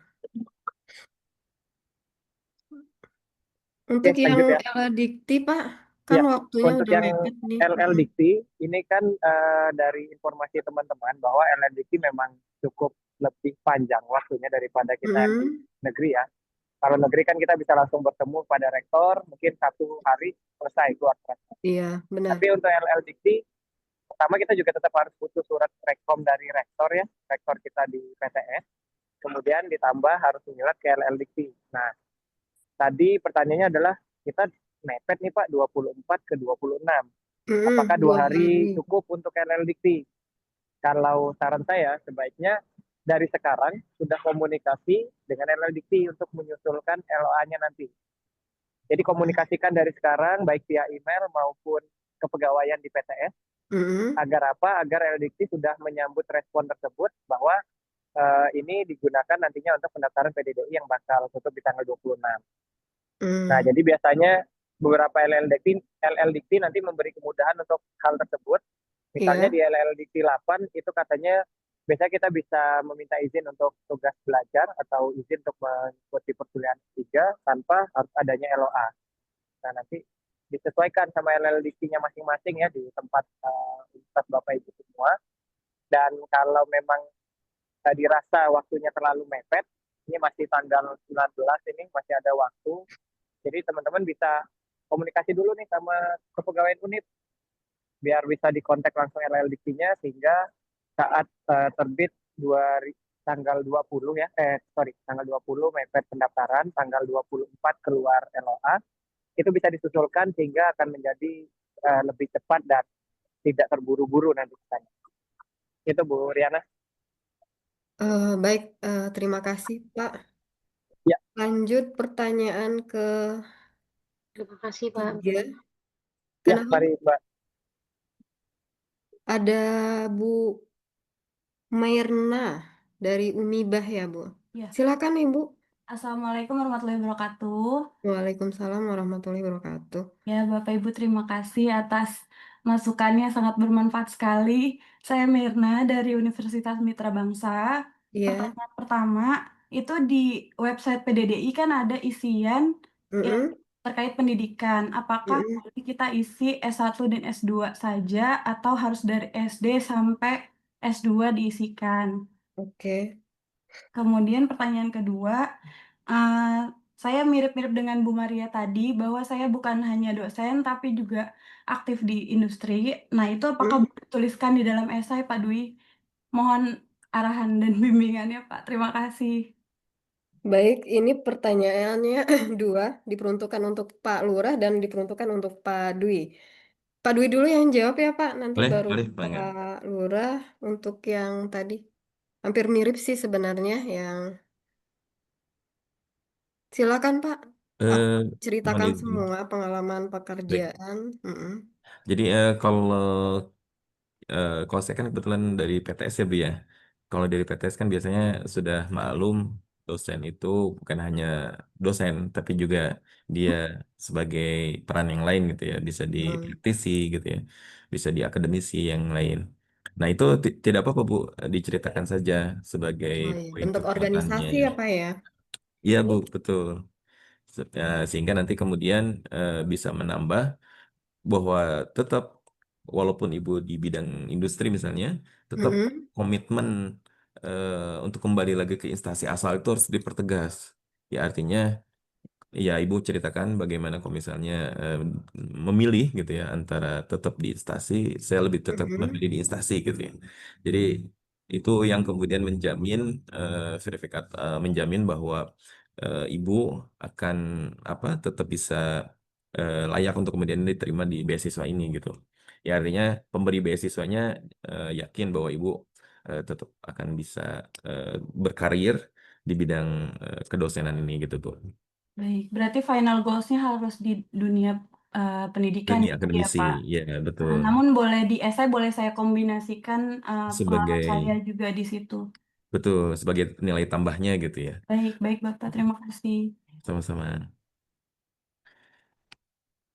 Untuk oke, yang lanjut ya. Dikti Pak, kan Ya, waktunya untuk udah yang mepet nih. LL Dikti, ini kan dari informasi teman-teman bahwa LL Dikti memang cukup lebih panjang waktunya daripada kita yang di Mm-mm. negeri ya. Kalau negeri kan kita bisa langsung bertemu pada rektor, mungkin 1 hari selesai keluar transkrip. Iya benar. Tapi untuk LL Dikti, pertama kita juga tetap harus butuh surat rekom dari rektor ya, rektor kita di PTS. kemudian ditambah harus menyurat ke LL Dikti. Nah, tadi pertanyaannya adalah kita mepet nih Pak 24 ke 26. Apakah 2 2 hari hari. cukup untuk LL Dikti? Kalau saran saya sebaiknya dari sekarang sudah komunikasi dengan LL Dikti untuk menyusulkan LOA-nya nanti. Jadi komunikasikan dari sekarang baik via email maupun kepegawaian di PTS agar apa? Agar LL Dikti sudah menyambut respon tersebut bahwa ini digunakan nantinya untuk pendaftaran PDDI yang bakal tutup di tanggal 26. Nah, jadi biasanya beberapa LL Dikti nanti memberi kemudahan untuk hal tersebut. Misalnya Iya. di LL Dikti 8 itu katanya biasanya kita bisa meminta izin untuk tugas belajar atau izin untuk mengikuti perkuliahan ketiga tanpa harus adanya LOA. Nah, nanti disesuaikan sama LL Diktinya masing-masing ya di tempat Universitas Bapak Ibu semua. Dan kalau memang dirasa waktunya terlalu mepet, ini masih tanggal 19 ini masih ada waktu. Jadi teman-teman bisa komunikasi dulu nih sama kepegawaian unit biar bisa dikontak langsung LL Diktinya sehingga saat terbit tanggal 20 ya, tanggal 20 mepet pendaftaran, tanggal 24 keluar LOA, itu bisa disusulkan sehingga akan menjadi lebih cepat dan tidak terburu-buru nanti kesana. Itu Bu Riana. Baik, terima kasih Pak. Ya. Lanjut pertanyaan Terima kasih, Pak. ketiga. Ya, Kenapa? mari Mbak. Ada Bu Mairna dari Unibah ya, Bu. Ya. Silakan Ibu. Assalamualaikum warahmatullahi wabarakatuh. Waalaikumsalam warahmatullahi wabarakatuh. Ya, Bapak Ibu terima kasih atas masukannya sangat bermanfaat sekali. Saya Mirna dari Universitas Mitra Bangsa. Iya. Pertanyaan pertama, itu di website PDDI kan ada isian yang terkait pendidikan. Apakah nanti kita isi S1 dan S2 saja atau harus dari SD sampai S2 diisikan? Oke. Kemudian pertanyaan kedua, saya mirip-mirip dengan Bu Maria tadi bahwa saya bukan hanya dosen tapi juga aktif di industri. Nah, itu apakah boleh dituliskan di dalam esai Pak Dwi? Mohon arahan dan bimbingannya Pak. Terima kasih. Baik, ini pertanyaannya dua, diperuntukkan untuk Pak Lurah dan diperuntukkan untuk Pak Dwi. Pak Dwi dulu yang jawab ya Pak, nanti baru Boleh, Pak Lurah untuk yang tadi. Hampir mirip sih sebenarnya yang silakan Pak. Aku mohon ceritakan izin. semua pengalaman Baik. pekerjaan. Jadi kalau saya kan kebetulan dari PTS ya Bu ya. Kalau dari PTS kan biasanya sudah maklum dosen itu bukan hanya dosen, tapi juga dia sebagai peran yang lain gitu ya. Bisa di praktisi gitu ya, bisa di akademisi yang lain. Nah itu tidak apa-apa Bu, diceritakan saja sebagai Oh, iya. poin Bentuk kekuatannya. organisasi ya Pak ya? Iya Bu, betul. Sehingga nanti kemudian bisa menambah bahwa tetap walaupun ibu di bidang industri misalnya, tetap komitmen untuk kembali lagi ke instansi asal itu harus dipertegas. Ya artinya, ya ibu ceritakan bagaimana kalau misalnya memilih gitu ya antara tetap di instansi, saya lebih tetap memilih di instansi gitu ya. Jadi itu yang kemudian menjamin bahwa ibu akan tetap bisa layak untuk kemudian diterima di beasiswa ini gitu. Ya artinya pemberi beasiswanya yakin bahwa ibu tetap akan bisa berkarir di bidang kedosenan ini gitu tuh. Baik, berarti final goals-nya harus di dunia pendidikan Dunia gitu ya akademisi, Pak. ya betul. Namun boleh di esai boleh saya kombinasikan pengalaman Sebagai saya juga di situ. betul sebagai nilai tambahnya gitu ya. Baik, baik Bapak, terima kasih. Sama-sama.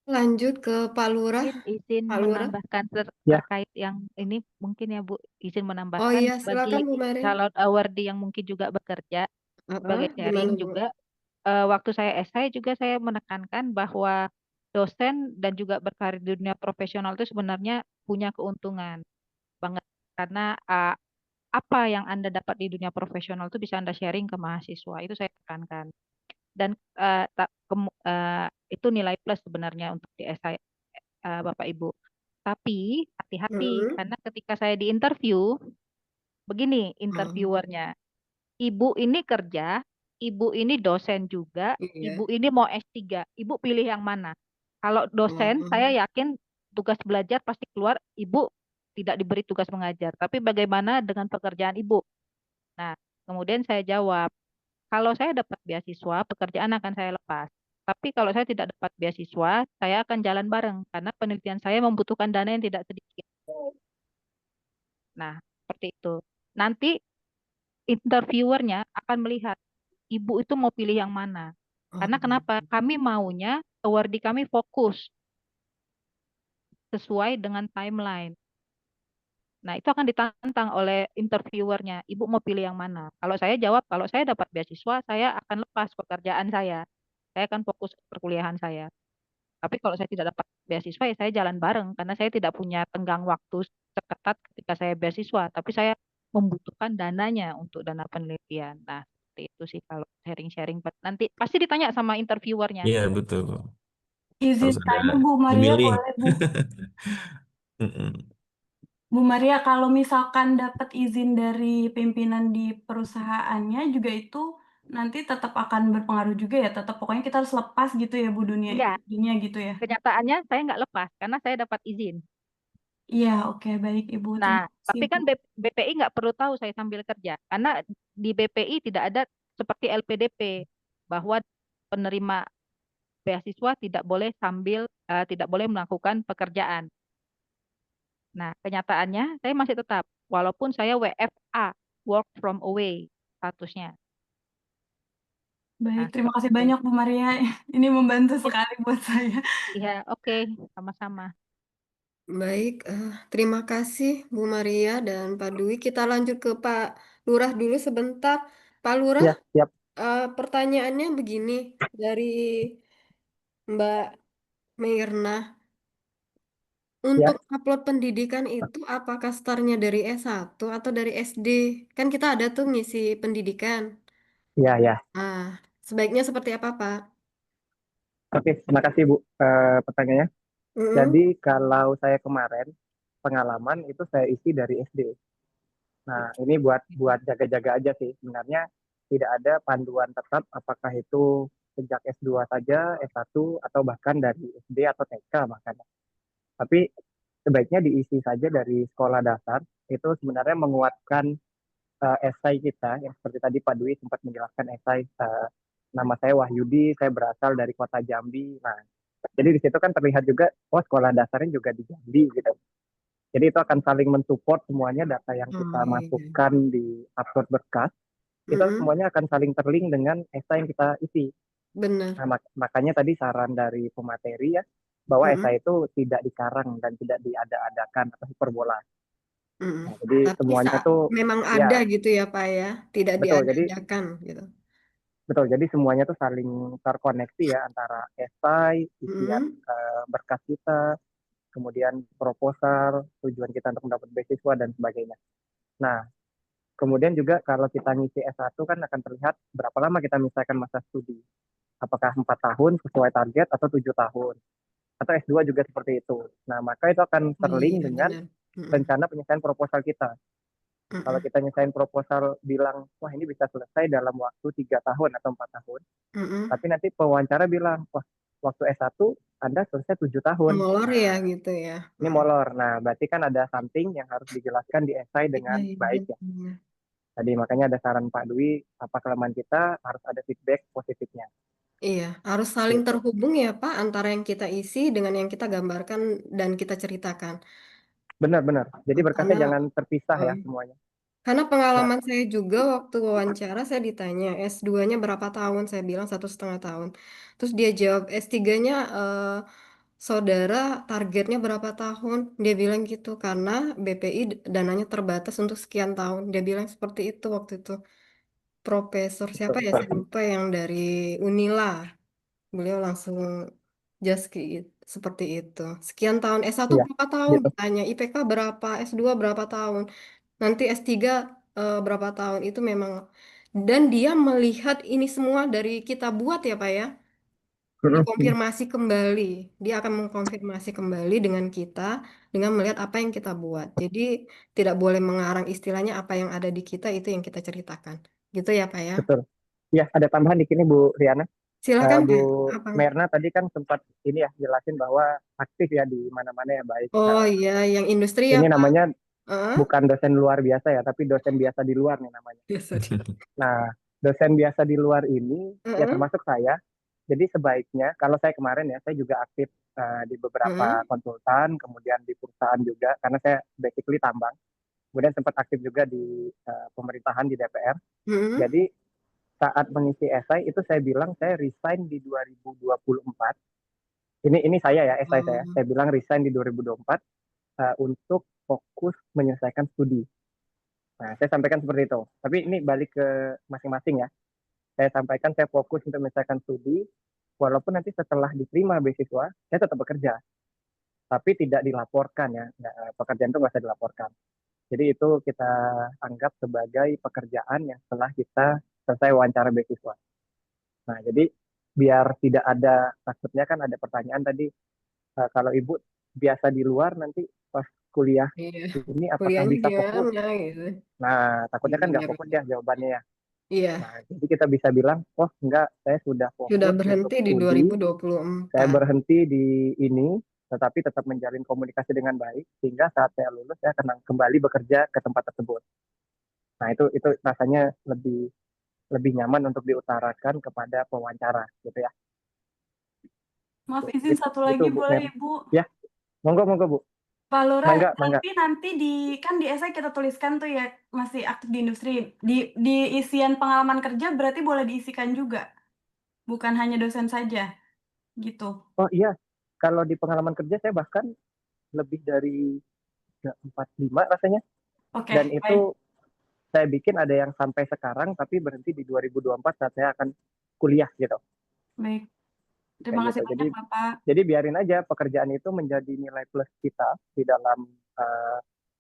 Lanjut ke Pak Lurah. Izin Pak Lurah. menambahkan Ya. terkait yang ini mungkin ya Bu, izin Oh menambahkan iya, bagi silakan Bu Mary. calon awardee yang mungkin juga bekerja sebagai Gimana sharing Bu? juga. Waktu saya esai juga saya menekankan bahwa dosen dan juga berkarir di dunia profesional itu sebenarnya punya keuntungan banget karena apa yang Anda dapat di dunia profesional itu bisa Anda sharing ke mahasiswa. Itu saya tekankan. Dan itu nilai plus sebenarnya untuk di esai Bapak Ibu. Tapi hati-hati karena ketika saya di interview, begini interviewernya. Ibu ini kerja, ibu ini dosen juga, Iya. ibu ini mau S3. Ibu pilih yang mana? Kalau dosen, saya Oh. yakin tugas belajar pasti keluar, ibu tidak diberi tugas mengajar. Tapi bagaimana dengan pekerjaan ibu? Nah, kemudian saya jawab, kalau saya dapat beasiswa, pekerjaan akan saya lepas. Tapi kalau saya tidak dapat beasiswa, saya akan jalan bareng karena penelitian saya membutuhkan dana yang tidak sedikit. Nah, seperti itu. Nanti interviewernya akan melihat ibu itu mau pilih yang mana. Oh. Karena kenapa? Kami maunya awardee kami fokus sesuai dengan timeline. Nah, itu akan ditantang oleh interviewernya. Ibu mau pilih yang mana? Kalau saya jawab, kalau saya dapat beasiswa, saya akan lepas pekerjaan saya. Saya akan fokus ke perkuliahan saya. Tapi kalau saya tidak dapat beasiswa, ya saya jalan bareng. Karena saya tidak punya tenggang waktu seketat ketika saya beasiswa. Tapi saya membutuhkan dananya untuk dana penelitian. Nah, seperti itu sih kalau sharing-sharing. Nanti pasti ditanya sama interviewernya. Iya, betul. Izin Harus ada tanya Bu Maria, memilih. boleh Bu? Mm-mm. Bu Maria, kalau misalkan dapat izin dari pimpinan di perusahaannya juga itu nanti tetap akan berpengaruh juga ya. Tetap pokoknya kita harus lepas gitu ya Bu Enggak, dunia gitu ya. kenyataannya saya nggak lepas karena saya dapat izin. Iya, oke baik Ibu. Nah, Terima kasih tapi Bu. kan BPI nggak perlu tahu saya sambil kerja, karena di BPI tidak ada seperti LPDP bahwa penerima beasiswa tidak boleh melakukan pekerjaan. Nah, kenyataannya saya masih tetap, walaupun saya WFA, work from away statusnya. Baik, Nah, terima seperti kasih itu. banyak Bu Maria. Ini membantu Ya, sekali buat saya. iya, oke, sama-sama. Baik, terima kasih Bu Maria dan Pak Dwi. Kita lanjut ke Pak Lurah dulu sebentar. Pak Lurah, Ya, siap. pertanyaannya begini dari Mbak Mirna. Ya, Untuk upload pendidikan itu apakah startnya dari S1 atau dari SD? Kan kita ada tuh ngisi pendidikan. ya, ya. Ah, sebaiknya seperti apa, Pak? Oke, terima kasih Bu pertanyaannya. Mm-mm. Jadi kalau saya kemarin pengalaman itu saya isi dari SD. Nah, ini buat jaga-jaga aja sih. Sebenarnya tidak ada panduan tetap apakah itu sejak S2 saja, S1 atau bahkan dari SD atau TK bahkan. Tapi sebaiknya diisi saja dari sekolah dasar. Itu sebenarnya menguatkan esai kita yang seperti tadi Pak Dwi sempat menjelaskan esai nama saya Wahyudi, saya berasal dari kota Jambi. Nah, jadi di situ kan terlihat juga, oh sekolah dasarnya juga di Jambi gitu. Jadi itu akan saling mensupport semuanya data yang Oh, kita iya, iya. masukkan di upload berkas, itu Mm-mm. semuanya akan saling terlink dengan esai yang kita isi. Benar. Nah, makanya tadi saran dari pemateri ya, bahwa Mm-mm. esai itu tidak dikarang dan tidak diada-adakan atau hiperbola. Mm-mm. Nah, jadi Tapi semuanya tuh memang ya ada gitu ya, Pak ya, tidak betul. Jadi diada-adakan gitu. betul. Jadi semuanya tuh saling terkoneksi ya antara esai, isian Mm-mm. berkas kita, kemudian proposal, tujuan kita untuk mendapat beasiswa dan sebagainya. Nah, kemudian juga kalau kita ngisi S1 kan akan terlihat berapa lama kita misalkan masa studi. Apakah 4 tahun sesuai target atau 7 tahun. Atau S2 juga seperti itu. Nah, maka itu akan Oh terlink iya, dengan benar. Mm-mm. rencana penyelesaian proposal kita. Kalau Mm-mm. kita nyelesain proposal bilang, wah ini bisa selesai dalam waktu 3 tahun atau 4 tahun. Mm-mm. Tapi nanti pewawancara bilang, wah waktu S1 Anda selesai 7 tahun. Molor ya Nah, gitu ya. ini Mm. molor. Nah, berarti kan ada something yang harus dijelaskan di esai Iya, dengan iya, baik ya. benar. Tadi makanya ada saran Pak Dwi, apa kelemahan kita harus ada feedback positifnya. Iya, harus saling Gitu. terhubung ya Pak antara yang kita isi dengan yang kita gambarkan dan kita ceritakan. Benar-benar. Jadi berkasnya Karena jangan terpisah ya eh, semuanya. karena Nah, pengalaman saya juga waktu wawancara saya ditanya S2-nya berapa tahun, saya bilang 1,5 tahun. Terus dia jawab S3-nya saudara targetnya berapa tahun? Dia bilang gitu karena BPI dananya terbatas untuk sekian tahun. Dia bilang seperti itu waktu itu. Profesor siapa betul, ya saya betul. lupa yang dari Unila. Beliau langsung just seperti itu. Sekian tahun S1 Iya, berapa tahun gitu. ditanya, IPK berapa, S2 berapa tahun, nanti S3 berapa tahun itu memang dan dia melihat ini semua dari kita buat ya Pak ya. Mm-mm. Dikonfirmasi kembali. Dia akan mengkonfirmasi kembali dengan kita dengan melihat apa yang kita buat. Jadi tidak boleh mengarang istilahnya apa yang ada di kita itu yang kita ceritakan. Gitu ya Pak ya. Betul. Ya, ada tambahan di sini Bu Riana. Silakan Kak. Bu Apa? Merna tadi kan sempat ini ya jelasin bahwa aktif ya di mana-mana ya, baik. Oh iya, yang industri ya Ini Pak. namanya Heeh. bukan dosen luar biasa ya, tapi dosen biasa di luar nih namanya. Biasa di. Nah, dosen biasa di luar ini ya Heeh. termasuk saya. Jadi sebaiknya kalau saya kemarin ya, saya juga aktif di beberapa Heeh. konsultan, kemudian di perusahaan juga karena saya basically tambang. Kemudian sempat aktif juga di pemerintahan di DPR. Heeh. Jadi saat mengisi esai itu saya bilang saya resign di 2024. Ini saya ya, esai saya. Oh. Saya bilang resign di 2024 untuk fokus menyelesaikan studi. Nah, saya sampaikan seperti itu. Tapi ini balik ke masing-masing ya. Saya sampaikan saya fokus untuk menyelesaikan studi, walaupun nanti setelah diterima beasiswa, saya tetap bekerja. Tapi tidak dilaporkan ya. Pekerjaan itu nggak usah dilaporkan. Jadi itu kita anggap sebagai pekerjaan yang setelah kita selesai wawancara beasiswa. Nah, jadi biar tidak ada, takutnya kan ada pertanyaan tadi, kalau ibu biasa di luar nanti pas kuliah Iya. ini apakah Kuliahnya bisa fokus? gimana gitu. Nah, takutnya Iya kan nggak benar. fokus ya jawabannya ya. Iya. Nah, jadi kita bisa bilang, oh enggak, saya sudah Sudah fokus untuk berhenti di studi, saya 2024. berhenti di ini, tetapi tetap menjalin komunikasi dengan baik, sehingga saat saya lulus saya akan kembali bekerja ke tempat tersebut. Nah, itu rasanya lebih nyaman untuk diutarakan kepada pewawancara, gitu ya. Maaf izin satu lagi Itu Bu boleh Mer. Ibu. Ya, monggo Bu. Pak Lurah, Mangga. tapi nanti kan di esai kita tuliskan tuh ya masih aktif di industri. Di isian pengalaman kerja berarti boleh diisikan juga, bukan hanya dosen saja, gitu. Oh iya, kalau di pengalaman kerja saya bahkan lebih dari 45 rasanya. Oke, Dan baik. itu saya bikin ada yang sampai sekarang, tapi berhenti di 2024 saat saya akan kuliah gitu. Baik. Terima Kayak kasih gitu. banyak Bapak. Jadi biarin aja pekerjaan itu menjadi nilai plus kita di dalam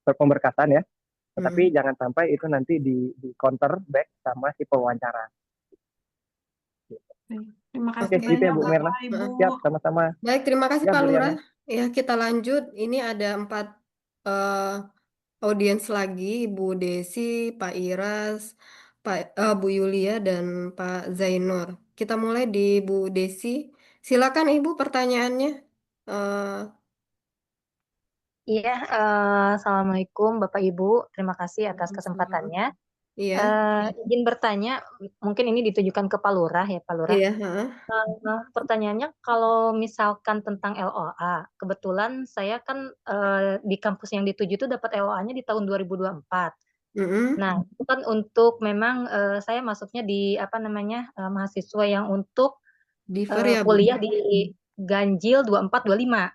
pemberkasan ya. Tetapi jangan sampai itu nanti di counter back sama si pewawancara. Baik. Terima Oke, kasih gitu ya banyak Bu Mirna. Bapak, Ibu. Siap, sama-sama. Baik, terima kasih Ya, Pak Bu Lurah. Riana. Ya, kita lanjut. Ini ada 4 eh, audiens lagi, Ibu Desi, Pak Iras, Bu Yulia, dan Pak Zainur. Kita mulai di Bu Desi. Silakan Ibu pertanyaannya. Eh, Iya, Assalamualaikum Bapak Ibu. Terima kasih atas kesempatannya. Iya, Izin bertanya, mungkin ini ditujukan ke Pak Lurah ya, Pak Lurah. iya. Heeh. Pertanyaannya kalau misalkan tentang LOA, kebetulan saya kan di kampus yang dituju itu dapat LOA-nya di tahun 2024. Mm-mm. Nah, itu kan untuk memang saya masuknya di apa namanya mahasiswa yang untuk Diver ya, Bu. kuliah di ganjil 24-25,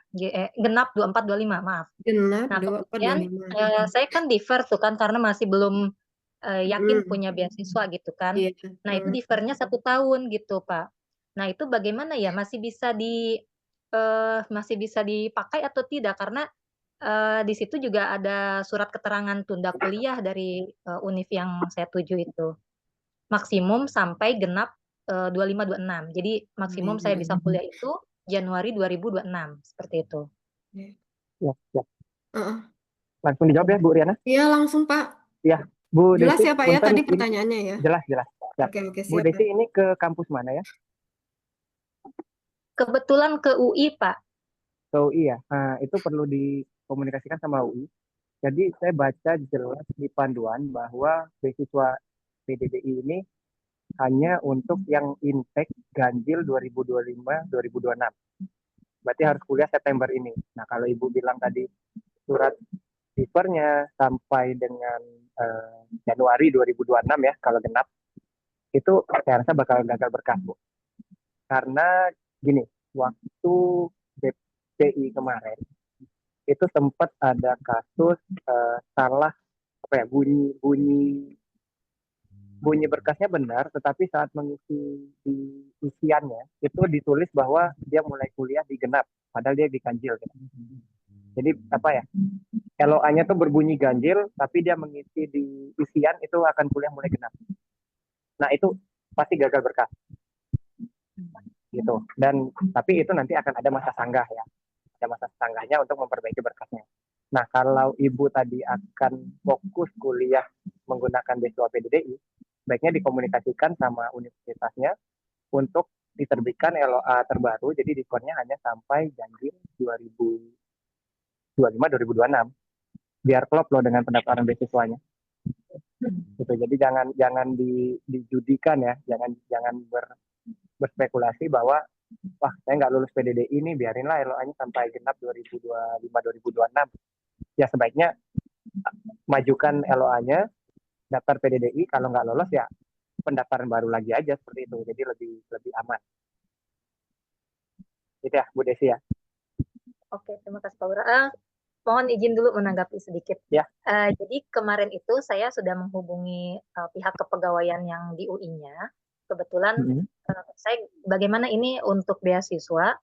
genap 24-25, maaf. Genap Nah, 24, kemudian 25. saya kan defer tuh kan karena masih belum yakin Mm. punya beasiswa gitu kan. Iya. Nah, itu defernya 1 tahun gitu, Pak. Nah, itu bagaimana ya? Masih bisa dipakai atau tidak? Karena di situ juga ada surat keterangan tunda kuliah dari univ yang saya tuju itu. Maksimum sampai genap 25-26. Jadi maksimum saya bisa kuliah itu Januari 2026, seperti itu. Ya. Heeh. Langsung dijawab ya Bu Riana. Iya, langsung Pak. Ya, Bu Jelas Desi. ya Pak ya punten, tadi pertanyaannya ya. Jelas. Siap. Oke, Bu siap Desi Pak. ini ke kampus mana ya? Kebetulan ke UI, Pak. Ke UI ya. Nah, itu perlu dikomunikasikan sama UI. Jadi saya baca jelas di panduan bahwa beasiswa PDDI ini hanya untuk yang intake ganjil 2025-2026. Berarti harus kuliah September ini. Nah, kalau Ibu bilang tadi surat defernya sampai dengan Januari 2026 ya, kalau genap, itu saya rasa bakal gagal berkas, Bu. Karena gini, waktu BPI kemarin, itu sempat ada kasus salah apa ya, bunyi berkasnya benar, tetapi saat mengisi di isiannya itu ditulis bahwa dia mulai kuliah di genap, padahal dia di ganjil. Gitu. Jadi apa ya, LOA-nya tuh berbunyi ganjil, tapi dia mengisi di isian itu akan kuliah mulai genap. Nah itu pasti gagal berkas, gitu. Dan tapi itu nanti akan ada masa sanggah ya, ada masa sanggahnya untuk memperbaiki berkasnya. Nah kalau Ibu tadi akan fokus kuliah menggunakan beasiswa PDDI, baiknya dikomunikasikan sama universitasnya untuk diterbitkan LOA terbaru, jadi diskonnya hanya sampai Ganjil 2025-2026, biar klop loh dengan pendaftaran beasiswanya. Gitu. Jadi jangan dijudikan ya, jangan berspekulasi bahwa wah saya nggak lulus PDDI ini, biarinlah LOA-nya sampai genap 2025-2026. Ya sebaiknya majukan LOA-nya, daftar PDDI, kalau nggak lolos ya pendaftaran baru lagi aja seperti itu, jadi lebih aman. Itu ya Bu Desi ya. Oke, terima kasih Pak Lurah. Mohon izin dulu menanggapi sedikit. Ya. Jadi kemarin itu saya sudah menghubungi pihak kepegawaian yang di UI-nya. Kebetulan saya bagaimana ini untuk beasiswa,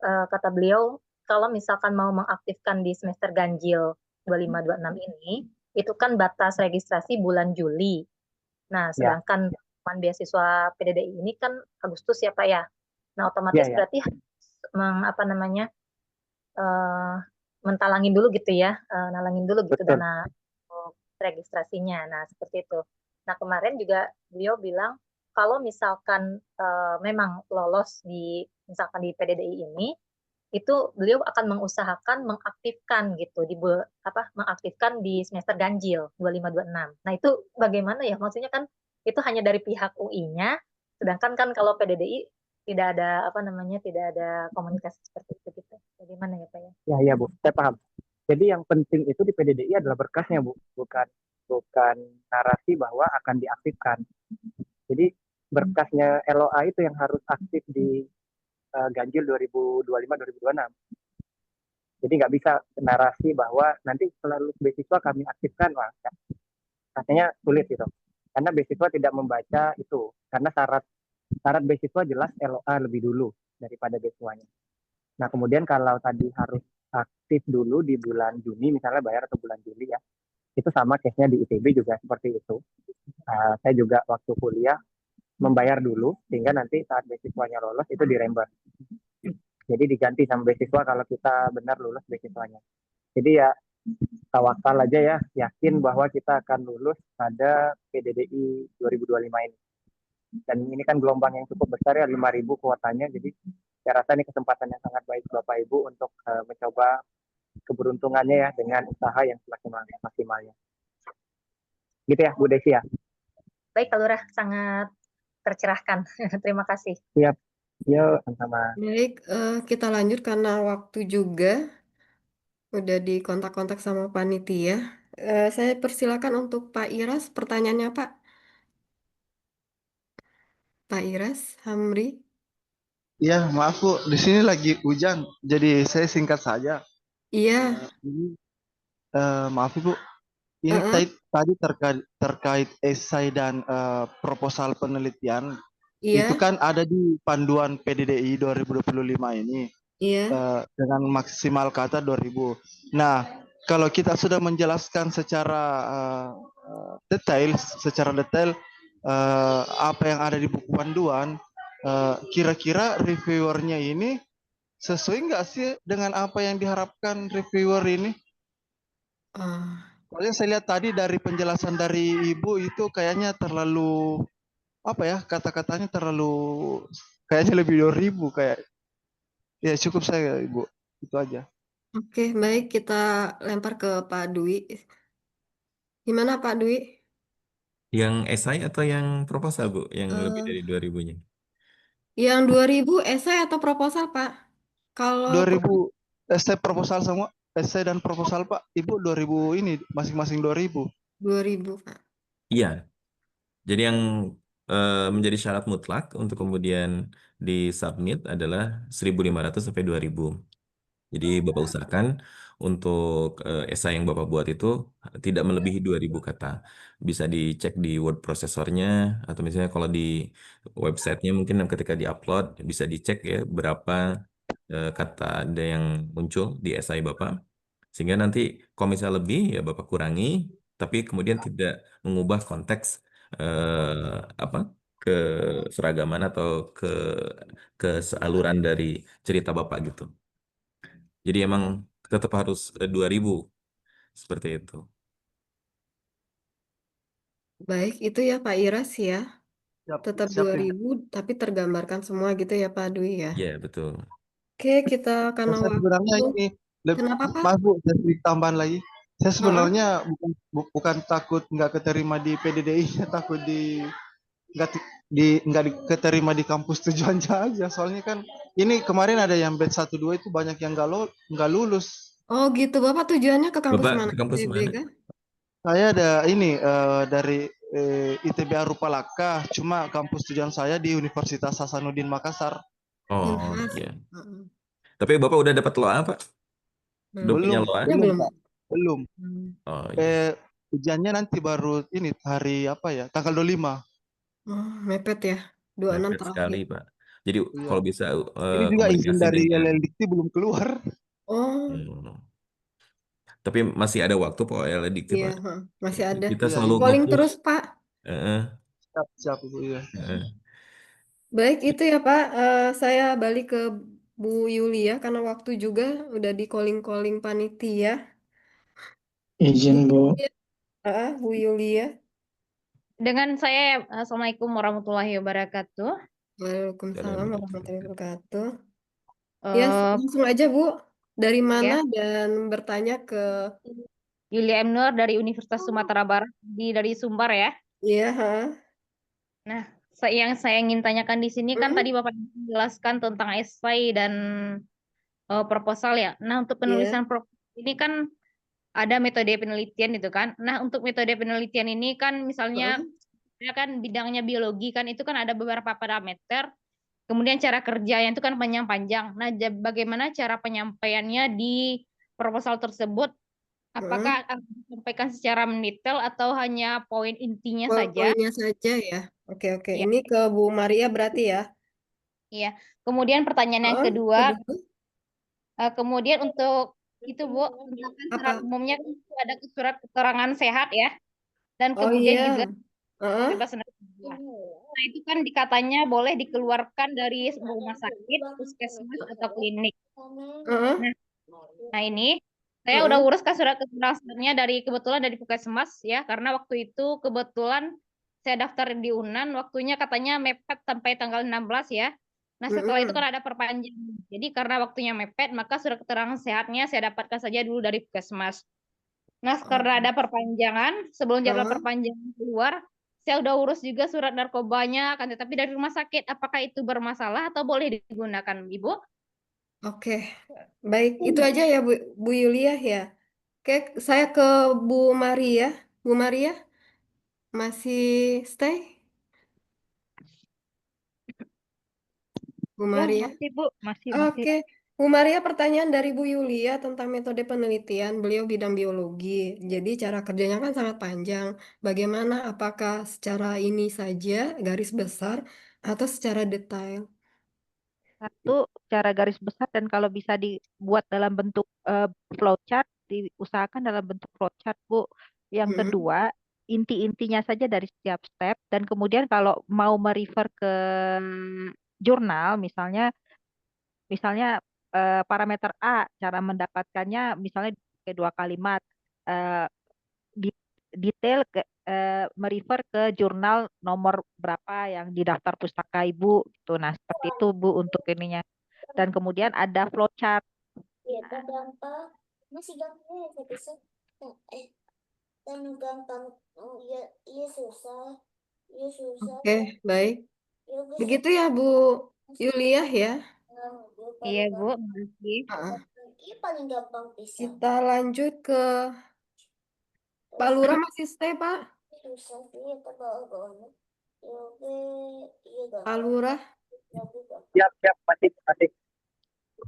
kata beliau, kalau misalkan mau mengaktifkan di semester ganjil 25-26 ini, itu kan batas registrasi bulan Juli. Nah, sedangkan beasiswa PDDI ini kan Agustus ya Pak ya. Nah, otomatis berarti mentalangin dulu gitu ya, nalangin dulu gitu dana registrasinya. Nah, seperti itu. Nah, kemarin juga beliau bilang kalau misalkan memang lolos misalkan di PDDI ini, itu beliau akan mengusahakan mengaktifkan gitu mengaktifkan di semester ganjil 25-26. Nah, itu bagaimana ya? Maksudnya kan itu hanya dari pihak UI-nya, sedangkan kan kalau PDDI tidak ada tidak ada komunikasi seperti itu gitu. Bagaimana ya Pak ya? Ya Bu, saya paham. Jadi yang penting itu di PDDI adalah berkasnya Bu, bukan narasi bahwa akan diaktifkan. Jadi berkasnya LOA itu yang harus aktif di ganjil 2025-2026. Jadi nggak bisa narasi bahwa nanti setelah lulus beasiswa kami aktifkan, wah rasanya sulit gitu. Karena beasiswa tidak membaca itu, karena syarat beasiswa jelas LOA lebih dulu daripada beasiswanya. Nah kemudian kalau tadi harus aktif dulu di bulan Juni misalnya bayar atau bulan Juli ya, itu sama case-nya di ITB juga seperti itu. Saya juga waktu kuliah membayar dulu sehingga nanti saat beasiswanya lolos itu dirembes. Jadi diganti sama beasiswa kalau kita benar lulus beasiswanya. Jadi ya tawakal aja ya, yakin bahwa kita akan lulus pada PDDI 2025 ini. Dan ini kan gelombang yang cukup besar ya, 5.000 kuotanya. Jadi saya rasa ini kesempatan yang sangat baik Bapak Ibu untuk mencoba keberuntungannya ya dengan usaha yang maksimalnya. Gitu ya Bu Desi ya. Baik Pak Lurah, sangat tercerahkan. Terima kasih. Siap. Yuk, sama-sama. Baik, kita lanjut karena waktu juga udah dikontak-kontak sama panitia. Saya persilakan untuk Pak Iras, pertanyaannya Pak. Pak Iras, Hamri. Iya, maaf Bu, di sini lagi hujan, jadi saya singkat saja. Iya. Maaf Ibu, ini tadi terkait esai dan proposal penelitian, itu kan ada di panduan PDDI 2025 ini, dengan maksimal kata 2000. Nah, kalau kita sudah menjelaskan secara detail apa yang ada di buku panduan, kira-kira reviewernya ini sesuai nggak sih dengan apa yang diharapkan reviewer ini? Soalnya saya lihat tadi dari penjelasan dari Ibu itu kayaknya terlalu kata-katanya terlalu kayaknya lebih 2000 kayak. Ya cukup saya Ibu, itu aja. Oke, baik, kita lempar ke Pak Dwi. Gimana Pak Dwi? Yang esai atau yang proposal Bu? Yang lebih dari 2000-nya? Yang 2000 esai atau proposal Pak? Kalau 2000 esai proposal semua, esai dan proposal Pak. Ibu 2000 ini masing-masing 2000. 2000 Pak. Iya. Jadi yang menjadi syarat mutlak untuk kemudian disubmit adalah 1.500 sampai 2.000. Jadi Bapak usahakan untuk esai yang Bapak buat itu tidak melebihi 2.000 kata. Bisa dicek di word processornya atau misalnya kalau di websitenya mungkin ketika di-upload bisa dicek ya berapa kata ada yang muncul di esai Bapak. Sehingga nanti kalau misalnya lebih ya Bapak kurangi, tapi kemudian tidak mengubah konteks keseragaman atau kesealuran dari cerita Bapak gitu. Jadi emang tetap harus 2.000 seperti itu. Baik, itu ya Pak Iras ya. Siap, Tetap siap ya. 2000 tapi tergambarkan semua gitu ya Pak Dwi ya. Iya, betul. Oke, kita karena Saya sebenarnya waktu. ini lebih, Kenapa Pak? maaf Bu, saya sedikit tambahan lagi. Saya Heeh. sebenarnya bukan takut nggak keterima di PDDI, saya takut nggak nggak keterima di kampus tujuan aja. Soalnya kan ini kemarin ada yang batch 1 2 itu banyak yang nggak lulus. Oh gitu, Bapak tujuannya ke kampus Bapak mana? ke kampus ITB mana? kah? Saya ada ini dari ITB Arupalaka, cuma kampus tujuan saya di Universitas Hasanuddin Makassar. Oh, Unhas. iya. Heeh. Tapi Bapak udah dapat loa, Pak? Udah Belum. punya Belum, loa? Ya belum belum. Pak, belum. Hmm. Oh, iya. Ujiannya nanti baru ini hari apa ya? Tanggal 25. Oh, mepet ya. 26 Mepet sekali, terakhir. Pak. Jadi Iya. kalau bisa Ini juga izin komunikasi dari dengan LLDikti belum keluar. Oh, Hmm. Tapi masih ada waktu Pak LDIKT, iya, Pak. heeh. Masih ada. Kita Iya, selalu ini Calling nge-push. terus, Pak. Heeh, siap, siap Ibu ya. heeh. Baik, itu ya, Pak. Saya balik ke Bu Yulia karena waktu juga udah di calling-calling panitia. Bu Izin Bu. Yulia. Bu Yulia. Dengan saya, Assalamualaikum warahmatullahi wabarakatuh. Waalaikumsalam Assalamualaikum. warahmatullahi wabarakatuh. Ya, Eh, langsung aja, Bu. Dari mana ya, dan bertanya ke. Yulia M. Nur dari Universitas Sumatera Barat dari Sumbar ya. Iya, heeh. Nah, yang saya ingin tanyakan di sini kan tadi Bapak menjelaskan tentang esai dan proposal ya. Nah, untuk Iya. penulisan proposal ini kan ada metode penelitian itu kan. Nah, untuk metode penelitian ini kan misalnya ya kan bidangnya biologi kan itu kan ada beberapa parameter. Kemudian cara kerjanya itu kan panjang-panjang. Nah, bagaimana cara penyampaiannya di proposal tersebut? Apakah akan disampaikan secara mendetail atau hanya poin intinya saja? Poinnya saja ya. Oke, oke. Ya, Ini ke Bu Maria berarti ya. iya. Kemudian pertanyaan yang kedua, kemudian untuk itu Bu, tentang kan syarat Apa? umumnya kan itu ada surat keterangan sehat ya, dan Oh kemudian iya. juga Heeh. bebas narkoba. Nah, itu kan dikatanya boleh dikeluarkan dari sebuah rumah sakit, puskesmas atau klinik. Heeh. Nah ini saya udah urus kan surat keterangannya kebetulan dari puskesmas ya, karena waktu itu kebetulan saya daftar di UNAN, waktunya katanya mepet sampai tanggal 16 ya. Nah setelah itu kan ada perpanjangan. Jadi karena waktunya mepet, maka surat keterangan sehatnya saya dapatkan saja dulu dari puskesmas. Nah karena ada perpanjangan, sebelum jadwal perpanjangan keluar, saya udah urus juga surat narkobanya, kan tetapi dari rumah sakit, apakah itu bermasalah atau boleh digunakan, Ibu? Oke. Baik, itu aja ya Bu Yulia ya. Oke, saya ke Bu Maria. Bu Maria masih stay? Bu Ya, Maria. masih Bu, masih. Oke, Bu Maria, pertanyaan dari Bu Yulia tentang metode penelitian. Beliau bidang biologi, jadi cara kerjanya kan sangat panjang. Bagaimana? Apakah secara ini saja, garis besar, atau secara detail? Satu, cara garis besar dan kalau bisa dibuat dalam bentuk flowchart, diusahakan dalam bentuk flowchart, Bu. Yang kedua, inti-intinya saja dari setiap step dan kemudian kalau mau merefer ke jurnal, misalnya parameter A, cara mendapatkannya misalnya pakai 2 kalimat, eh, di- detail merefer ke jurnal nomor berapa yang di daftar pustaka Ibu gitu. Nah, seperti itu Bu untuk ininya. Dan kemudian ada flowchart. Iya, kan gampang. Masih gampang ya, saya bisa. Kan gampang. Oh, iya, iya susah. Iya susah. Oke, baik. Iya, bisa. Begitu ya Bu Yulia ya. Iya Bu, makasih. Iya, paling gampang pisah. Kita lanjut ke Pak Lurah, masih stay Pak? Susah sih, kita bawa-bawa. Iya, Pak gampang. Lurah. Siap, siap, masih.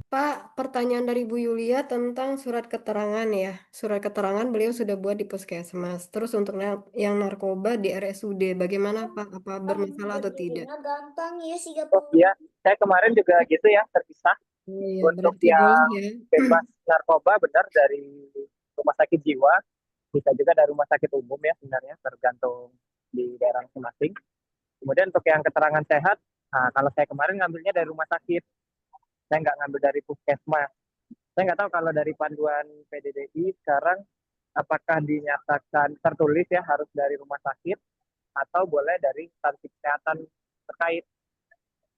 Pak, pertanyaan dari Bu Yulia tentang surat keterangan ya. Surat keterangan beliau sudah buat di puskesmas. Terus untuk yang narkoba di RSUD, bagaimana Pak? Apa bermasalah atau tidak? Gampang ya sih, Oh iya, saya kemarin juga gitu ya, terpisah. Iya, Untuk berarti boleh yang ya. bebas narkoba benar dari rumah sakit jiwa, bisa juga dari rumah sakit umum ya sebenarnya, tergantung di daerah masing-masing. Kemudian untuk yang keterangan sehat, nah kalau saya kemarin ngambilnya dari rumah sakit, saya nggak ngambil dari puskesmas. Saya nggak tahu kalau dari panduan PDDI sekarang apakah dinyatakan tertulis ya harus dari rumah sakit atau boleh dari instansi kesehatan terkait.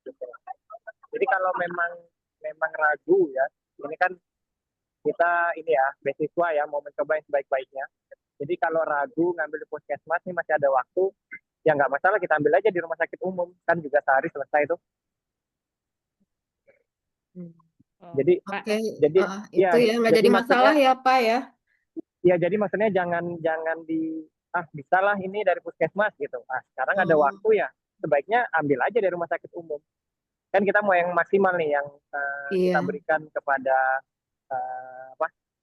Gitu. Jadi kalau memang ragu ya, ini kan kita ini ya beasiswa ya mau mencoba yang sebaik-baiknya. Jadi kalau ragu ngambil di puskesmas nih masih ada waktu, ya nggak masalah kita ambil aja di rumah sakit umum, kan juga sehari selesai tuh. Oh, Jadi Pak. Oke, jadi ya itu ya nggak jadi masalah ya Pak ya. ya jadi maksudnya jangan bisa lah ini dari puskesmas gitu. Sekarang ada Oh, waktu ya, sebaiknya ambil aja dari rumah sakit umum. Kan kita mau yang maksimal nih yang kita iya, berikan kepada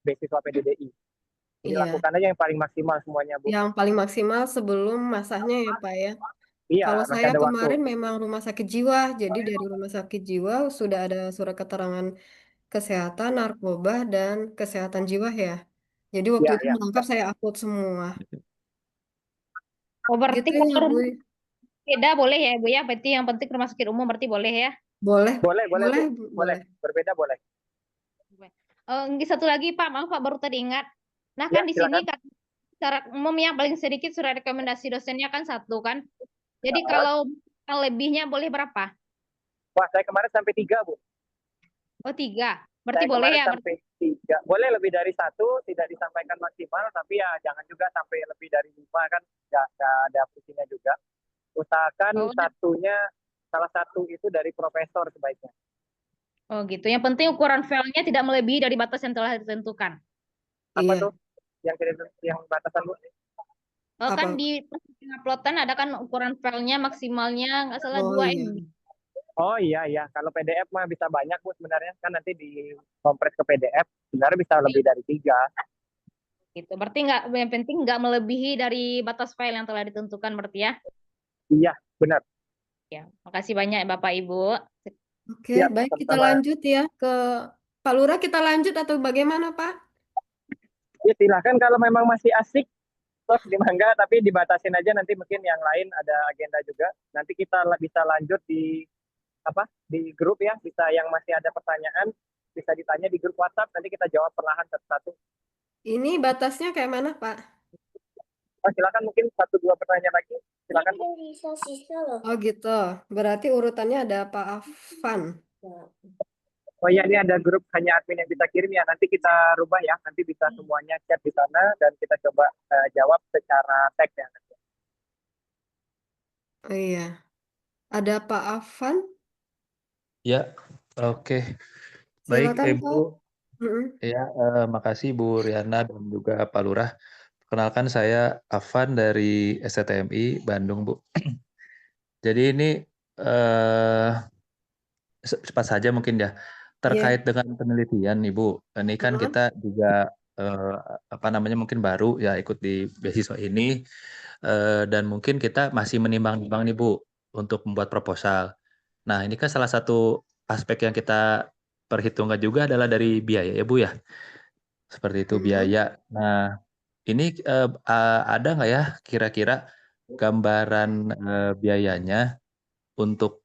beasiswa PDDI. Jadi iya. lakukan aja yang paling maksimal semuanya, Bu. Yang paling maksimal sebelum masanya ya Pak ya. Iya, Kalau masih saya ada waktu. kemarin memang rumah sakit jiwa, jadi dari rumah sakit jiwa sudah ada surat keterangan kesehatan, narkoba, dan kesehatan jiwa ya. Jadi waktu Ya, itu ya. lengkap saya upload semua. Oh, berarti Gitu ya, kalau Bu. rumah beda boleh ya, Bu ya? Berarti yang penting rumah sakit umum berarti boleh ya? Boleh, Boleh, Bu. boleh. Boleh. Berbeda boleh. Satu lagi Pak, maaf Pak baru tadi ingat. Nah Ya, kan di sini silakan. kan secara umum yang paling sedikit surat rekomendasi dosennya kan 1 kan. Jadi kalau yang lebihnya boleh berapa? Wah, saya kemarin sampai 3, Bu. Oh 3. Berarti Saya boleh kemarin ya? sampai 3. Boleh lebih dari 1, tidak disampaikan maksimal, tapi ya jangan juga sampai lebih dari 5 kan, nggak ada fungsinya juga. Usahakan salah satu itu dari profesor sebaiknya. Oh gitu. Yang penting ukuran filenya tidak melebihi dari batas yang telah ditentukan. Apa Iya. tuh yang batasan, Bu? Oh, kan Apa? di uploadan ada kan ukuran filenya maksimalnya nggak salah Oh 2 iya. MB. Oh iya, kalau PDF mah bisa banyak, Bu, sebenarnya kan nanti di kompres ke PDF sebenarnya bisa lebih dari 3. Gitu. Berarti nggak, yang penting nggak melebihi dari batas file yang telah ditentukan berarti ya. Iya, benar. Ya, makasih banyak Bapak Ibu. Oke, Siap, baik kita sama-sama. lanjut ya ke Pak Lurah, kita lanjut atau bagaimana Pak? Ya silahkan kalau memang masih asik, terus dimangga, tapi dibatasin aja nanti mungkin yang lain ada agenda juga. Nanti kita bisa lanjut di grup ya, bisa yang masih ada pertanyaan bisa ditanya di grup WhatsApp, nanti kita jawab perlahan satu-satu. Ini batasnya kayak mana Pak? Silakan mungkin 1-2 pertanyaan lagi, silakan. Ini sisa loh. Oh gitu, berarti urutannya ada Pak Afan. Oh iya, ini ada grup hanya admin yang bisa kirim ya, nanti kita rubah ya, nanti bisa semuanya chat di sana dan kita coba jawab secara teks ya. Oh iya, ada Pak Afan. Ya, oke. Baik, Silakan Ibu. Pak. Ya, makasih Bu Riana dan juga Pak Lurah. Perkenalkan saya Afan dari STTMI Bandung, Bu. Jadi ini cepat saja mungkin ya. Terkait dengan penelitian, Ibu. Ini kan kita juga mungkin baru ya ikut di beasiswa ini dan mungkin kita masih menimbang-nimbang nih Bu untuk membuat proposal. Nah, ini kan salah satu aspek yang kita perhitungkan juga adalah dari biaya ya Bu ya. Seperti itu biaya. Nah, ini ada nggak ya kira-kira gambaran biayanya untuk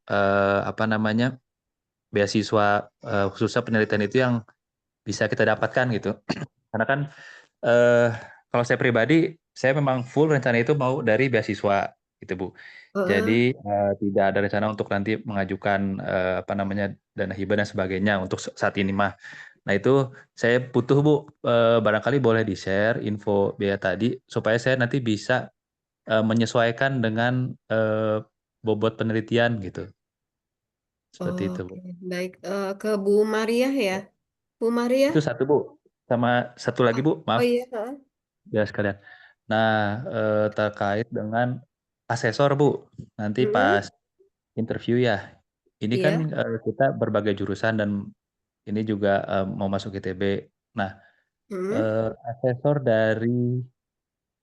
beasiswa khususnya penelitian itu yang bisa kita dapatkan gitu. Karena kan kalau saya pribadi, saya memang full rencana itu mau dari beasiswa gitu Bu. Jadi tidak ada rencana untuk nanti mengajukan dana hibah dan sebagainya untuk saat ini mah. Nah itu saya butuh Bu, barangkali boleh di-share info biaya tadi supaya saya nanti bisa menyesuaikan dengan bobot penelitian gitu. Seperti itu Bu. Oke, baik. Ke Bu Maria ya. Bu Maria? Itu satu Bu. Sama satu lagi Bu, Oh maaf. iya. Ya sekalian. Nah, terkait dengan asesor Bu, nanti pas interview ya. Ini kan Iya. kita berbagai jurusan dan ini juga mau masuk ITB. Nah, asesor dari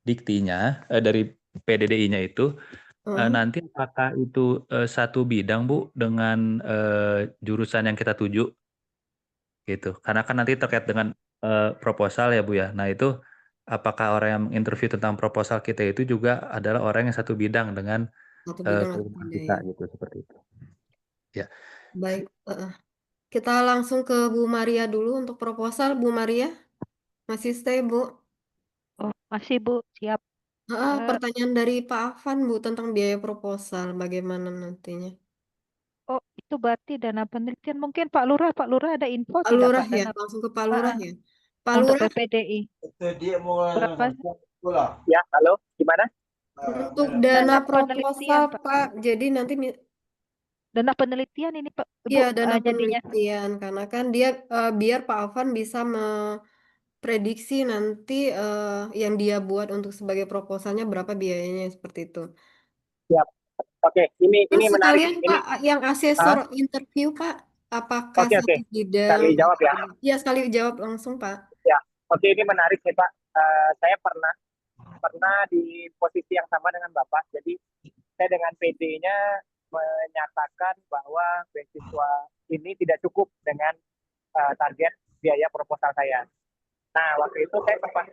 diktinya, dari PDDI-nya itu nanti apakah itu satu bidang Bu dengan jurusan yang kita tuju gitu. Karena kan nanti terkait dengan proposal ya Bu ya. Nah itu apakah orang yang interview tentang proposal kita itu juga adalah orang yang satu bidang dengan Satu bidang atau keilmuan tidak kita ya. gitu seperti itu. Ya. Baik. Kita langsung ke Bu Maria dulu untuk proposal. Bu Maria, masih stay Bu? Oh, masih Bu, siap. Eh, Pertanyaan dari Pak Afan, Bu, tentang biaya proposal, bagaimana nantinya? oh, itu berarti dana penelitian. Mungkin Pak Lurah ada info Pak tidak Lurah Pak ya, dana langsung ke Pak Ah, Lurah ah, ya. Pak untuk Lurah, PPDI? Berapa Ya, halo, gimana? untuk dana dana proposal, penelitian Pak? Pak, jadi nanti Dana penelitian ini Pak, Ibu iya dana jadinya. penelitian, karena kan dia biar Pak Afan bisa memprediksi nanti yang dia buat untuk sebagai proposalnya berapa biayanya seperti itu. Siap. Oke, ini Terus menarik. sekalian Ini Pak, yang asesor interview Pak, apakah oke, satu bidang sekali jawab atau ya. ya sekali jawab langsung Pak. Ya, oke, ini menarik nih Pak. Saya pernah di posisi yang sama dengan Bapak. Jadi saya dengan PD-nya menyatakan bahwa beasiswa ini tidak cukup dengan target biaya proposal saya. Nah, waktu itu saya sempat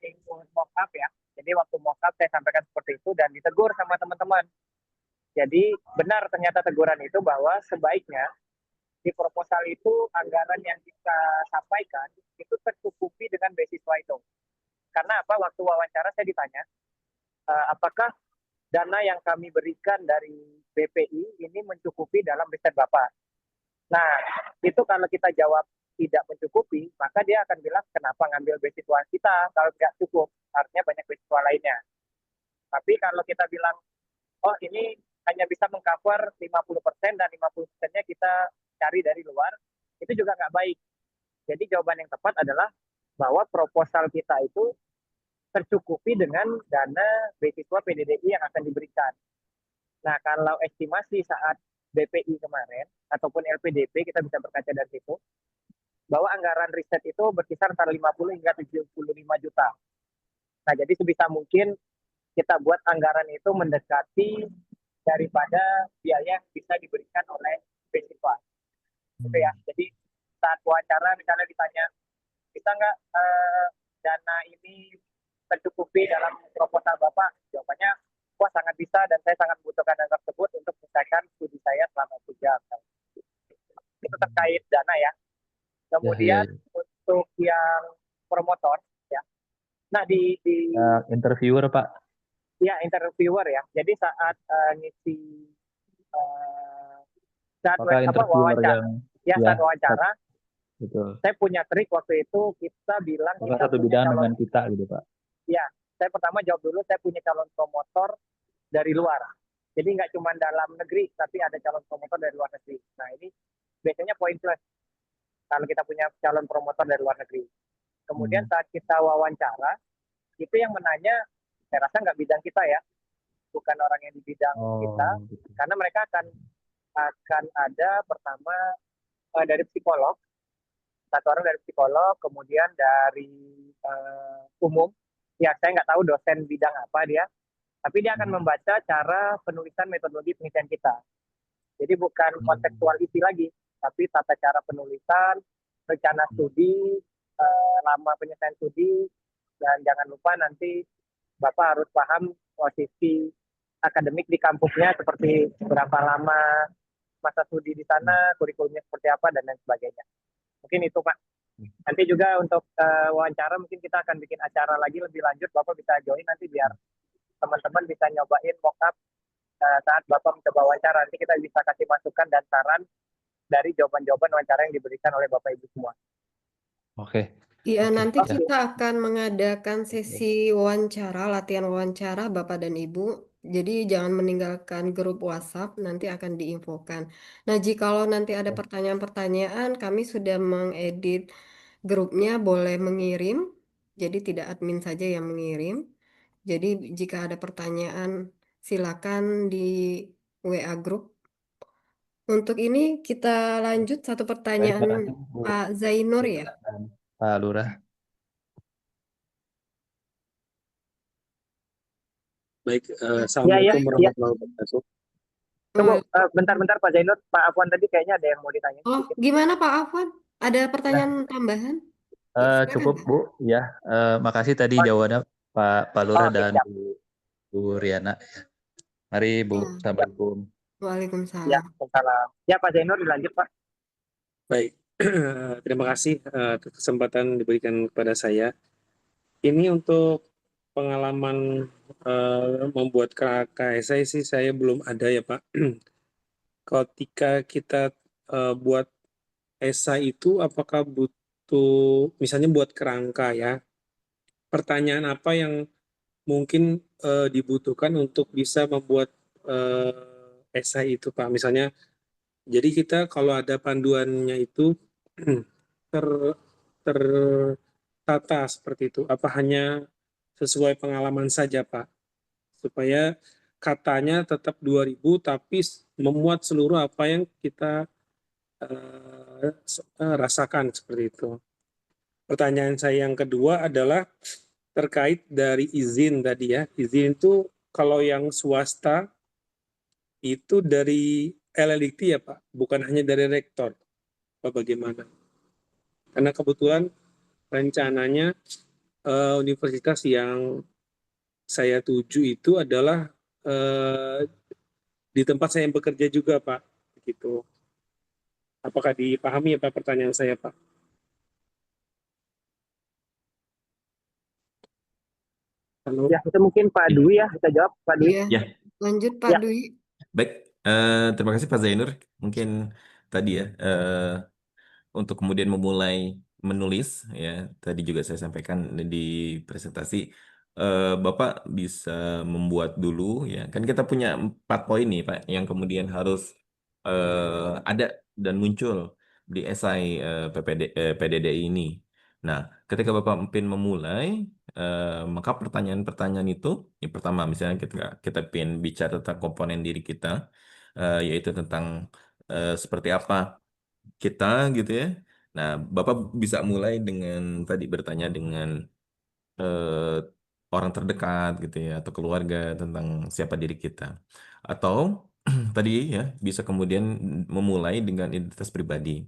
ikut mock up ya. Jadi waktu mock up saya sampaikan seperti itu dan ditegur sama teman-teman. Jadi benar ternyata teguran itu bahwa sebaiknya di proposal itu anggaran yang kita sampaikan itu tercukupi dengan beasiswa itu. Karena apa? Waktu wawancara saya ditanya, apakah dana yang kami berikan dari BPI ini mencukupi dalam riset Bapak? Nah, itu kalau kita jawab tidak mencukupi, maka dia akan bilang kenapa ngambil beasiswa kita kalau nggak cukup, artinya banyak beasiswa lainnya. Tapi kalau kita bilang, oh ini hanya bisa mengcover 50% dan 50%-nya kita cari dari luar, itu juga nggak baik. Jadi jawaban yang tepat adalah bahwa proposal kita itu tercukupi dengan dana beasiswa PDDI yang akan diberikan. Nah, kalau estimasi saat BPI kemarin ataupun LPDP kita bisa berkaca dari situ bahwa anggaran riset itu berkisar antara 50 hingga 75 juta. Nah, jadi sebisa mungkin kita buat anggaran itu mendekati daripada biaya yang bisa diberikan oleh beasiswa. Gitu ya. Jadi saat wawancara misalnya ditanya, bisa nggak dana ini tercukupi dalam proposal Bapak? Jawabannya, wah sangat bisa dan saya sangat membutuhkan dana tersebut untuk menyelesaikan studi saya selama 1 jam. Itu terkait dana ya. Kemudian untuk yang promotor ya. Nah di interviewer Pak. Ya, interviewer ya. Jadi saat ngisi saat wawancara, saat wawancara, betul. Saya punya trik waktu itu, kita bilang Apakah kita satu punya bidang calon, dengan kita gitu Pak? Ya, saya pertama jawab dulu, saya punya calon promotor dari luar. Jadi nggak cuma dalam negeri, tapi ada calon promotor dari luar negeri. Nah ini biasanya poin plus kalau kita punya calon promotor dari luar negeri. Kemudian saat kita wawancara, itu yang menanya, saya rasa nggak bidang kita ya, bukan orang yang di bidang kita, karena mereka akan ada pertama dari psikolog, satu orang dari psikolog, kemudian dari umum, ya saya nggak tahu dosen bidang apa dia, tapi dia akan membaca cara penulisan metodologi penelitian kita. Jadi bukan kontekstual isi lagi, tapi tata cara penulisan, rencana studi, lama penyelesaian studi, dan jangan lupa nanti Bapak harus paham posisi akademik di kampusnya seperti berapa lama masa studi di sana, kurikulumnya seperti apa, dan lain sebagainya. Mungkin itu Pak. Nanti juga untuk wawancara mungkin kita akan bikin acara lagi lebih lanjut, Bapak bisa join nanti biar teman-teman bisa nyobain mock-up saat Bapak mencoba wawancara. Nanti kita bisa kasih masukan dan saran dari jawaban-jawaban wawancara yang diberikan oleh Bapak Ibu semua. Oke. Iya, nanti kita akan mengadakan sesi wawancara, latihan wawancara Bapak dan Ibu. Jadi jangan meninggalkan grup WhatsApp, nanti akan diinfokan. Nah, jikalau nanti ada pertanyaan-pertanyaan, kami sudah mengedit grupnya, boleh mengirim. Jadi tidak admin saja yang mengirim. Jadi jika ada pertanyaan, silakan di WA grup. Untuk ini kita lanjut satu pertanyaan Pak Zainur ya. Pak Lurah. Baik, Assalamualaikum warahmatullahi wabarakatuh. Tunggu, bentar Pak Zainur, Pak Afwan tadi kayaknya ada yang mau ditanya. Oh, gimana Pak Afwan? Ada pertanyaan tambahan? Cukup Bu, ya. Makasih tadi jawabannya Pak Lurah dan Bu Riana. Mari Bu, Assalamualaikum. Waalaikumsalam. Ya, Waalaikumsalam. Ya Pak Zainur dilanjut Pak. Baik, terima kasih atas kesempatan diberikan kepada saya. Ini untuk pengalaman membuat KSI sih saya belum ada ya Pak. Ketika kita buat esai itu apakah butuh misalnya buat kerangka ya, pertanyaan apa yang mungkin dibutuhkan untuk bisa membuat esai itu Pak? Misalnya, jadi kita kalau ada panduannya itu ter tertata seperti itu, apa hanya sesuai pengalaman saja Pak? Supaya katanya tetap 2000 tapi memuat seluruh apa yang kita rasakan seperti itu. Pertanyaan saya yang kedua adalah terkait dari izin tadi ya. Izin itu kalau yang swasta itu dari LLDT ya Pak, bukan hanya dari rektor. Pak bagaimana? Karena kebetulan rencananya universitas yang saya tuju itu adalah di tempat saya bekerja juga Pak. Begitu. Apakah dipahami apa pertanyaan saya Pak? Halo. Ya, itu mungkin Pak Dwi ya, kita jawab Pak Dwi. Iya, Ya, lanjut Pak Ya. Dwi. baik. Terima kasih Pak Zainur. Mungkin tadi ya, untuk kemudian memulai menulis, ya tadi juga saya sampaikan di presentasi, Bapak bisa membuat dulu, ya kan kita punya 4 poin nih Pak, yang kemudian harus ada dan muncul di esai PDDI ini. Nah, ketika Bapak memulai, maka pertanyaan-pertanyaan itu, yang pertama misalnya kita pengen bicara tentang komponen diri kita, yaitu tentang seperti apa kita gitu ya. Nah, Bapak bisa mulai dengan tadi bertanya dengan orang terdekat gitu ya, atau keluarga tentang siapa diri kita. Atau tadi ya bisa kemudian memulai dengan identitas pribadi.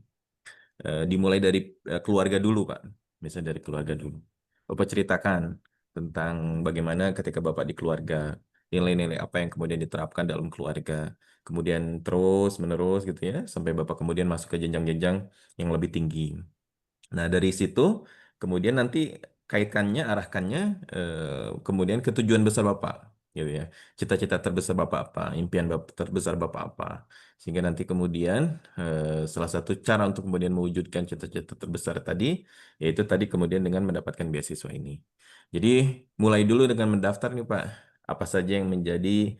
Dimulai dari keluarga dulu, Pak. Misalnya dari keluarga dulu. Bapak ceritakan tentang bagaimana ketika Bapak di keluarga, nilai-nilai apa yang kemudian diterapkan dalam keluarga. Kemudian terus menerus gitu ya, sampai Bapak kemudian masuk ke jenjang-jenjang yang lebih tinggi. Nah, dari situ kemudian nanti kaitkannya, arahkannya kemudian ke tujuan besar Bapak, gitu ya. Cita-cita terbesar Bapak apa, impian terbesar Bapak apa. Sehingga nanti kemudian salah satu cara untuk kemudian mewujudkan cita-cita terbesar tadi, yaitu tadi kemudian dengan mendapatkan beasiswa ini. Jadi mulai dulu dengan mendaftar nih Pak, apa saja yang menjadi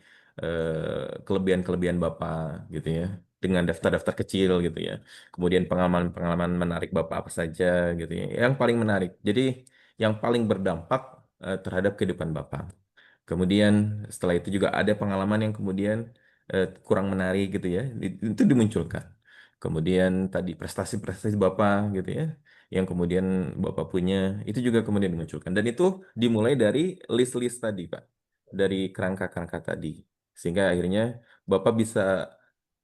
kelebihan-kelebihan Bapak, gitu ya. Dengan daftar-daftar kecil gitu ya. Kemudian pengalaman-pengalaman menarik Bapak apa saja gitu ya. Yang paling menarik. Jadi yang paling berdampak terhadap kehidupan Bapak. Kemudian setelah itu juga ada pengalaman yang kemudian kurang menarik gitu ya. Itu dimunculkan. Kemudian tadi prestasi-prestasi Bapak gitu ya. Yang kemudian Bapak punya itu juga kemudian dimunculkan. Dan itu dimulai dari list-list tadi Pak. Dari kerangka-kerangka tadi. Sehingga akhirnya Bapak bisa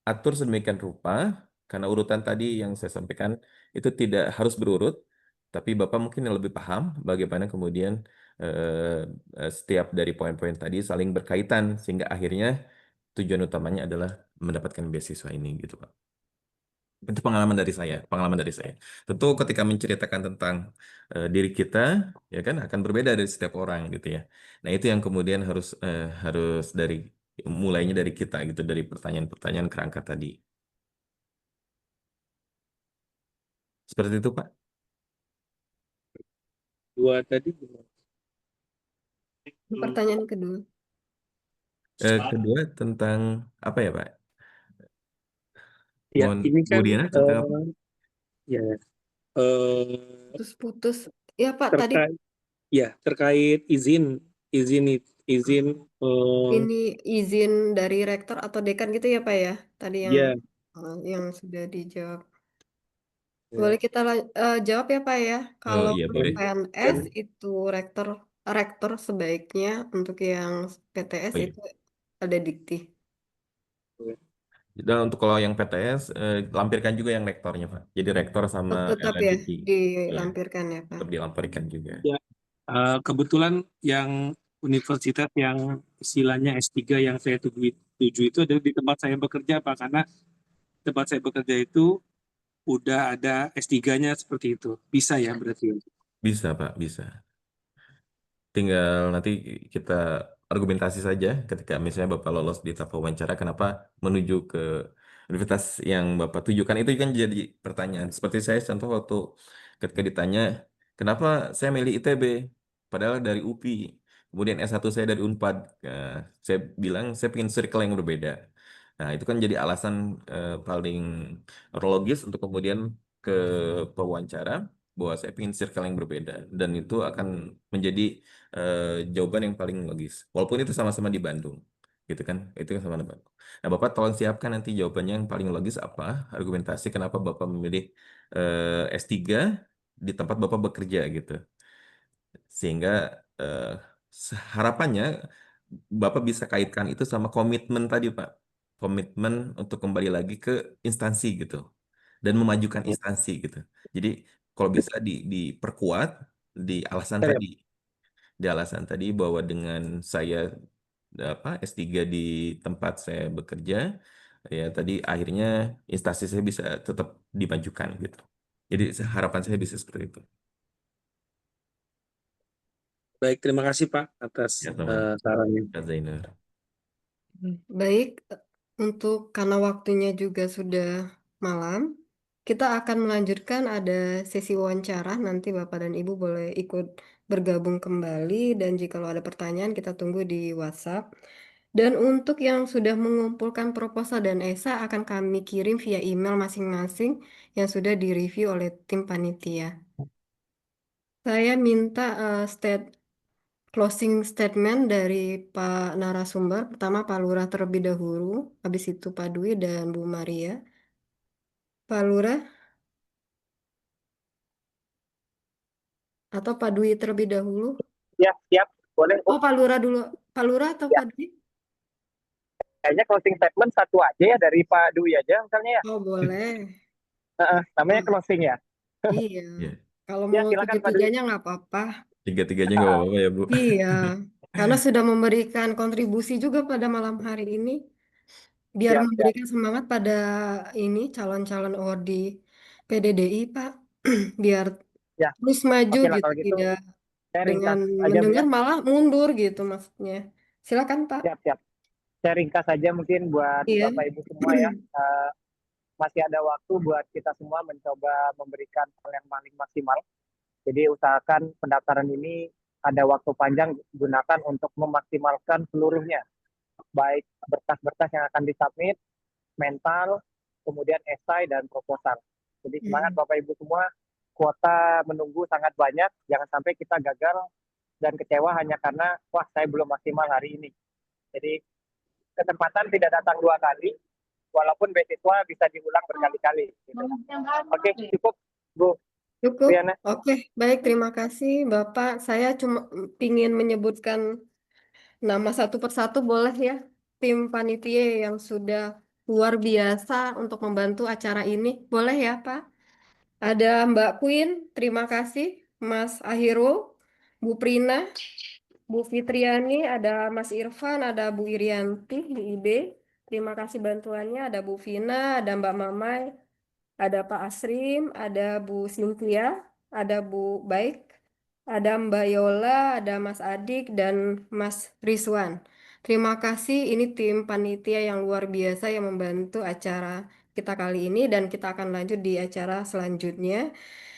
atur sedemikian rupa, karena urutan tadi yang saya sampaikan itu tidak harus berurut, tapi Bapak mungkin yang lebih paham bagaimana kemudian setiap dari poin-poin tadi saling berkaitan, sehingga akhirnya tujuan utamanya adalah mendapatkan beasiswa ini, gitu Pak. Itu pengalaman dari saya, pengalaman dari saya. Tentu ketika menceritakan tentang diri kita, ya kan akan berbeda dari setiap orang, gitu ya. Nah itu yang kemudian harus mulainya dari kita gitu, dari pertanyaan-pertanyaan kerangka tadi. Seperti itu, Pak. Dua tadi gimana? Pertanyaan kedua. Kedua tentang apa ya, Pak? Ya, Mohon ini Bu kan Diana tentang apa? ya Putus-putus. Ya Pak, tadi terkait izin ini izin dari rektor atau dekan gitu ya Pak ya? Tadi ya yang sudah dijawab. ya. Boleh kita jawab ya Pak ya? Kalau iya, untuk boleh. PNS itu rektor sebaiknya, untuk yang PTS Oh, iya. itu ada dikti. Dan untuk kalau yang PTS, lampirkan juga yang rektornya, Pak. Jadi rektor sama Tetap ya LNDT. dilampirkan ya Pak. Tetap dilampirkan juga. Ya, kebetulan yang universitas yang istilahnya S3 yang saya tuju itu adalah di tempat saya bekerja Pak, karena tempat saya bekerja itu udah ada S3-nya seperti itu. Bisa ya berarti? Bisa, Pak, bisa. tinggal nanti kita argumentasi saja ketika misalnya Bapak lolos di tahap wawancara, kenapa menuju ke universitas yang Bapak tujukan, itu kan jadi pertanyaan. Seperti saya contoh waktu ketika ditanya, kenapa saya milih ITB, padahal dari UPI, kemudian S1 saya dari Unpad. Nah, saya bilang saya ingin circle yang berbeda. Nah, itu kan jadi alasan paling logis untuk kemudian ke pewawancara bahwa saya ingin circle yang berbeda, dan itu akan menjadi jawaban yang paling logis walaupun itu sama-sama di Bandung gitu kan, itu kan sama di Bandung. Nah, Bapak tolong siapkan nanti jawabannya yang paling logis, apa argumentasi kenapa Bapak memilih S3 di tempat Bapak bekerja gitu, sehingga harapannya Bapak bisa kaitkan itu sama komitmen tadi Pak, komitmen untuk kembali lagi ke instansi gitu dan memajukan instansi gitu. Jadi kalau bisa diperkuat di alasan tadi, bahwa dengan saya S3 di tempat saya bekerja, ya tadi akhirnya instansi saya bisa tetap dimajukan gitu. Jadi harapan saya bisa seperti itu. Baik, terima kasih Pak atas Ya, teman. sarannya. Kak Zainur. Baik, untuk karena waktunya juga sudah malam, kita akan melanjutkan ada sesi wawancara. Nanti Bapak dan Ibu boleh ikut bergabung kembali, dan jika ada pertanyaan kita tunggu di WhatsApp. Dan untuk yang sudah mengumpulkan proposal dan esai akan kami kirim via email masing-masing yang sudah direview oleh tim panitia. Saya minta closing statement dari Pak narasumber. Pertama Pak Lurah terlebih dahulu, habis itu Pak Dwi dan Bu Maria. Pak Lurah atau Pak Dwi terlebih dahulu? Ya, siap. Boleh. Oh, Pak Lurah dulu. Pak Lurah atau Ya. Pak Dwi? Kayaknya closing statement satu aja ya dari Pak Dwi aja misalnya ya. Oh, boleh. Namanya closing ya. Iya. Ya. Kalau Ya, mau silakan Pak Dwi. tiga-tiganya nggak apa-apa. Tiga-tiganya nggak apa-apa ya Bu. Iya, karena sudah memberikan kontribusi juga pada malam hari ini. Biar Siap, siap. memberikan semangat pada ini calon-calon awardee PDDI, Pak. Biar Ya. terus maju Oke lah, gitu, kalau gitu tidak saya dengan ringkas aja Bu mendengar ya. malah mundur gitu maksudnya. Silakan, Pak. Siap, siap. Saya ringkas aja mungkin buat Iya. Bapak Ibu semua ya. Masih ada waktu buat kita semua mencoba memberikan hal yang paling maksimal. Jadi usahakan pendaftaran ini ada waktu panjang gunakan untuk memaksimalkan seluruhnya. Baik berkas-berkas yang akan disubmit, mental, kemudian esai dan proposal. Jadi semangat Bapak Ibu semua, kuota menunggu sangat banyak, jangan sampai kita gagal dan kecewa hanya karena wah saya belum maksimal hari ini. Jadi kesempatan tidak datang dua kali, walaupun beasiswa bisa diulang berkali-kali. Gitu. Oke, cukup Bu. Cukup. Riana. Oke, baik, terima kasih Bapak. Saya cuma ingin menyebutkan nama satu persatu boleh ya, tim panitia yang sudah luar biasa untuk membantu acara ini. Boleh ya, Pak? Ada Mbak Queen, terima kasih. Mas Ahirul, Bu Prina, Bu Fitriani, ada Mas Irfan, ada Bu Irianti di IB. Terima kasih bantuannya. Ada Bu Vina, ada Mbak Mamai, ada Pak Asrim, ada Bu Cynthia, ada Bu Baik, ada Mbak Yola, ada Mas Adik, dan Mas Rizwan. Terima kasih, ini tim panitia yang luar biasa yang membantu acara kita kali ini, dan kita akan lanjut di acara selanjutnya.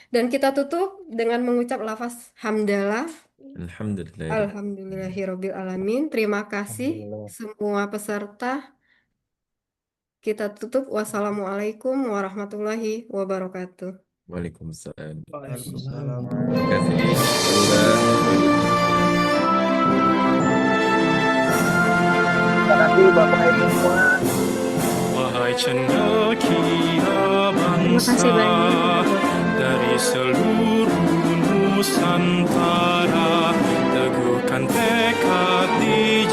Dan kita tutup dengan mengucap lafaz hamdalah. Alhamdulillah. Alhamdulillahirabbil alamin. Terima kasih semua peserta. Kita tutup. Wassalamualaikum warahmatullahi wabarakatuh. Waalaikumsalam. Waalaikumsalam. Terima kasih. Terima kasih Bapak Ibu semua. Wahai cendekia bangsa dari seluruh Nusantara, teguhkan tekad di